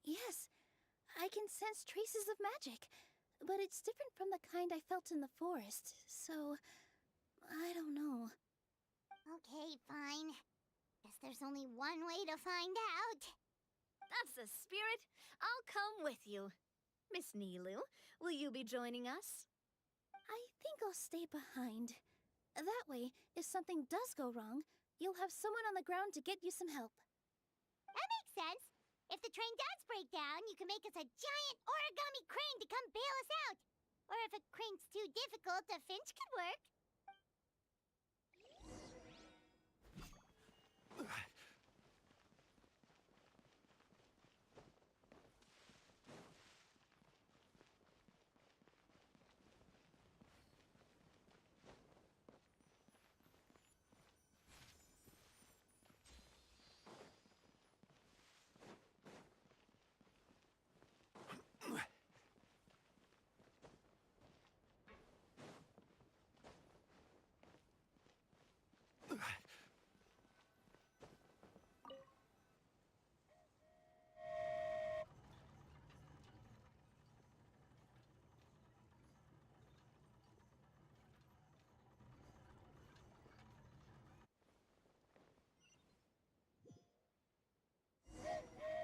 Yes, I can sense traces of magic, but it's different from the kind I felt in the forest, so I don't know. Okay, fine. Guess there's only one way to find out. That's the spirit. I'll come with you. Miss Nilu, will you be joining us? I think I'll stay behind. That way, if something does go wrong, you'll have someone on the ground to get you some help. That makes sense. If the train does break down, you can make us a giant origami crane to come bail us out. Or if a crane's too difficult, a finch could work.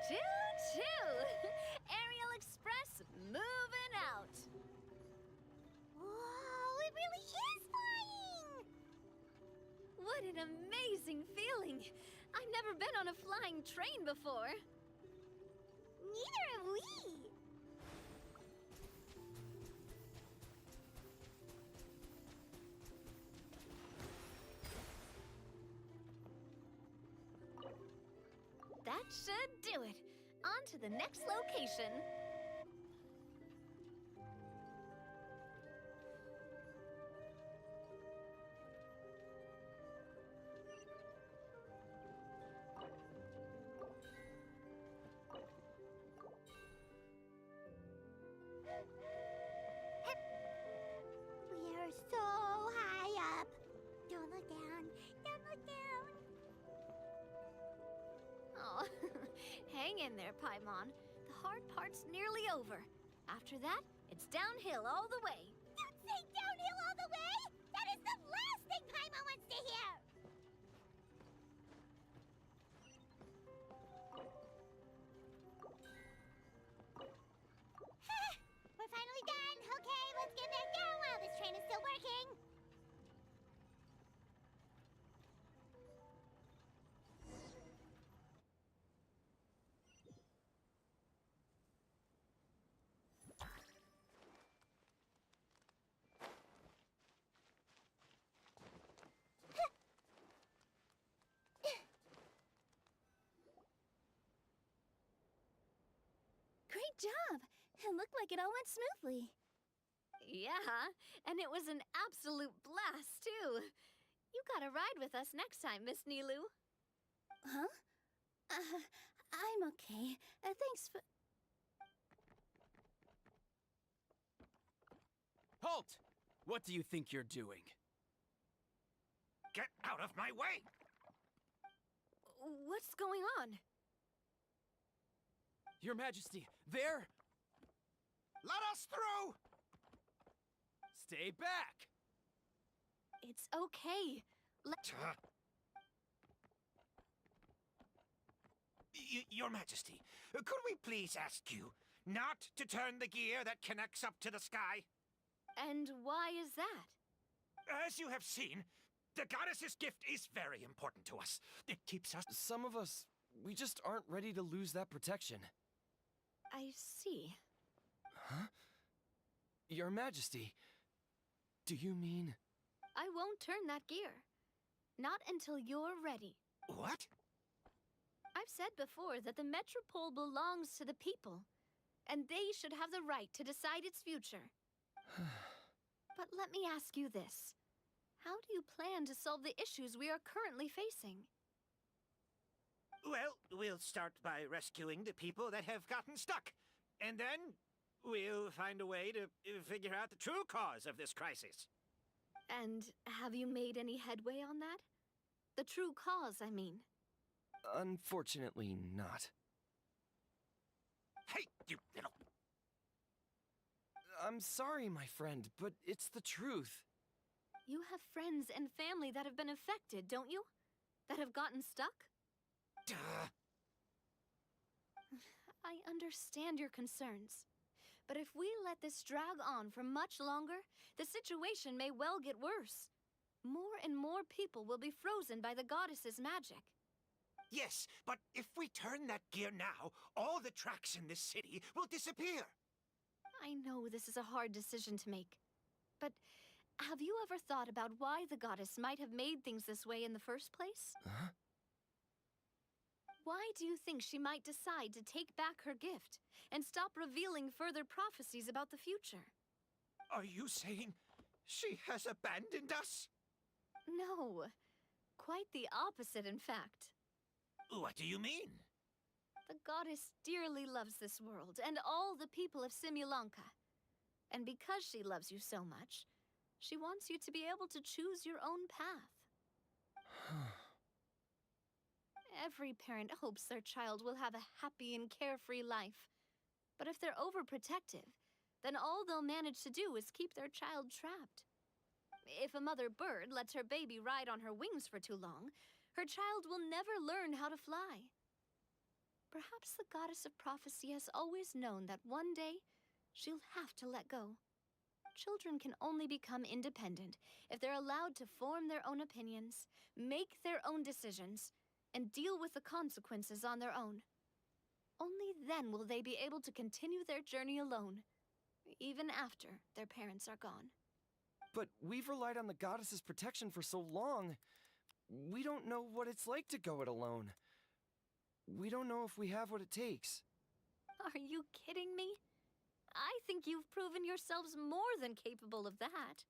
Choo-choo! Aerial Express moving out. Whoa, it really is flying! What an amazing feeling. I've never been on a flying train before. Neither have we! That should do it. On to the next location. We are so high up. Don't look down. Don't look down. Oh, hang in there, Paimon. The hard part's nearly over. After that, it's downhill all the way. Don't say downhill all the way! That is the last thing Paimon wants to hear! We're finally done! Okay, let's get back down while this train is still working! Great job! It looked like it all went smoothly. Yeah, and it was an absolute blast, too. You gotta ride with us next time, Miss Nilu. Huh? I'm okay. Thanks for... Halt! What do you think you're doing? Get out of my way! What's going on? Your Majesty, there! Let us through! Stay back! It's okay. Your Majesty, could we please ask you not to turn the gear that connects up to the sky? And why is that? As you have seen, the goddess's gift is very important to us. It keeps us... Some of us, we just aren't ready to lose that protection. I see. Huh? Your Majesty, do you mean... I won't turn that gear. Not until you're ready. What? I've said before that the Metropole belongs to the people, and they should have the right to decide its future. But let me ask you this. How do you plan to solve the issues we are currently facing? Well, we'll start by rescuing the people that have gotten stuck. And then we'll find a way to figure out the true cause of this crisis. And have you made any headway on that? The true cause, I mean. Unfortunately not. Hey, you little... I'm sorry, my friend, but it's the truth. You have friends and family that have been affected, don't you? That have gotten stuck? Duh. I understand your concerns. But if we let this drag on for much longer, the situation may well get worse. More and more people will be frozen by the goddess's magic. Yes, but if we turn that gear now, all the tracks in this city will disappear. I know this is a hard decision to make. But have you ever thought about why the goddess might have made things this way in the first place? Huh? Why do you think she might decide to take back her gift and stop revealing further prophecies about the future? Are you saying she has abandoned us? No. Quite the opposite, in fact. What do you mean? The goddess dearly loves this world and all the people of Simulanka. And because she loves you so much, she wants you to be able to choose your own path. Every parent hopes their child will have a happy and carefree life. But if they're overprotective, then all they'll manage to do is keep their child trapped. If a mother bird lets her baby ride on her wings for too long, her child will never learn how to fly. Perhaps the goddess of prophecy has always known that one day she'll have to let go. Children can only become independent if they're allowed to form their own opinions, make their own decisions, and deal with the consequences on their own. Only then will they be able to continue their journey alone, even after their parents are gone. But we've relied on the goddess's protection for so long. We don't know what it's like to go it alone. We don't know if we have what it takes. Are you kidding me? I think you've proven yourselves more than capable of that.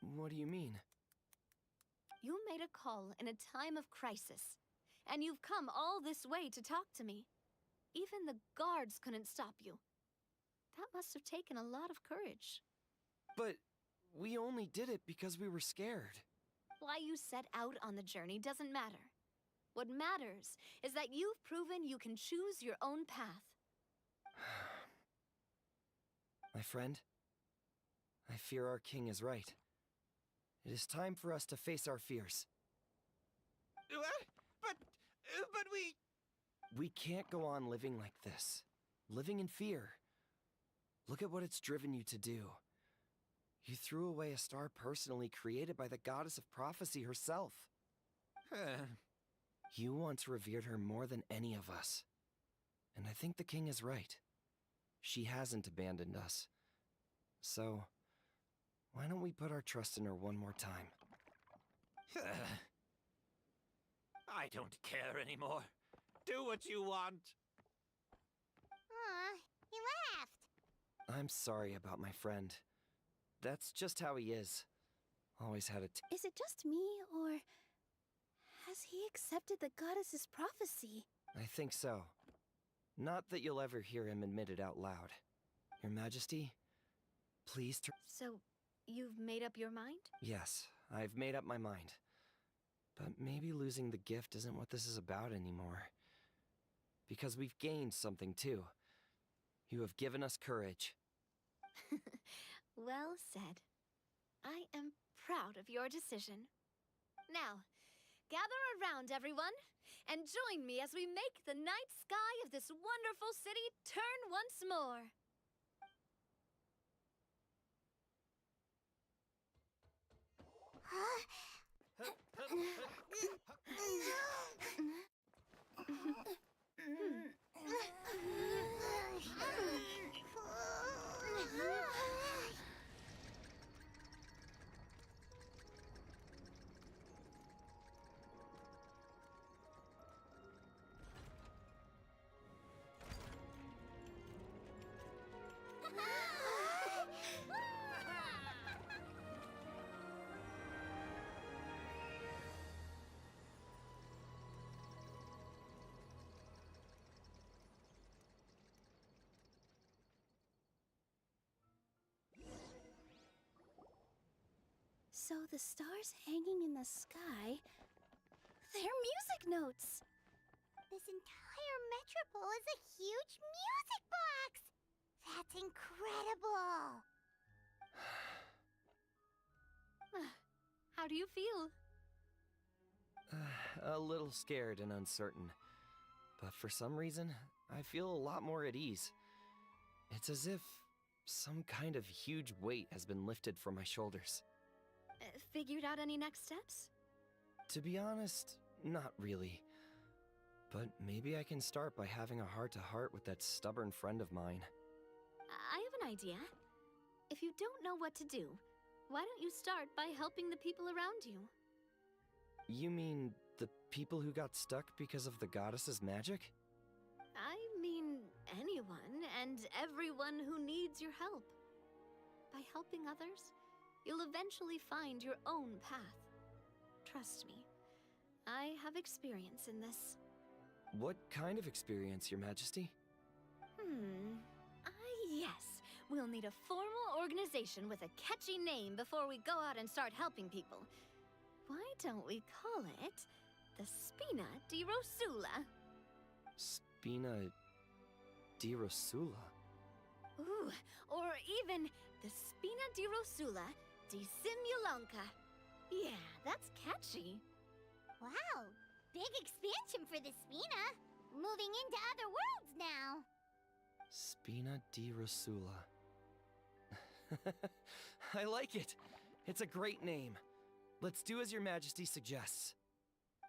What do you mean? You made a call in a time of crisis, and you've come all this way to talk to me. Even the guards couldn't stop you. That must have taken a lot of courage. But we only did it because we were scared. Why you set out on the journey doesn't matter. What matters is that you've proven you can choose your own path. My friend, I fear our king is right. It is time for us to face our fears. What? But we... We can't go on living like this. Living in fear. Look at what it's driven you to do. You threw away a star personally created by the goddess of prophecy herself. You once revered her more than any of us. And I think the king is right. She hasn't abandoned us. So, why don't we put our trust in her one more time? I don't care anymore. Do what you want. Aw, he I'm sorry about my friend. That's just how he is. Always had a Is it just me, or has he accepted the goddess's prophecy? I think so. Not that you'll ever hear him admit it out loud. Your Majesty, please So, you've made up your mind? Yes, I've made up my mind. But maybe losing the gift isn't what this is about anymore. Because we've gained something too. You have given us courage. Well said. I am proud of your decision. Now, gather around, everyone, and join me as we make the night sky of this wonderful city turn once more. So the stars hanging in the sky, they're music notes! This entire metropole is a huge music box! That's incredible! How do you feel? A little scared and uncertain. But for some reason, I feel a lot more at ease. It's as if some kind of huge weight has been lifted from my shoulders. Figured out any next steps? To be honest, not really. But maybe I can start by having a heart-to-heart with that stubborn friend of mine. I have an idea. If you don't know what to do, why don't you start by helping the people around you? You mean the people who got stuck because of the goddess's magic? I mean anyone and everyone who needs your help. By helping others, you'll eventually find your own path. Trust me, I have experience in this. What kind of experience, Your Majesty? Yes. We'll need a formal organization with a catchy name before we go out and start helping people. Why don't we call it the Spina di Rosula? Spina di Rosula? Ooh, or even the Spina di Rosula di Simulanka. Yeah, that's catchy. Wow, big expansion for the Spina. Moving into other worlds now. Spina di Rosula. I like it. It's a great name. Let's do as Your Majesty suggests.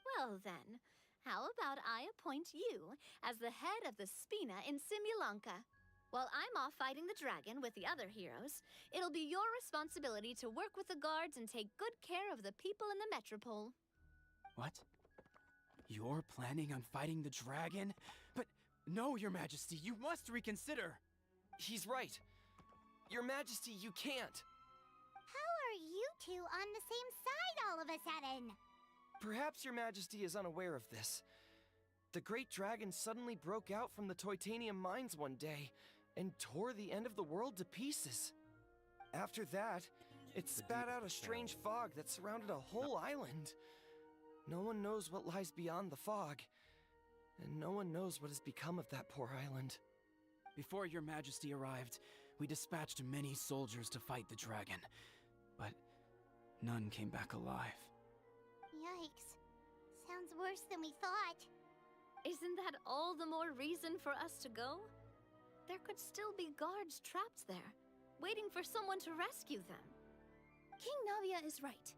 Well then, how about I appoint you as the head of the Spina in Simulanka? While I'm off fighting the dragon with the other heroes, it'll be your responsibility to work with the guards and take good care of the people in the metropole. What? You're planning on fighting the dragon? But no, Your Majesty, you must reconsider! He's right. Your Majesty, you can't! How are you two on the same side all of a sudden? Perhaps Your Majesty is unaware of this. The great dragon suddenly broke out from the Titanium mines one day and tore the end of the world to pieces. After that, it spat out a strange fog that surrounded a whole island. No one knows what lies beyond the fog, and no one knows what has become of that poor island. Before Your Majesty arrived, we dispatched many soldiers to fight the dragon, but none came back alive. Yikes. Sounds worse than we thought. Isn't that all the more reason for us to go? There could still be guards trapped there, waiting for someone to rescue them. King Navia is right.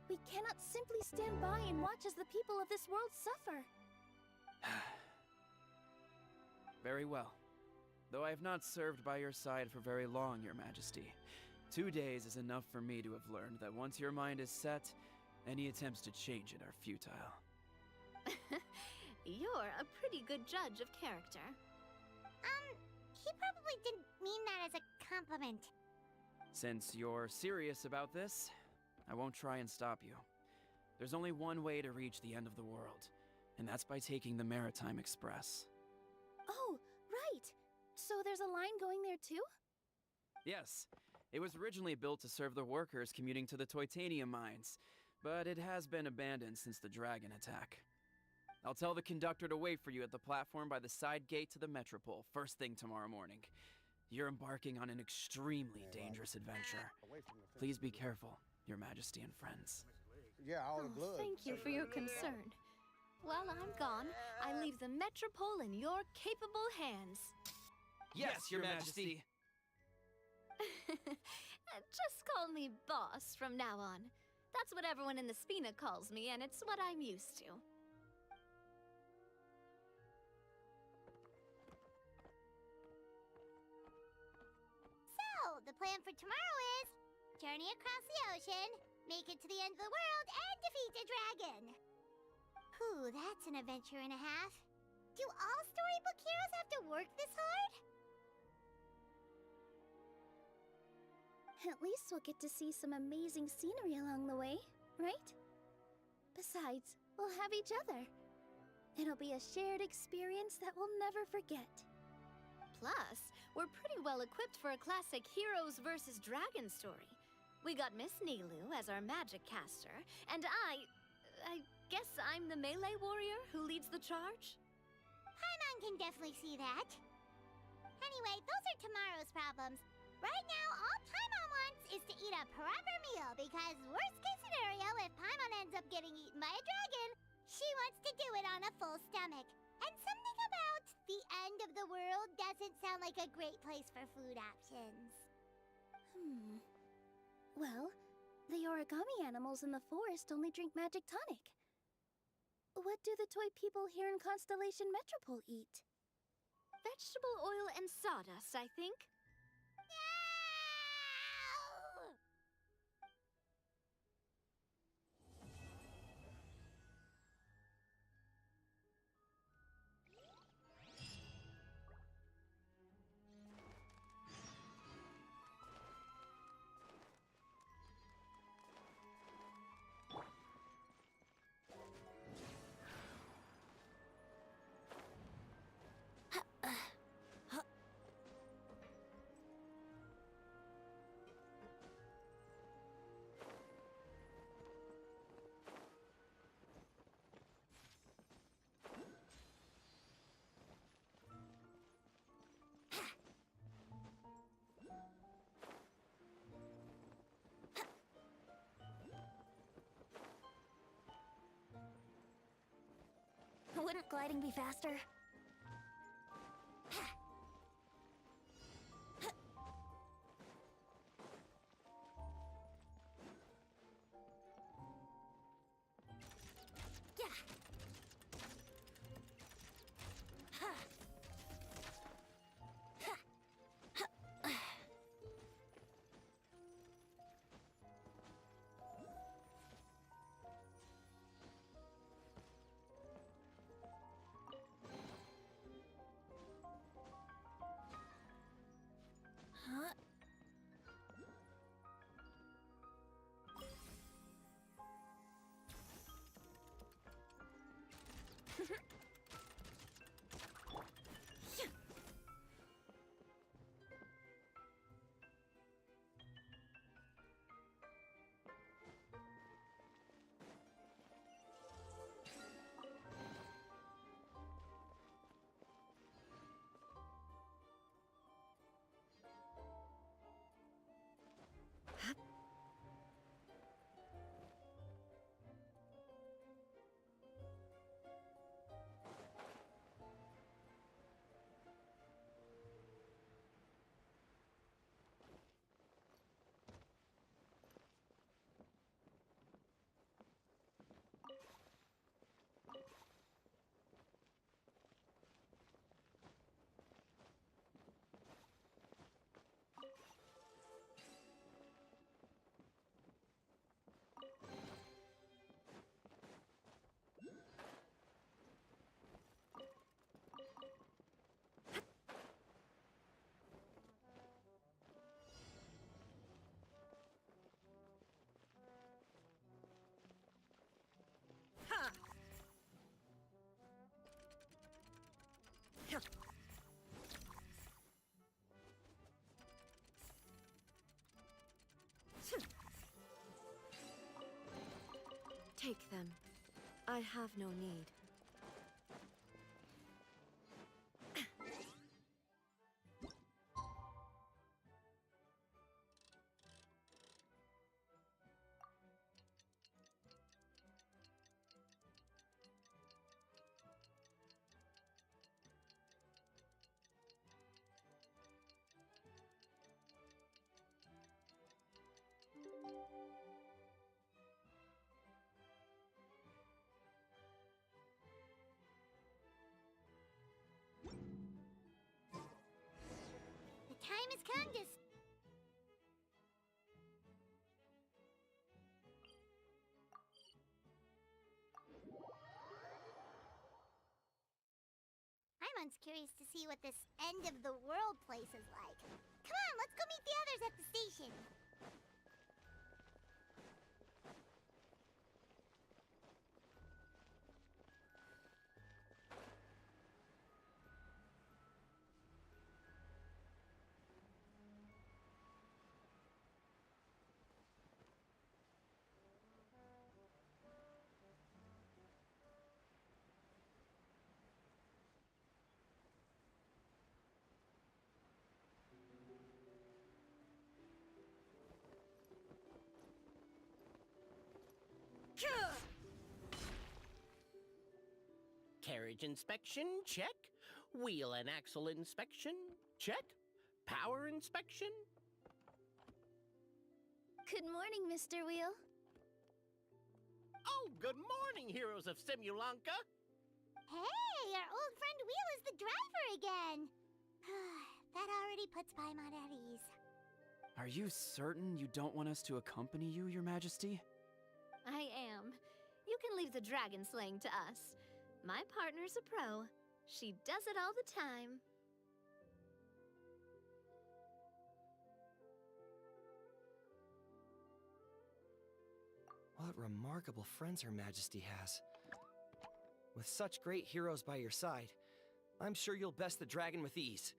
We cannot simply stand by and watch as the people of this world suffer. Very well. Though I have not served by your side for very long, Your Majesty. 2 days is enough for me to have learned that once your mind is set, any attempts to change it are futile. You're a pretty good judge of character. He probably didn't mean that as a compliment. Since you're serious about this, I won't try and stop you. There's only one way to reach the end of the world, and that's by taking the Maritime Express. Oh, right! So there's a line going there too? Yes, it was originally built to serve the workers commuting to the Titanium mines, but it has been abandoned since the dragon attack. I'll tell the conductor to wait for you at the platform by the side gate to the Metropole first thing tomorrow morning. You're embarking on an extremely dangerous adventure. Please be careful, Your Majesty and friends. Yeah, all the blood. Thank you for your concern. While I'm gone, I leave the Metropole in your capable hands. Yes, Your Majesty! Just call me boss from now on. That's what everyone in the Spina calls me, and it's what I'm used to. So, the plan for tomorrow is journey across the ocean, make it to the end of the world, and defeat a dragon. Whew, that's an adventure and a half. Do all storybook heroes have to work this hard? At least we'll get to see some amazing scenery along the way, right? Besides, we'll have each other. It'll be a shared experience that we'll never forget. Plus, we're pretty well equipped for a classic heroes versus dragon story. We got Miss Nilu as our magic caster, and I guess I'm the melee warrior who leads the charge? Paimon can definitely see that. Anyway, those are tomorrow's problems. Right now, all Paimon wants is to eat a proper meal, because worst case scenario, if Paimon ends up getting eaten by a dragon, she wants to do it on a full stomach. And something about the end of the world doesn't sound like a great place for food options. Well, the origami animals in the forest only drink magic tonic. What do the toy people here in Constellation Metropole eat? Vegetable oil and sawdust, I think. Wouldn't gliding be faster? Take them. I have no need. The time has come to... I'm curious to see what this end of the world place is like. Come on, let's go meet the others at the station. Carriage inspection, check. Wheel and axle inspection, check. Power inspection. Good morning, Mr. Wheel. Oh, good morning, heroes of Simulanka. Hey, our old friend Wheel is the driver again. That already puts Paimon at ease. Are you certain you don't want us to accompany you, Your Majesty? I am. You can leave the dragon slaying to us. My partner's a pro. She does it all the time. What remarkable friends Her Majesty has. With such great heroes by your side, I'm sure you'll best the dragon with ease.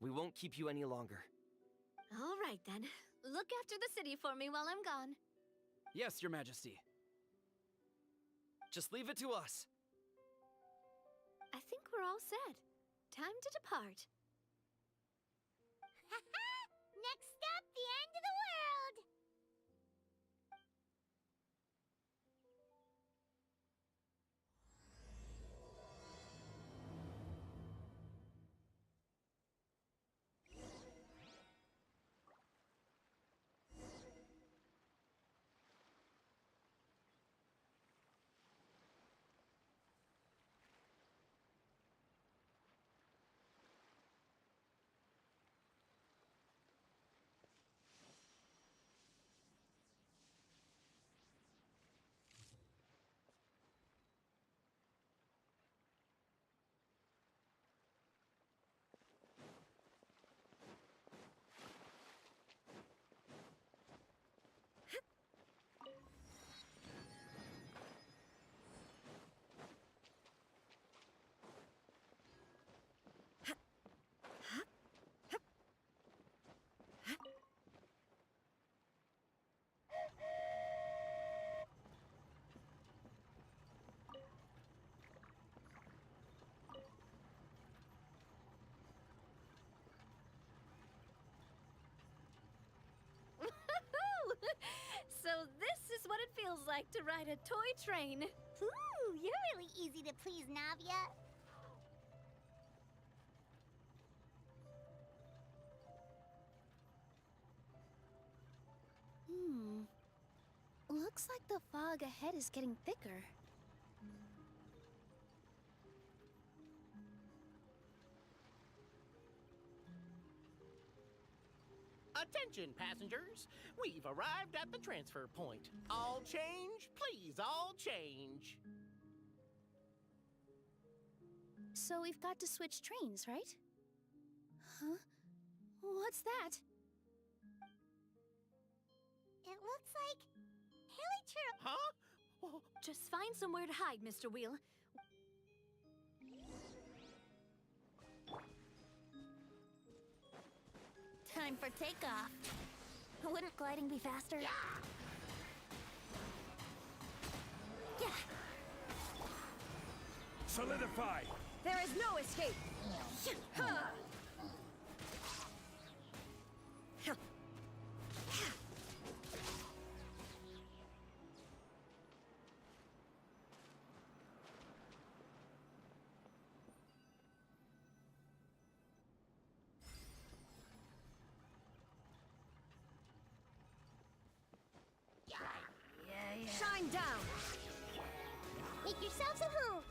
We won't keep you any longer. All right, then. Look after the city for me while I'm gone. Yes, Your Majesty. Just leave it to us. I think we're all set. Time to depart. Next stop, the end of the world! So this is what it feels like to ride a toy train. Ooh, you're really easy to please, Navia. Looks like the fog ahead is getting thicker. Attention, passengers. We've arrived at the transfer point. All change, please, all change. So we've got to switch trains, right? Huh? What's that? It looks like... Helichurl... Huh? Oh, just find somewhere to hide, Mr. Wheel. Time for takeoff. Wouldn't gliding be faster? Yeah! Solidify! There is no escape! Ha! Shine down! Make yourselves at home!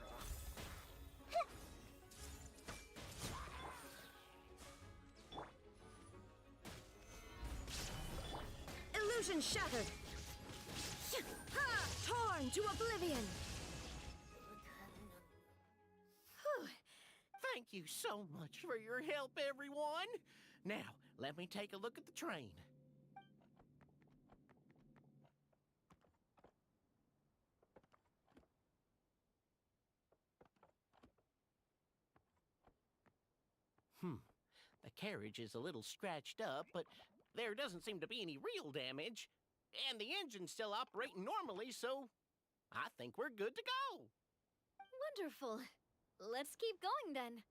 Illusion shattered! Ha! Torn to oblivion! Whew. Thank you so much for your help, everyone. Now, let me take a look at the train. The carriage is a little scratched up, but there doesn't seem to be any real damage. And the engine's still operating normally, so I think we're good to go. Wonderful. Let's keep going then.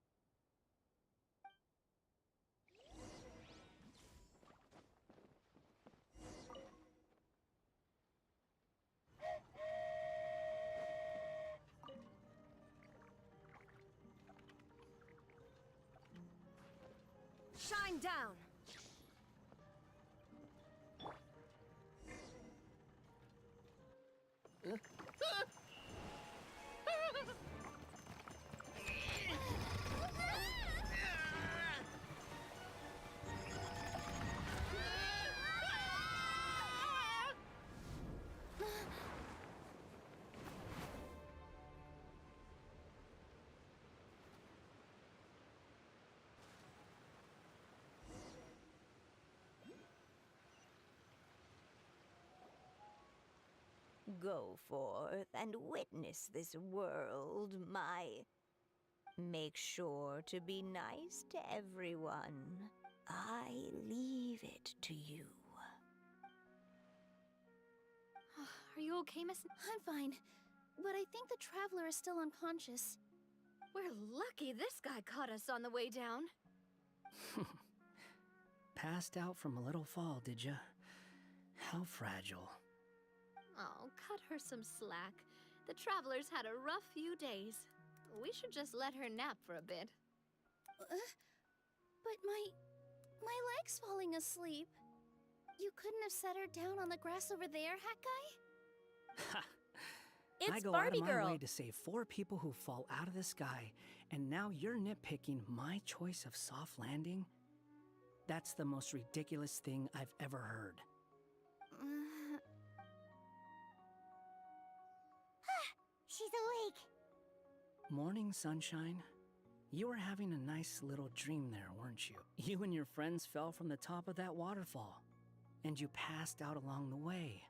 Shine down! Go forth and witness this world, my... Make sure to be nice to everyone. I leave it to you. Are you okay, Miss? I'm fine. But I think the traveler is still unconscious. We're lucky this guy caught us on the way down. Passed out from a little fall, did ya? How fragile. Oh, cut her some slack. The traveler's had a rough few days. We should just let her nap for a bit. But my leg's falling asleep. You couldn't have set her down on the grass over there, Hat Guy? Ha! It's I go Barbie out of my Girl. way to save 4 people who fall out of the sky, and now you're nitpicking my choice of soft landing? That's the most ridiculous thing I've ever heard. She's awake. Morning, sunshine. You were having a nice little dream there, weren't you? You and your friends fell from the top of that waterfall, and you passed out along the way.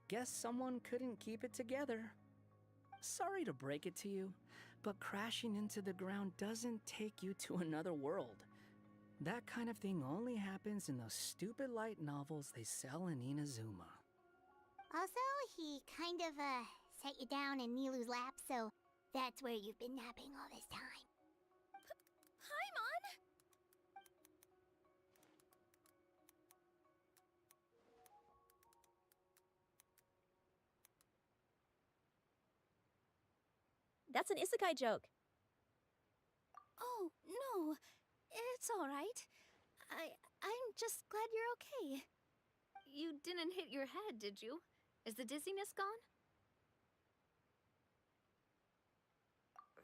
Guess someone couldn't keep it together. Sorry to break it to you, but crashing into the ground doesn't take you to another world. That kind of thing only happens in those stupid light novels they sell in Inazuma. Also, he kind of, set you down in Nilu's lap, so that's where you've been napping all this time. Paimon! That's an isekai joke. Oh, no. It's all right. I'm just glad you're okay. You didn't hit your head, did you? Is the dizziness gone?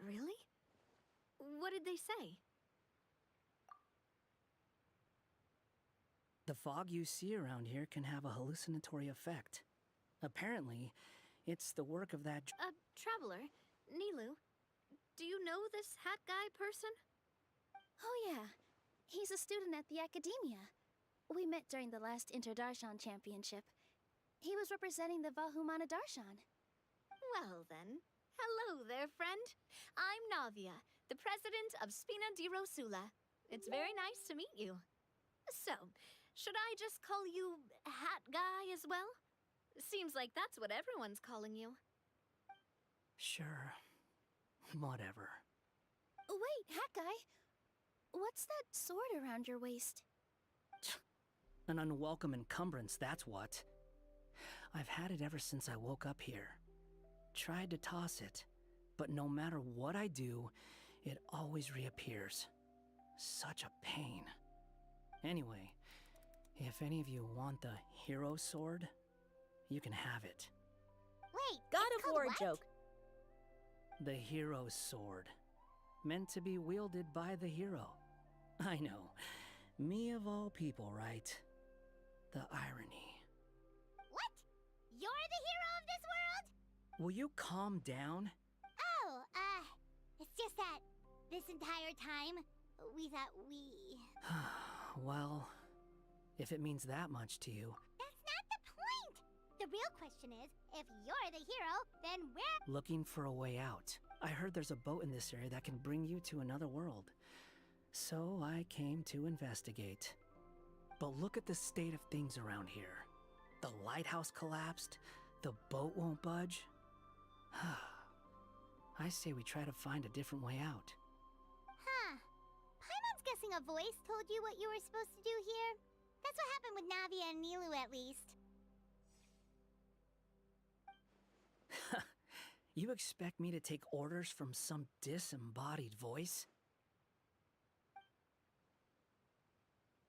Really? What did they say? The fog you see around here can have a hallucinatory effect. Apparently, it's the work of that... Traveler, Nilu, do you know this hat guy person? Oh, yeah. He's a student at the academia. We met during the last Interdarshan Championship. He was representing the Vahumana Darshan. Well then, hello there, friend. I'm Navia, the president of Spina di Rosula. It's very nice to meet you. So, Should I just call you Hat Guy as well? Seems like that's what everyone's calling you. Sure. Whatever. Wait, Hat Guy. What's that sword around your waist? An unwelcome encumbrance, that's what. I've had it ever since I woke up here. Tried to toss it, but no matter what I do, it always reappears. Such a pain. Anyway, if any of you want the hero sword, you can have it. Wait, God it's of called War what? joke. The hero's sword. Meant to be wielded by the hero. I know. Me of all people, right? The irony. What? You're the hero of this world? Will you calm down? Oh, it's just that this entire time, we thought we... Well, if it means that much to you. That's not the point! The real question is, if you're the hero, then we're... Looking for a way out. I heard there's a boat in this area that can bring you to another world. So I came to investigate. But look at the state of things around here. The lighthouse collapsed. The boat won't budge. I say we try to find a different way out. Huh. Paimon's guessing a voice told you what you were supposed to do here. That's what happened with Navia and Nilu, at least. You expect me to take orders from some disembodied voice?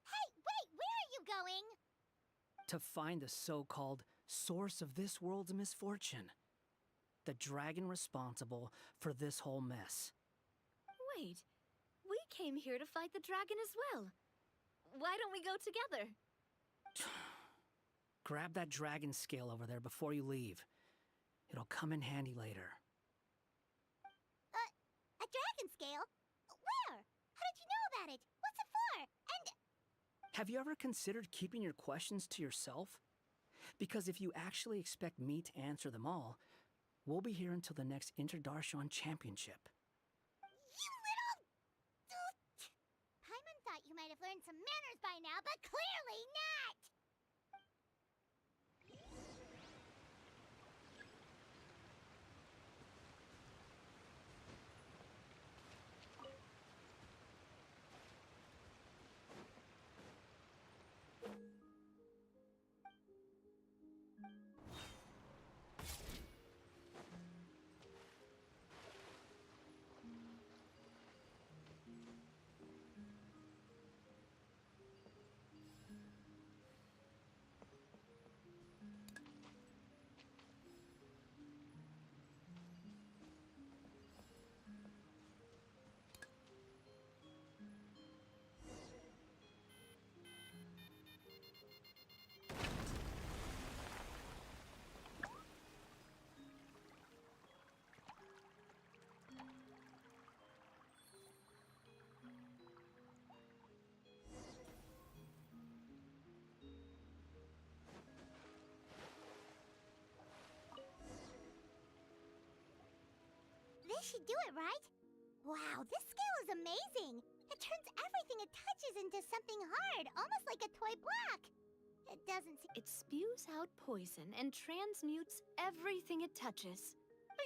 Hey, wait, where are you going? To find the so-called source of this world's misfortune. The dragon responsible for this whole mess. Wait, we came here to fight the dragon as well. Why don't we go together? Grab that dragon scale over there before you leave. It'll come in handy later. A dragon scale? Where? How did you know about it? What's it for? And... Have you ever considered keeping your questions to yourself? Because if you actually expect me to answer them all, we'll be here until the next Interdarshan Championship. You little... Paimon thought you might have learned some manners by now, but clearly not! This should do it, right? Wow, this scale is amazing! It turns everything it touches into something hard, almost like a toy block. It doesn't seem... It spews out poison and transmutes everything it touches.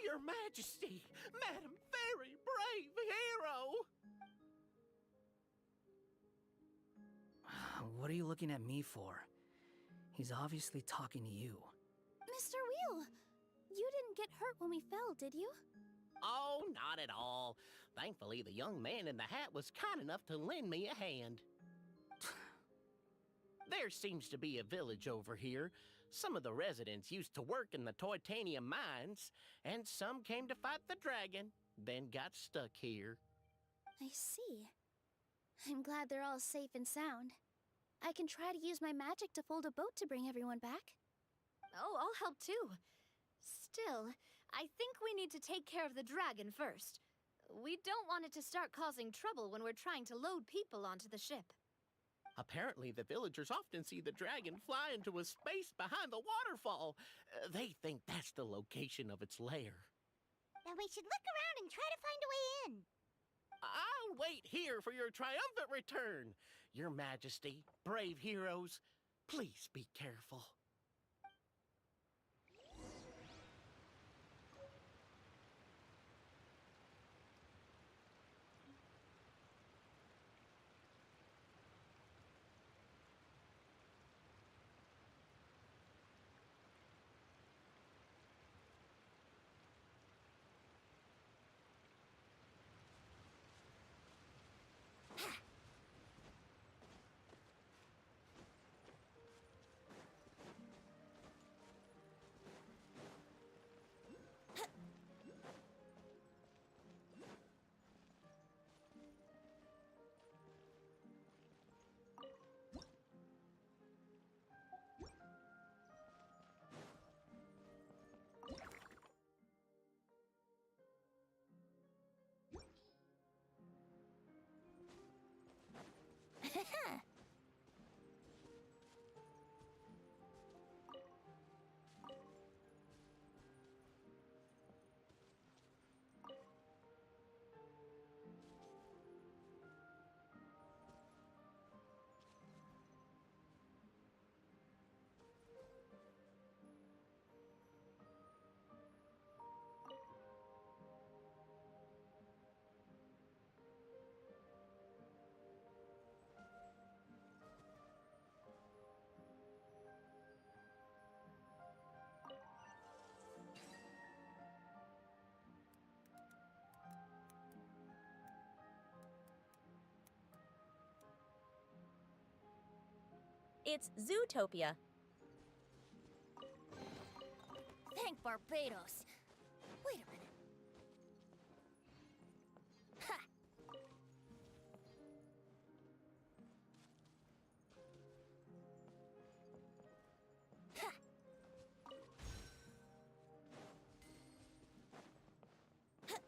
Your Majesty, Madam Very Brave Hero! What are you looking at me for? He's obviously talking to you. Mr. Wheel, you didn't get hurt when we fell, did you? Oh, not at all. Thankfully, the young man in the hat was kind enough to lend me a hand. There seems to be a village over here. Some of the residents used to work in the Titanium mines, and some came to fight the dragon, then got stuck here. I see. I'm glad they're all safe and sound. I can try to use my magic to fold a boat to bring everyone back. Oh, I'll help too. Still, I think we need to take care of the dragon first. We don't want it to start causing trouble when we're trying to load people onto the ship. Apparently, the villagers often see the dragon fly into a space behind the waterfall. They think that's the location of its lair. Then we should look around and try to find a way in. I'll wait here for your triumphant return. Your Majesty, brave heroes, please be careful. It's Zootopia. Thank Barbados. Wait a minute. Ha! Ha! Ha!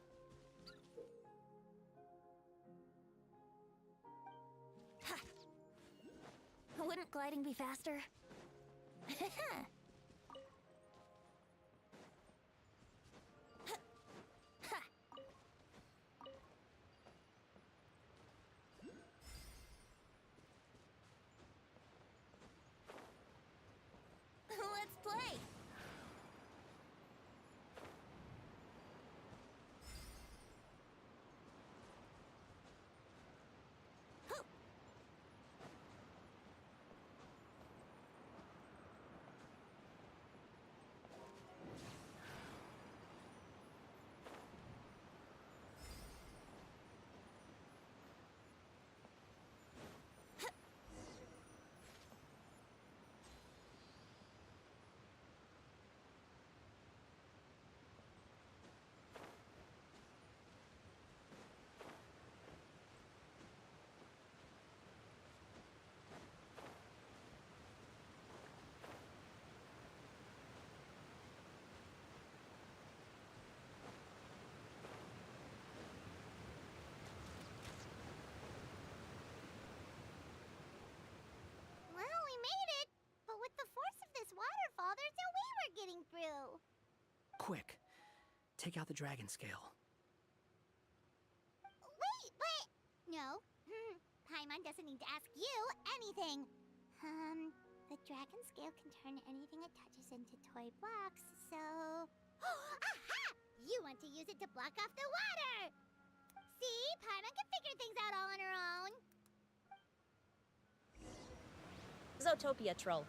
Ha! Wouldn't gliding be faster? Let's play! Ho! Well, we made it! But with the force of this waterfall, there's no way we're getting through! Quick, take out the dragon scale. Wait, but... No. Paimon doesn't need to ask you anything. The dragon scale can turn anything it touches into toy blocks, so... Aha! You want to use it to block off the water! See? Paimon can figure things out all on her own. Zootopia troll.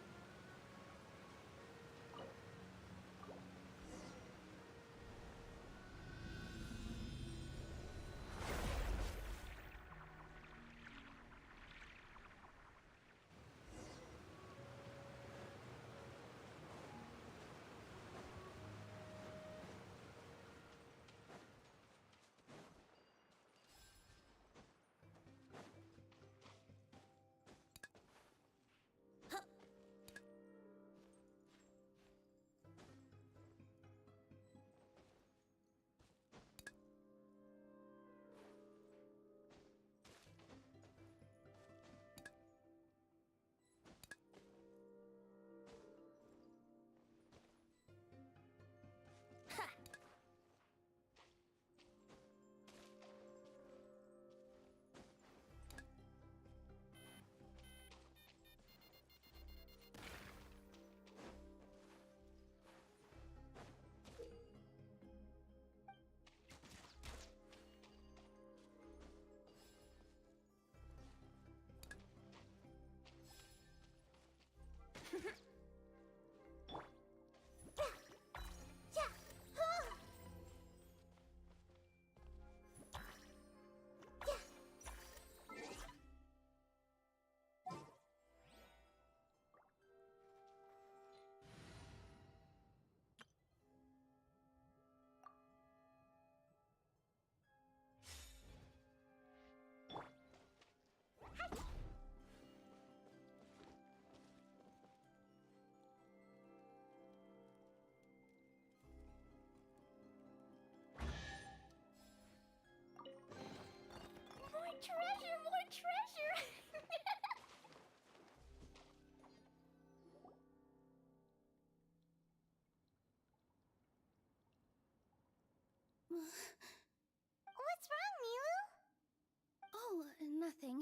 Oh, nothing.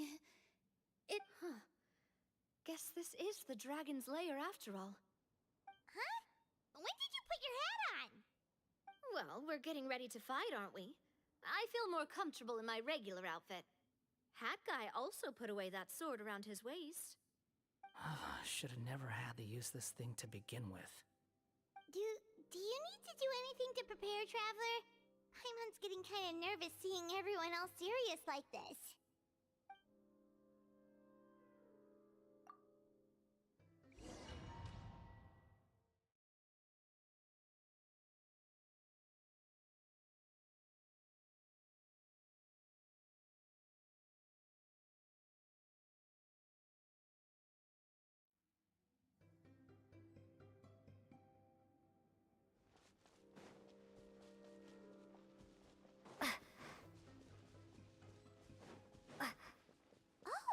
Huh. Guess this is the dragon's lair after all. Huh? When did you put your hat on? Well, we're getting ready to fight, aren't we? I feel more comfortable in my regular outfit. Hat Guy also put away that sword around his waist. Should have never had to use this thing to begin with. Do you need to do anything to prepare, Traveler? Paimon's getting kind of nervous seeing everyone all serious like this.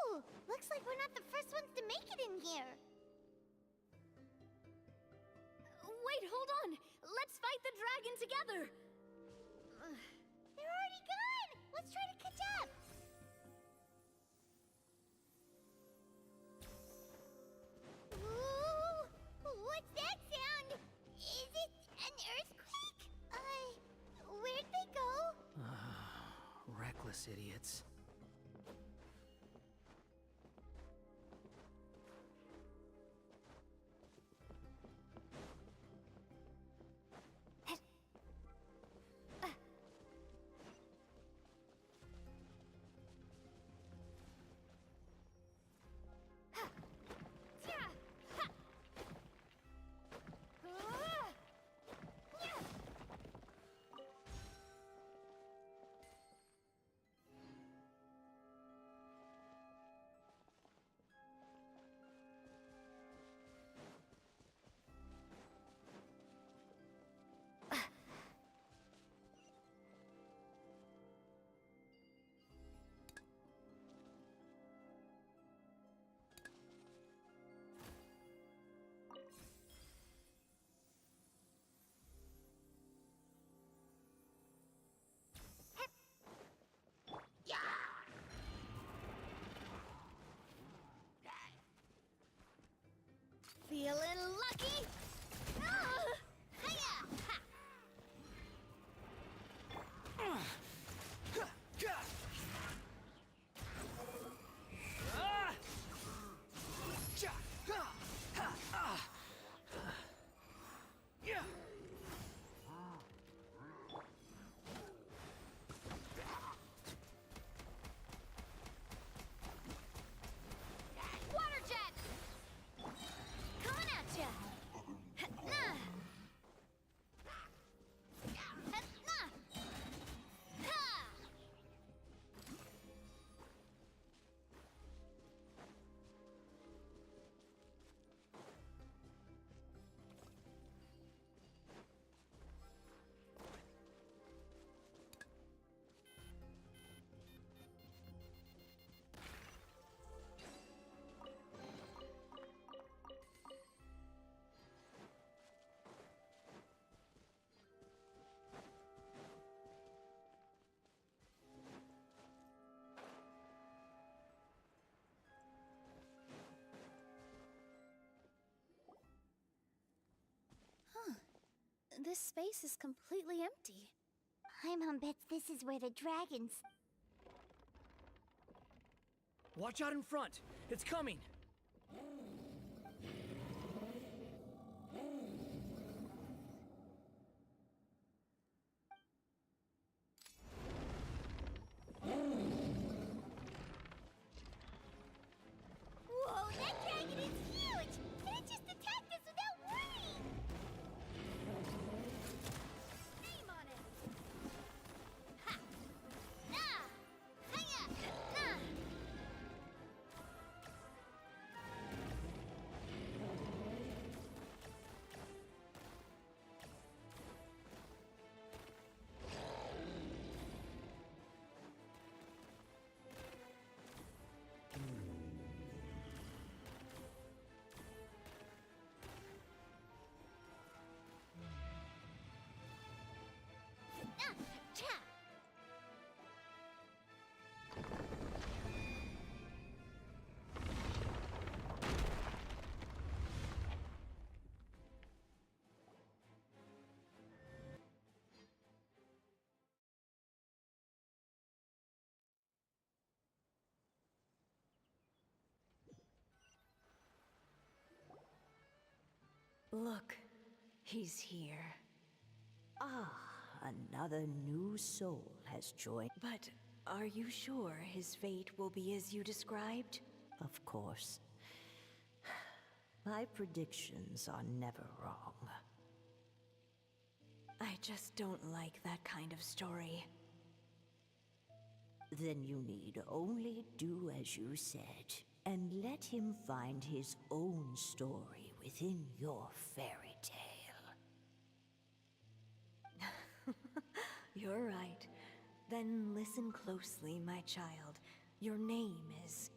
Oh, looks like we're not the first ones to make it in here. Wait, hold on! Let's fight the dragon together! They're already gone! Let's try to catch up! Ooh! What's that sound? Is it an earthquake? Where'd they go? Reckless idiots. Feeling lucky? Hiya! Ha! Water jet! Coming at ya! This space is completely empty. Paimon bets this is where the dragons... Watch out in front! It's coming! Whoa, that dragon is huge! And it just attacked us without warning! Aim on it! Ha! Nah! Hiya! Nah! Look, he's here. Ah, another new soul has joined. But are you sure his fate will be as you described? Of course. My predictions are never wrong. I just don't like that kind of story. Then you need only do as you said, and let him find his own story within your fairy tale. You're right. Then listen closely, my child. Your name is...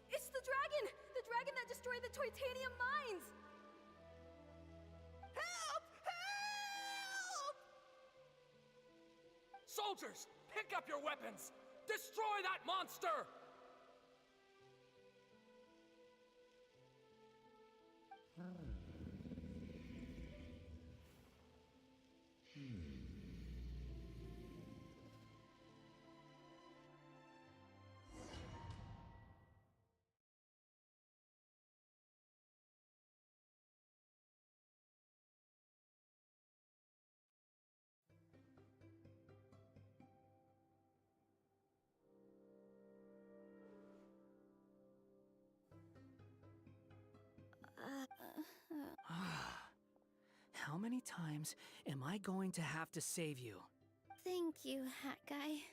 It's the dragon! The dragon that destroyed the Titanium mines! Help! Help! Soldiers, pick up your weapons! Destroy that monster! How many times am I going to have to save you? Thank you, Hat Guy.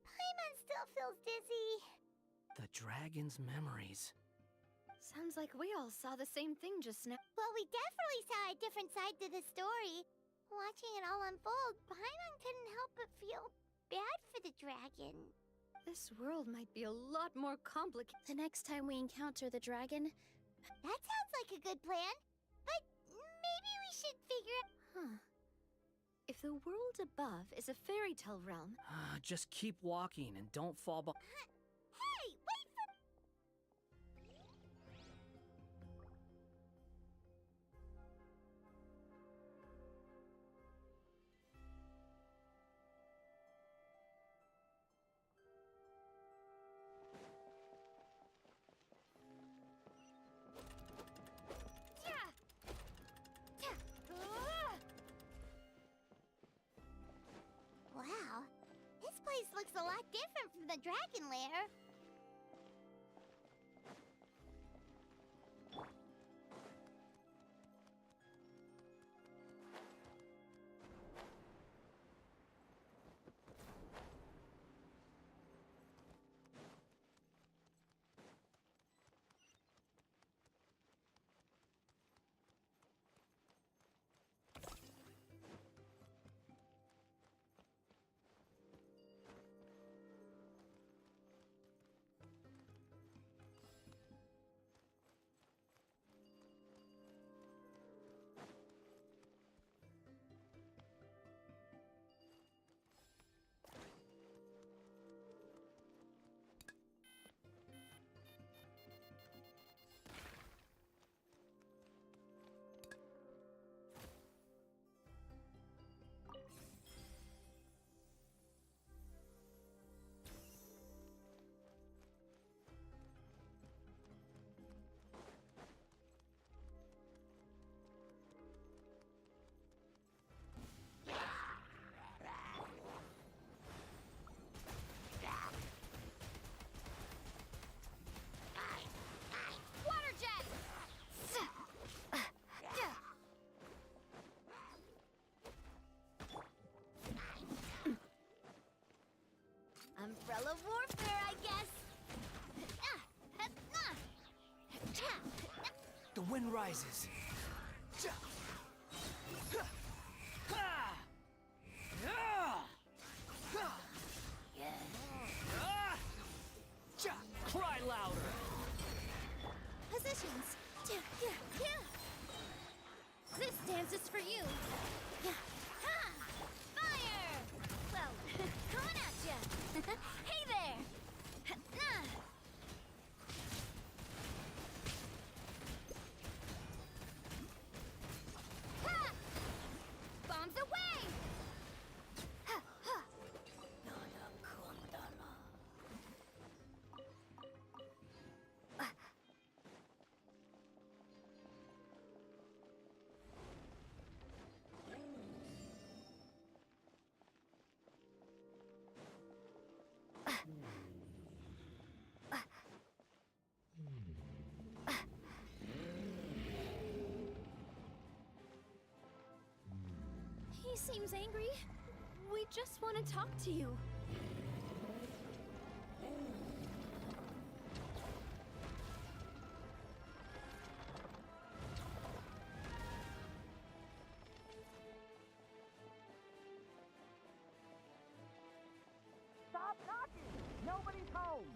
Paimon still feels dizzy. The dragon's memories. Sounds like we all saw the same thing just now. Well, we definitely saw a different side to the story. Watching it all unfold, Paimon couldn't help but feel bad for the dragon. This world might be a lot more complicated. The next time we encounter the dragon... That sounds like a good plan. But maybe we should figure out... Huh. If the world above is a fairy tale realm... Just keep walking and don't fall behind. Hey, wait for... Wow, this place looks a lot different from the dragon lair. Umbrella warfare, I guess. The wind rises. He seems angry. We just want to talk to you. Stop knocking! Nobody's home!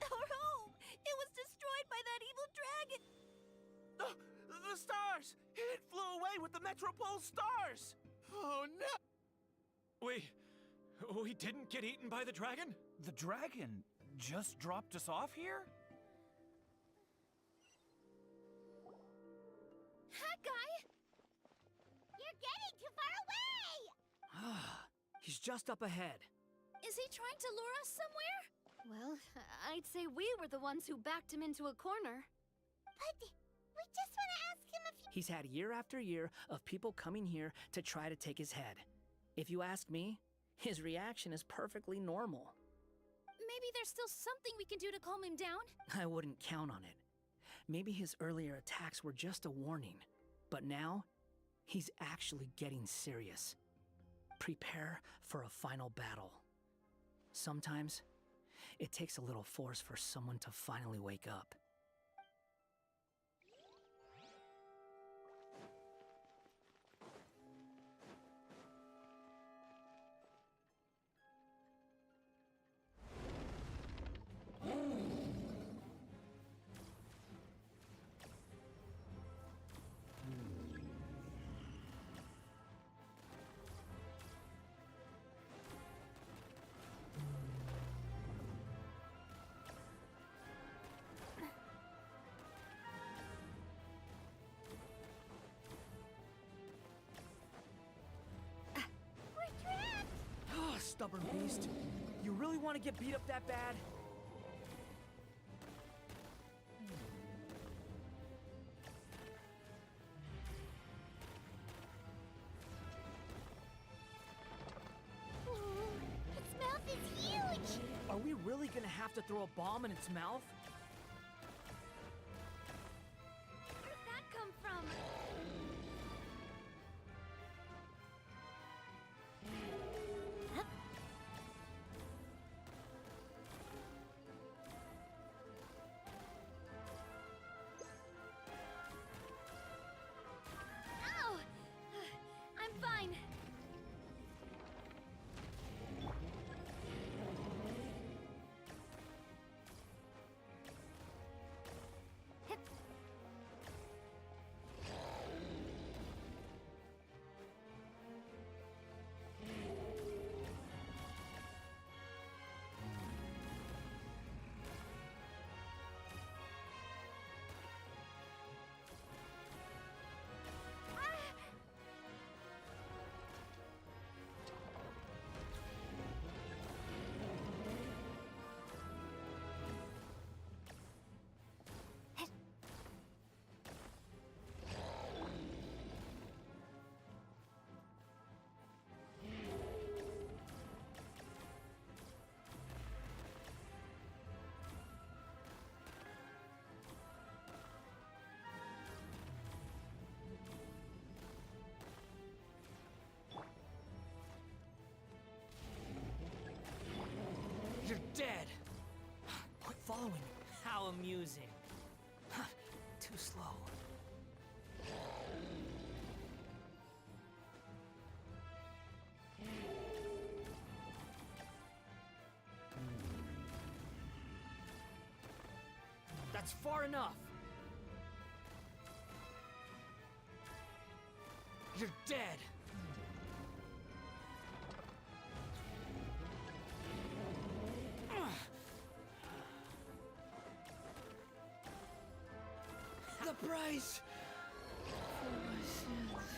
Our home! It was destroyed by that evil dragon! The stars! It flew away with the Metropole stars! Oh no! We didn't get eaten by the dragon? The dragon just dropped us off here? That guy! You're getting too far away! He's just up ahead. Is he trying to lure us somewhere? Well, I'd say we were the ones who backed him into a corner. But we just want to ask him if He's had year after year of people coming here to try to take his head. If you ask me, his reaction is perfectly normal. Maybe there's still something we can do to calm him down? I wouldn't count on it. Maybe his earlier attacks were just a warning, but now he's actually getting serious. Prepare for a final battle. Sometimes it takes a little force for someone to finally wake up. Stubborn beast. You really want to get beat up that bad? its mouth is huge! Are we really gonna have to throw a bomb in its mouth? Where'd that come from? Ow! I'm fine. amusing. Too slow. That's far enough. You're dead. The price for my sins.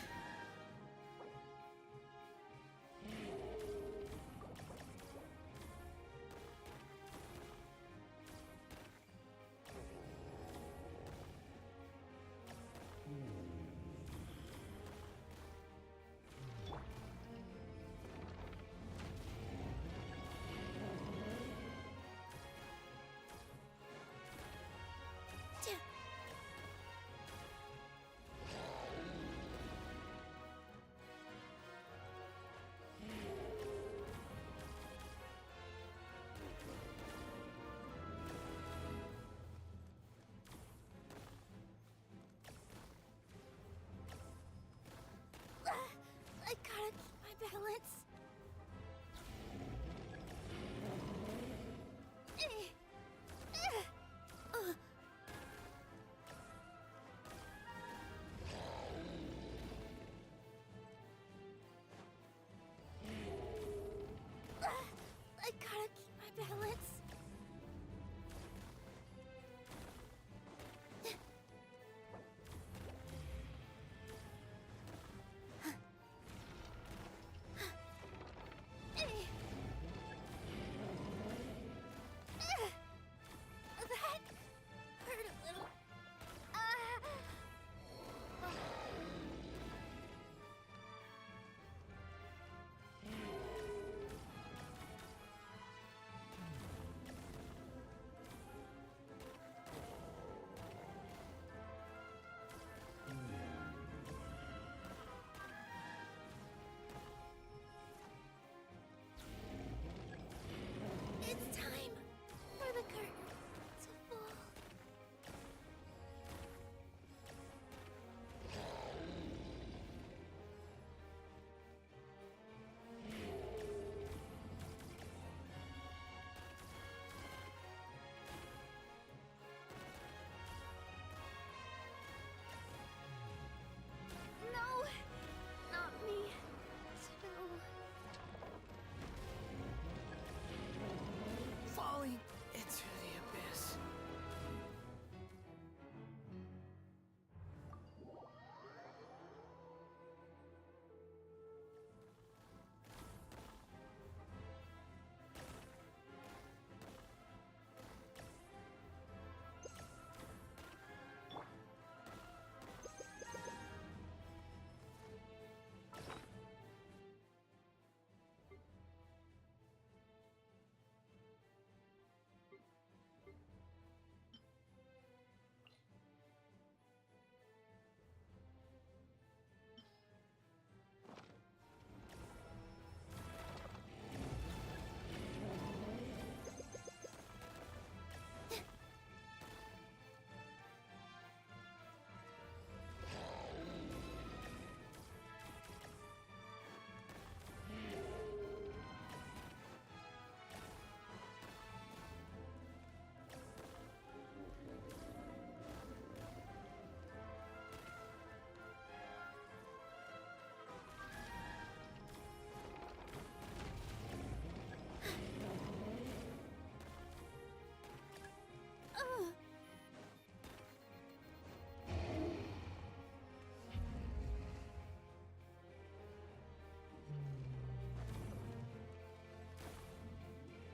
I gotta keep my balance. I gotta keep my balance. That hurt a little. It's time for the curtain to fall. No, not me. Still. Falling into the abyss.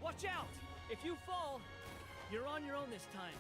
Watch out! If you fall, you're on your own this time.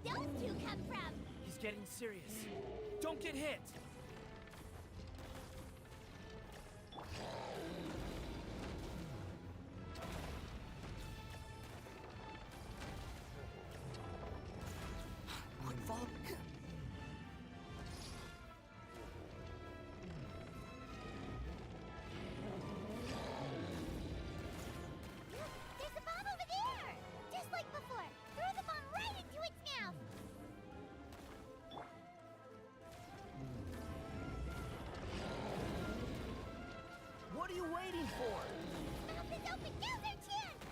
those two come from? He's getting serious. Don't get hit! There's a bomb over there! Just like before. Throw the bomb right into its mouth! What are you waiting for? Mouth is open! Now's our chance!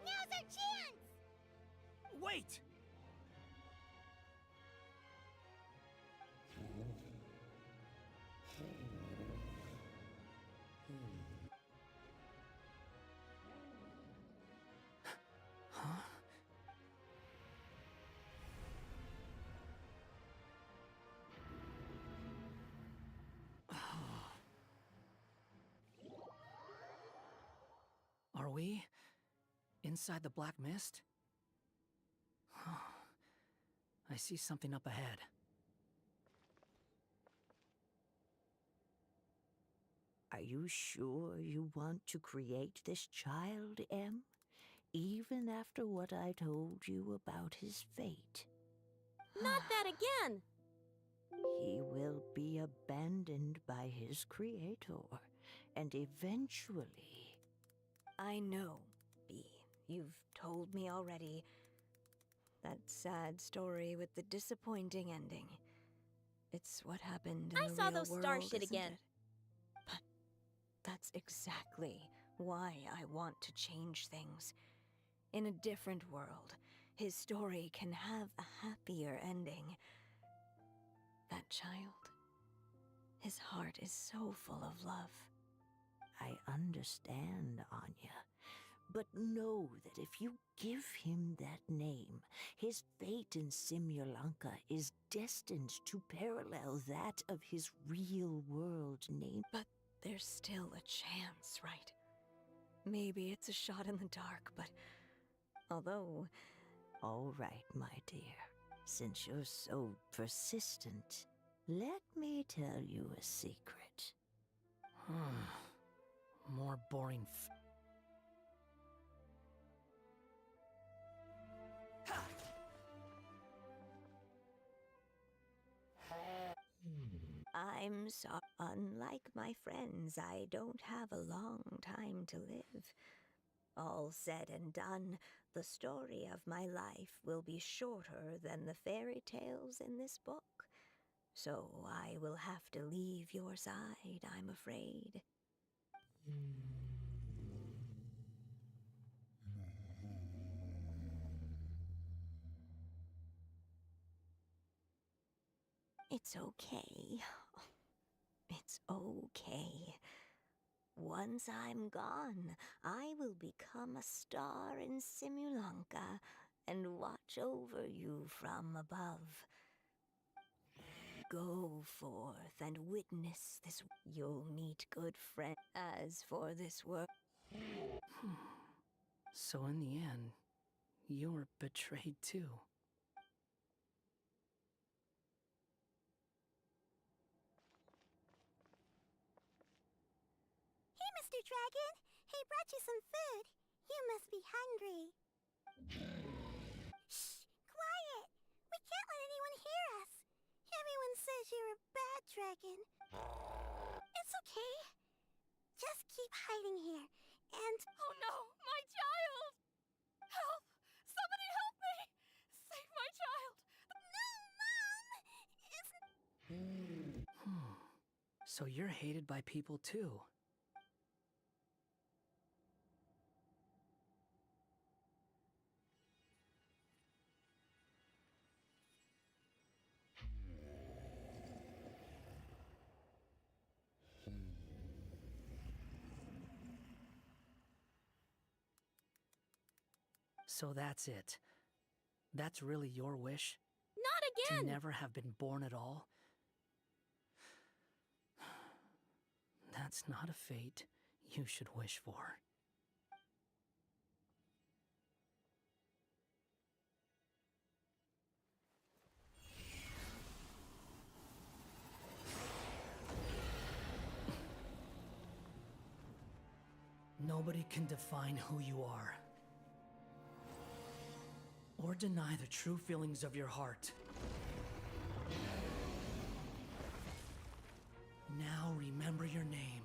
Now's our chance! Wait! Huh? Are we inside the black mist? I see something up ahead. Are you sure you want to create this child, Em? Even after what I told you about his fate? Not that again! He will be abandoned by his creator, and eventually... I know, Bee. You've told me already. That sad story with the disappointing ending. It's what happened in I the saw real those world, star shit isn't again. it? But that's exactly why I want to change things. In a different world, his story can have a happier ending. That child, his heart is so full of love. I understand, Anya. But know that if you give him that name, his fate in Simulanka is destined to parallel that of his real-world name. But there's still a chance, right? Maybe it's a shot in the dark, but... although... All right, my dear. Since you're so persistent, let me tell you a secret. More boring I'm so... Unlike my friends, I don't have a long time to live. All said and done, the story of my life will be shorter than the fairy tales in this book. So I will have to leave your side, I'm afraid. It's okay. It's okay. Once I'm gone, I will become a star in Simulanka and watch over you from above. Go forth and witness this. You'll meet good friends. As for this world... So in the end, you were betrayed too. Hey, Mr. Dragon! He brought you some food. You must be hungry. Shh! Quiet! We can't let anyone hear us. Everyone says you're a bad dragon. It's okay. Just keep hiding here, and... Oh no! My child! Help! Somebody help me! Save my child! No, Mom! It's... So you're hated by people too. So that's it. That's really your wish? Not To never have been born at all? That's not a fate you should wish for. Nobody can define who you are, or deny the true feelings of your heart. Now remember your name.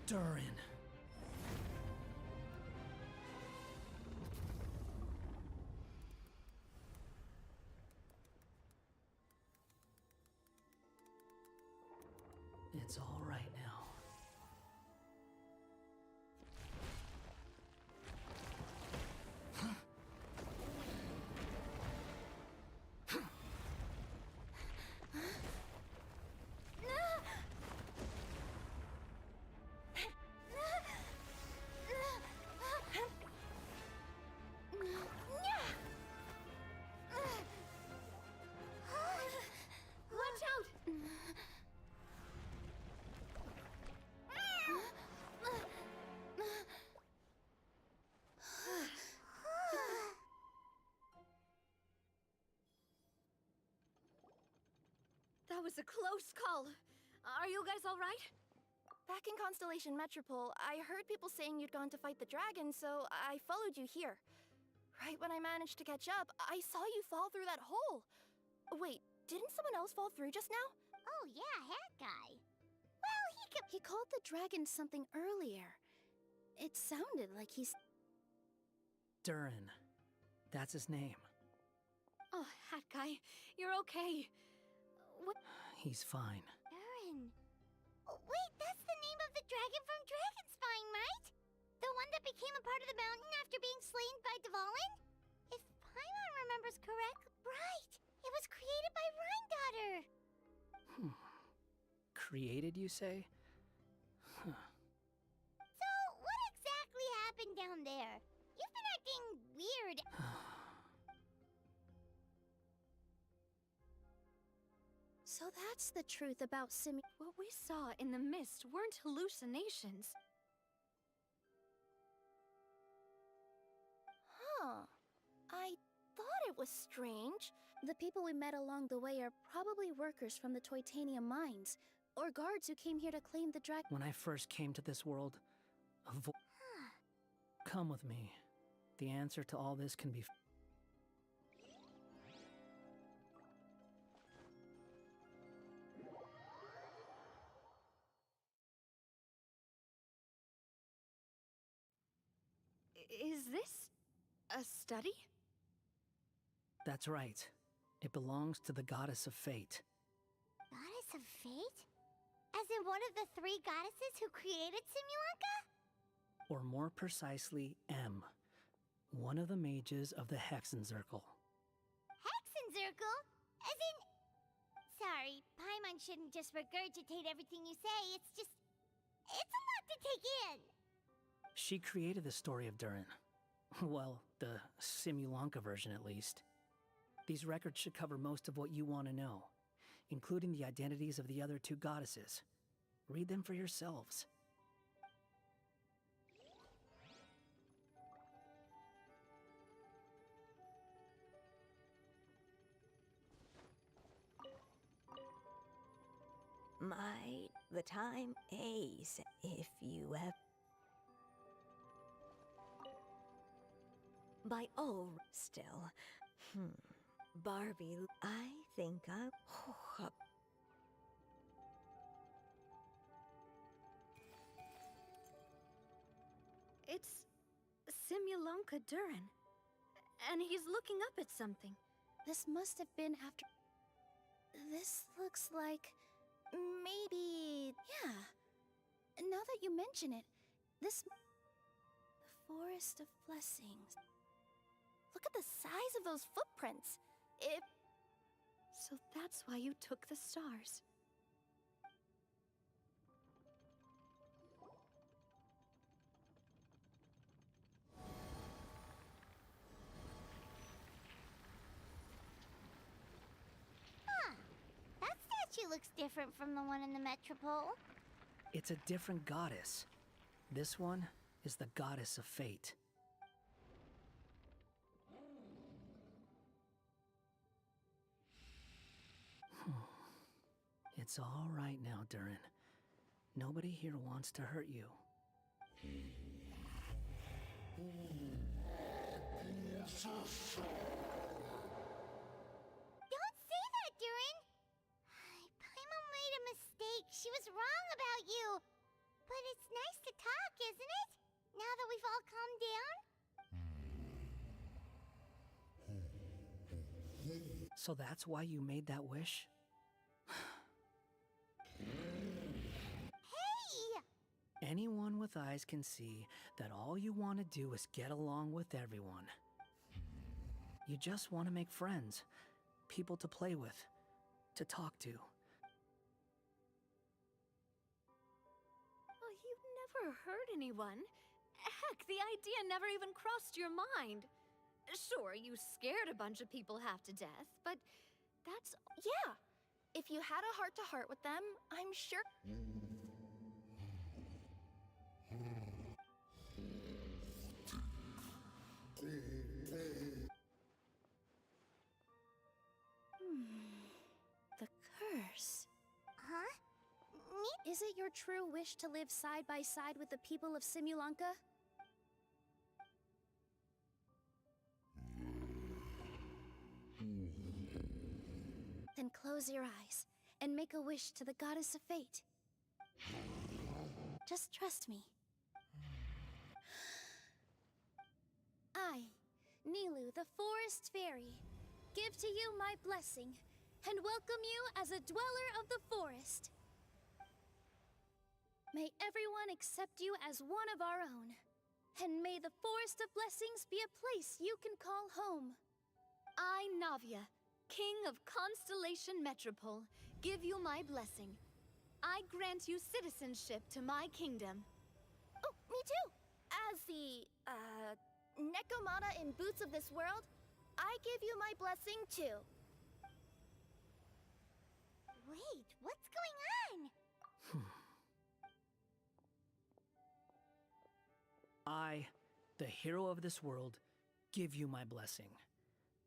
Durin. It's all right now. Watch out! That was a close call. Are you guys all right? Back in Constellation Metropole, I heard people saying you'd gone to fight the dragon, so I followed you here. Right when I managed to catch up, I saw you fall through that hole. Wait, didn't someone else fall through just now? Oh yeah, that guy. Well, He called the dragon something earlier. It sounded like he's... Durin. That's his name. Oh, Hat Guy, you're okay. What? He's fine. Durin. Oh, wait, that's the name of the dragon from Dragonspine, right? The one that became a part of the mountain after being slain by Dvalin? If Paimon remembers correct, right. It was created by Rhine-Daughter. Created, you say? Huh. So, what exactly happened down there? You've been acting weird. So that's the truth about What we saw in the mist weren't hallucinations. Huh. I thought it was strange. The people we met along the way are probably workers from the Toitanium mines, or guards who came here to claim the dragon. When I first came to this world, Come with me. The answer to all this can be... Is this a study? That's right. It belongs to the Goddess of Fate. Goddess of Fate? As in one of the three goddesses who created Simulanka? Or more precisely, M. One of the mages of the Hexenzirkel. Hexenzirkel? As in... Sorry, Paimon shouldn't just regurgitate everything you say. It's just... It's a lot to take in. She created the story of Durin. Well, the Simulanka version at least. These records should cover most of what you want to know, including the identities of the other two goddesses. Read them for yourselves. The time ace if you have... By all still. Barbie, I think I... It's Simulanka Durin. And he's looking up at something. This must have been after... This looks like... maybe... Yeah. Now that you mention it, this... The Forest of Blessings. Look at the size of those footprints. So that's why you took the stars. looks different from the one in the Metropole. It's a different goddess. This one is the goddess of fate. It's all right now, Durin. Nobody here wants to hurt you. Don't say that, Durin! Paimon made a mistake. She was wrong about you. But it's nice to talk, isn't it? Now that we've all calmed down? So that's why you made that wish? Hey! Anyone with eyes can see that all you want to do is get along with everyone. You just want to make friends, people to play with, to talk to. Oh, you never hurt anyone. Heck, the idea never even crossed your mind. Sure, you scared a bunch of people half to death, but that's... Yeah. If you had a heart-to-heart with them, I'm sure... The curse. Huh? Is it your true wish to live side by side with the people of Simulanka? Then close your eyes and make a wish to the goddess of fate. Just trust me. I, Nilu, the forest fairy, give to you my blessing and welcome you as a dweller of the forest. May everyone accept you as one of our own, and may the Forest of Blessings be a place you can call home. I, Navia, King of Constellation Metropole, give you my blessing. I grant you citizenship to my kingdom. Oh, me too! As the, Nekomata in Boots of this world, I give you my blessing too. Wait, what's going on? I, the hero of this world, give you my blessing.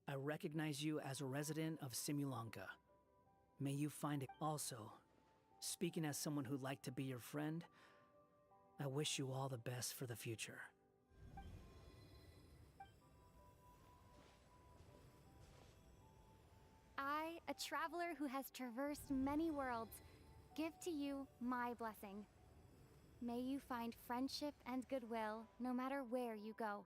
I recognize you as a resident of Simulanka. May you find it. Also, speaking as someone who'd like to be your friend, I wish you all the best for the future. I, a traveler who has traversed many worlds, give to you my blessing. May you find friendship and goodwill no matter where you go.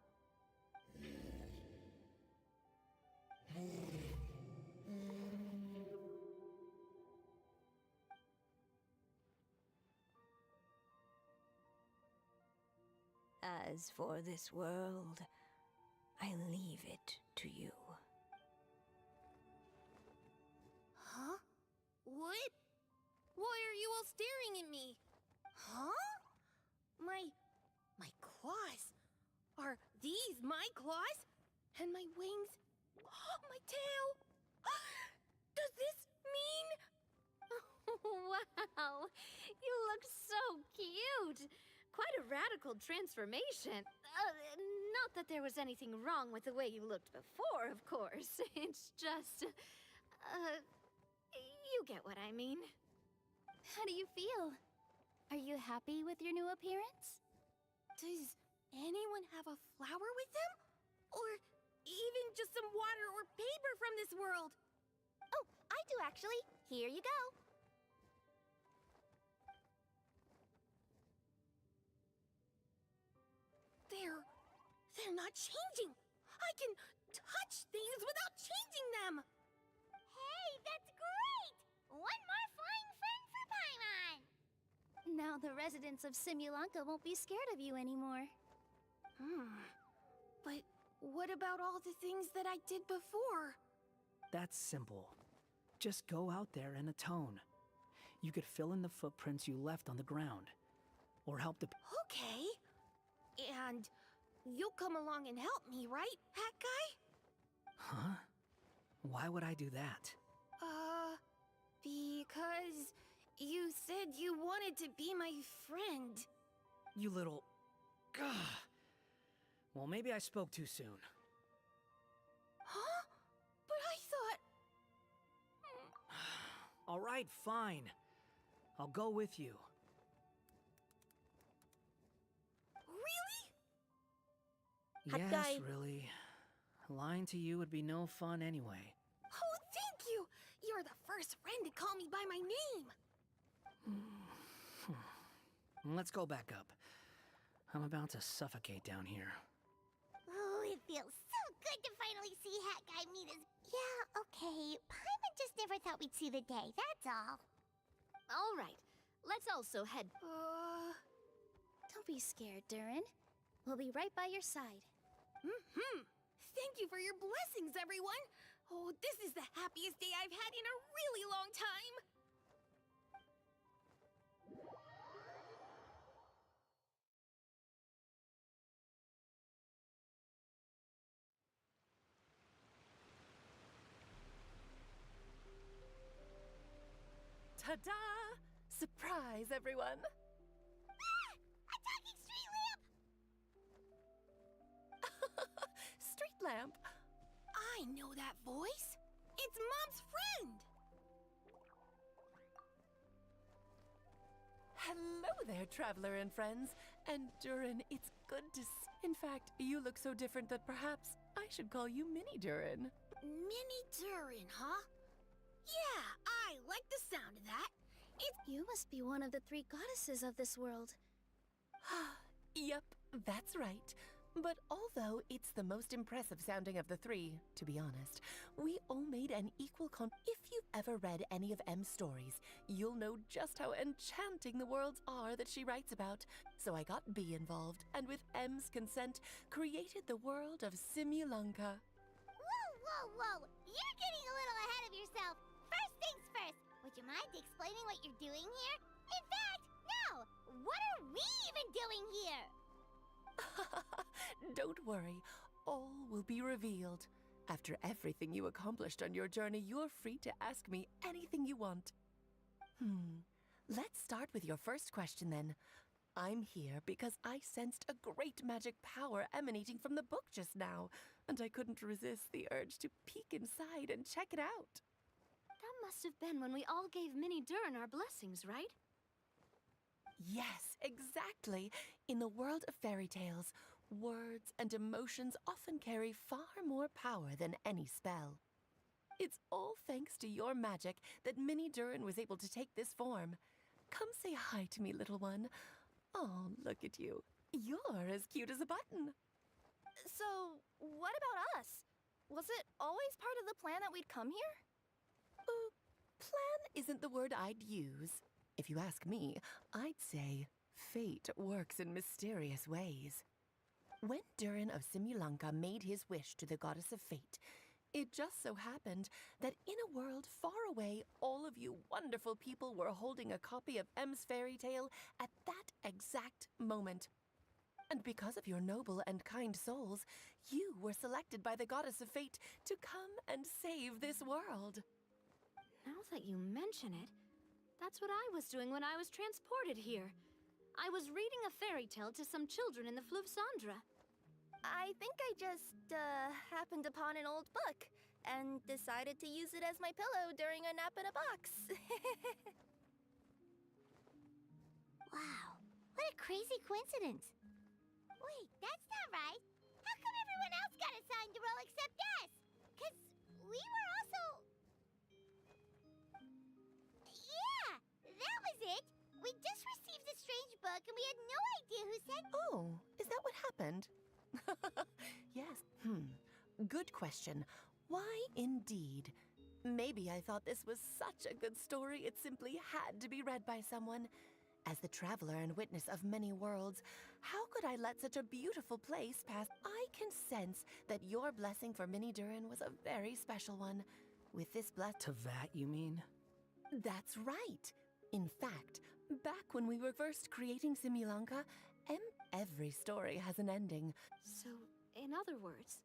As for this world, I leave it to you. Huh? What? Why are you all staring at me? Huh? My claws? Are these my claws? And my wings? My tail? Does this mean... Wow, you look so cute. Quite a radical transformation. Not that there was anything wrong with the way you looked before, of course. It's just... you get what I mean. How do you feel? Are you happy with your new appearance? Does anyone have a flower with them? Or even just some water or paper from this world? Oh, I do actually. Here you go. They're not changing. I can touch things without changing them. Hey, that's great! One more flying friend for Paimon! Now the residents of Simulanka won't be scared of you anymore. But what about all the things that I did before? That's simple. Just go out there and atone. You could fill in the footprints you left on the ground, or help the... Okay. And you'll come along and help me, right, Hat Guy? Huh? Why would I do that? Because wanted to be my friend. You little... Gah. Well, maybe I spoke too soon. Huh? But I thought... All right, fine. I'll go with you. Really? Yes, really. Lying to you would be no fun anyway. Oh, thank you! You're the first friend to call me by my name! Let's go back up. I'm about to suffocate down here. Oh, it feels so good to finally see Hat Guy meet his... Yeah, okay. Paimon just never thought we'd see the day, that's all. All right, let's also head... Don't be scared, Durin. We'll be right by your side. Thank you for your blessings, everyone! Oh, this is the happiest day I've had in a really long time! Ta-da! Surprise, everyone! Ah! A talking street lamp! Street lamp? I know that voice! It's Mom's friend! Hello there, traveler and friends. And Durin, it's good to see. In fact, you look so different that perhaps I should call you Mini Durin. Mini Durin, huh? Yeah, I like the sound of that. You must be one of the 3 goddesses of this world. Yep, that's right. But although it's the most impressive sounding of the 3, to be honest, we all made an equal If you've ever read any of M's stories, you'll know just how enchanting the worlds are that she writes about. So I got B involved, and with M's consent, created the world of Simulunka. Whoa, whoa, whoa! You're getting a little ahead of yourself. First things first, would you mind explaining what you're doing here? In fact, no! What are we even doing here? Don't worry, all will be revealed. After everything you accomplished on your journey, you're free to ask me anything you want. Let's start with your first question then. I'm here because I sensed a great magic power emanating from the book just now, and I couldn't resist the urge to peek inside and check it out. That must have been when we all gave Mini Durin our blessings, right? Yes, exactly. In the world of fairy tales, words and emotions often carry far more power than any spell. It's all thanks to your magic that Mini Durin was able to take this form. Come say hi to me, little one. Oh, look at you. You're as cute as a button. So, what about us? Was it always part of the plan that we'd come here? Plan isn't the word I'd use. If you ask me, I'd say fate works in mysterious ways. When Durin of Simulunka made his wish to the goddess of fate, it just so happened that in a world far away, all of you wonderful people were holding a copy of M's fairy tale at that exact moment. And because of your noble and kind souls, you were selected by the goddess of fate to come and save this world. Now that you mention it, that's what I was doing when I was transported here. I was reading a fairy tale to some children in the Fluvsandra. I think I just, happened upon an old book and decided to use it as my pillow during a nap in a box. Wow, what a crazy coincidence. Wait, that's not right. How come everyone else got assigned to roll except us? 'Cause we were also... Yeah, that was it. We just received a strange book and we had no idea who said... Oh, is that what happened? Yes. Good question. Why indeed? Maybe I thought this was such a good story it simply had to be read by someone. As the traveler and witness of many worlds, how could I let such a beautiful place pass? I can sense that your blessing for Mini Durin was a very special one. With this To that, you mean? That's right. In fact, back when we were first creating Simulunka, every story has an ending. So, in other words,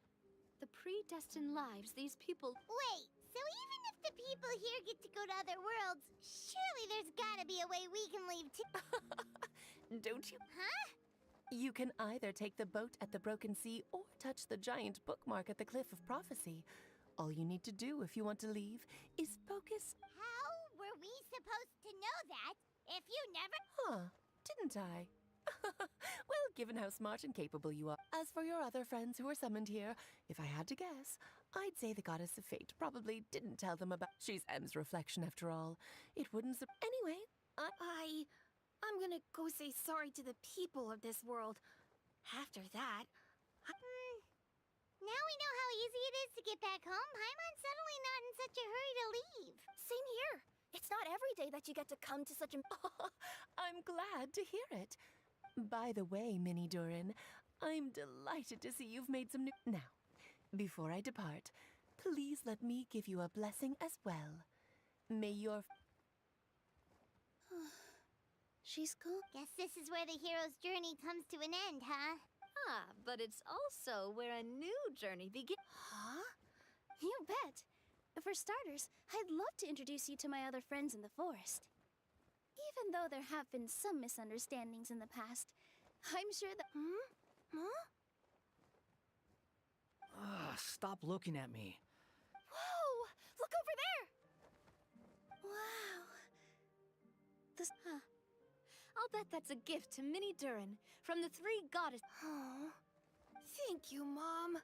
the predestined lives these people... Wait, so even if the people here get to go to other worlds, surely there's gotta be a way we can leave too. Don't you? Huh? You can either take the boat at the Broken Sea or touch the giant bookmark at the Cliff of Prophecy. All you need to do if you want to leave is focus. How were we supposed to know that if you never... Huh, didn't I? Well, given how smart and capable you are. As for your other friends who were summoned here, if I had to guess, I'd say the Goddess of Fate probably didn't tell them about... She's M's reflection after all. It wouldn't Anyway, I'm gonna go say sorry to the people of this world. After that... Now we know how easy it is to get back home. Paimon's suddenly not in such a hurry to leave. Same here. It's not every day that you get to come to such a... I'm glad to hear it. By the way, Minnie Durin, I'm delighted to see you've made some new... Now, before I depart, please let me give you a blessing as well. May your... She's cool. Guess this is where the hero's journey comes to an end, huh? Ah, but it's also where a new journey begins. Huh? You bet. For starters, I'd love to introduce you to my other friends in the forest. Even though there have been some misunderstandings in the past, I'm sure that... Huh? Stop looking at me. Whoa! Look over there! Wow. I'll bet that's a gift to Minnie Durin from the three goddesses. Oh, thank you, Mom.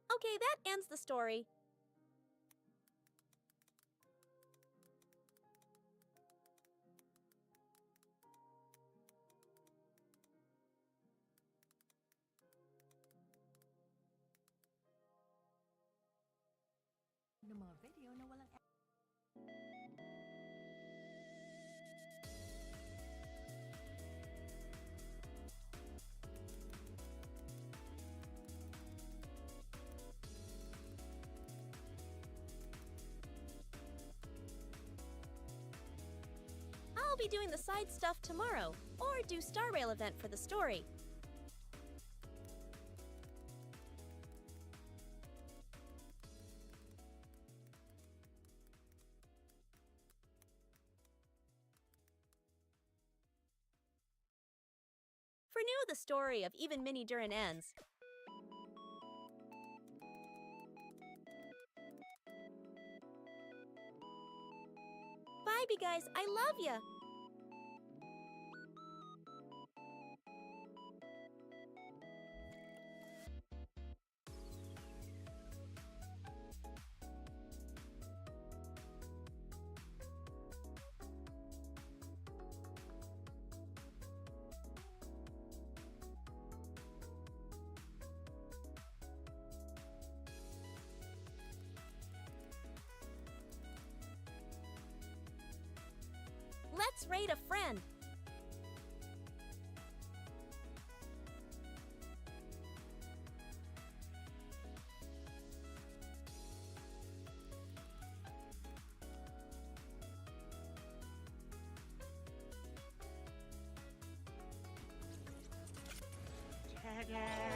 Okay, that ends the story. I'll be doing the side stuff tomorrow, or do Star Rail event for the story. For now, the story of Even Minnie Durin ends. Bye, big guys. I love ya. Let's raid a friend. Ta-da!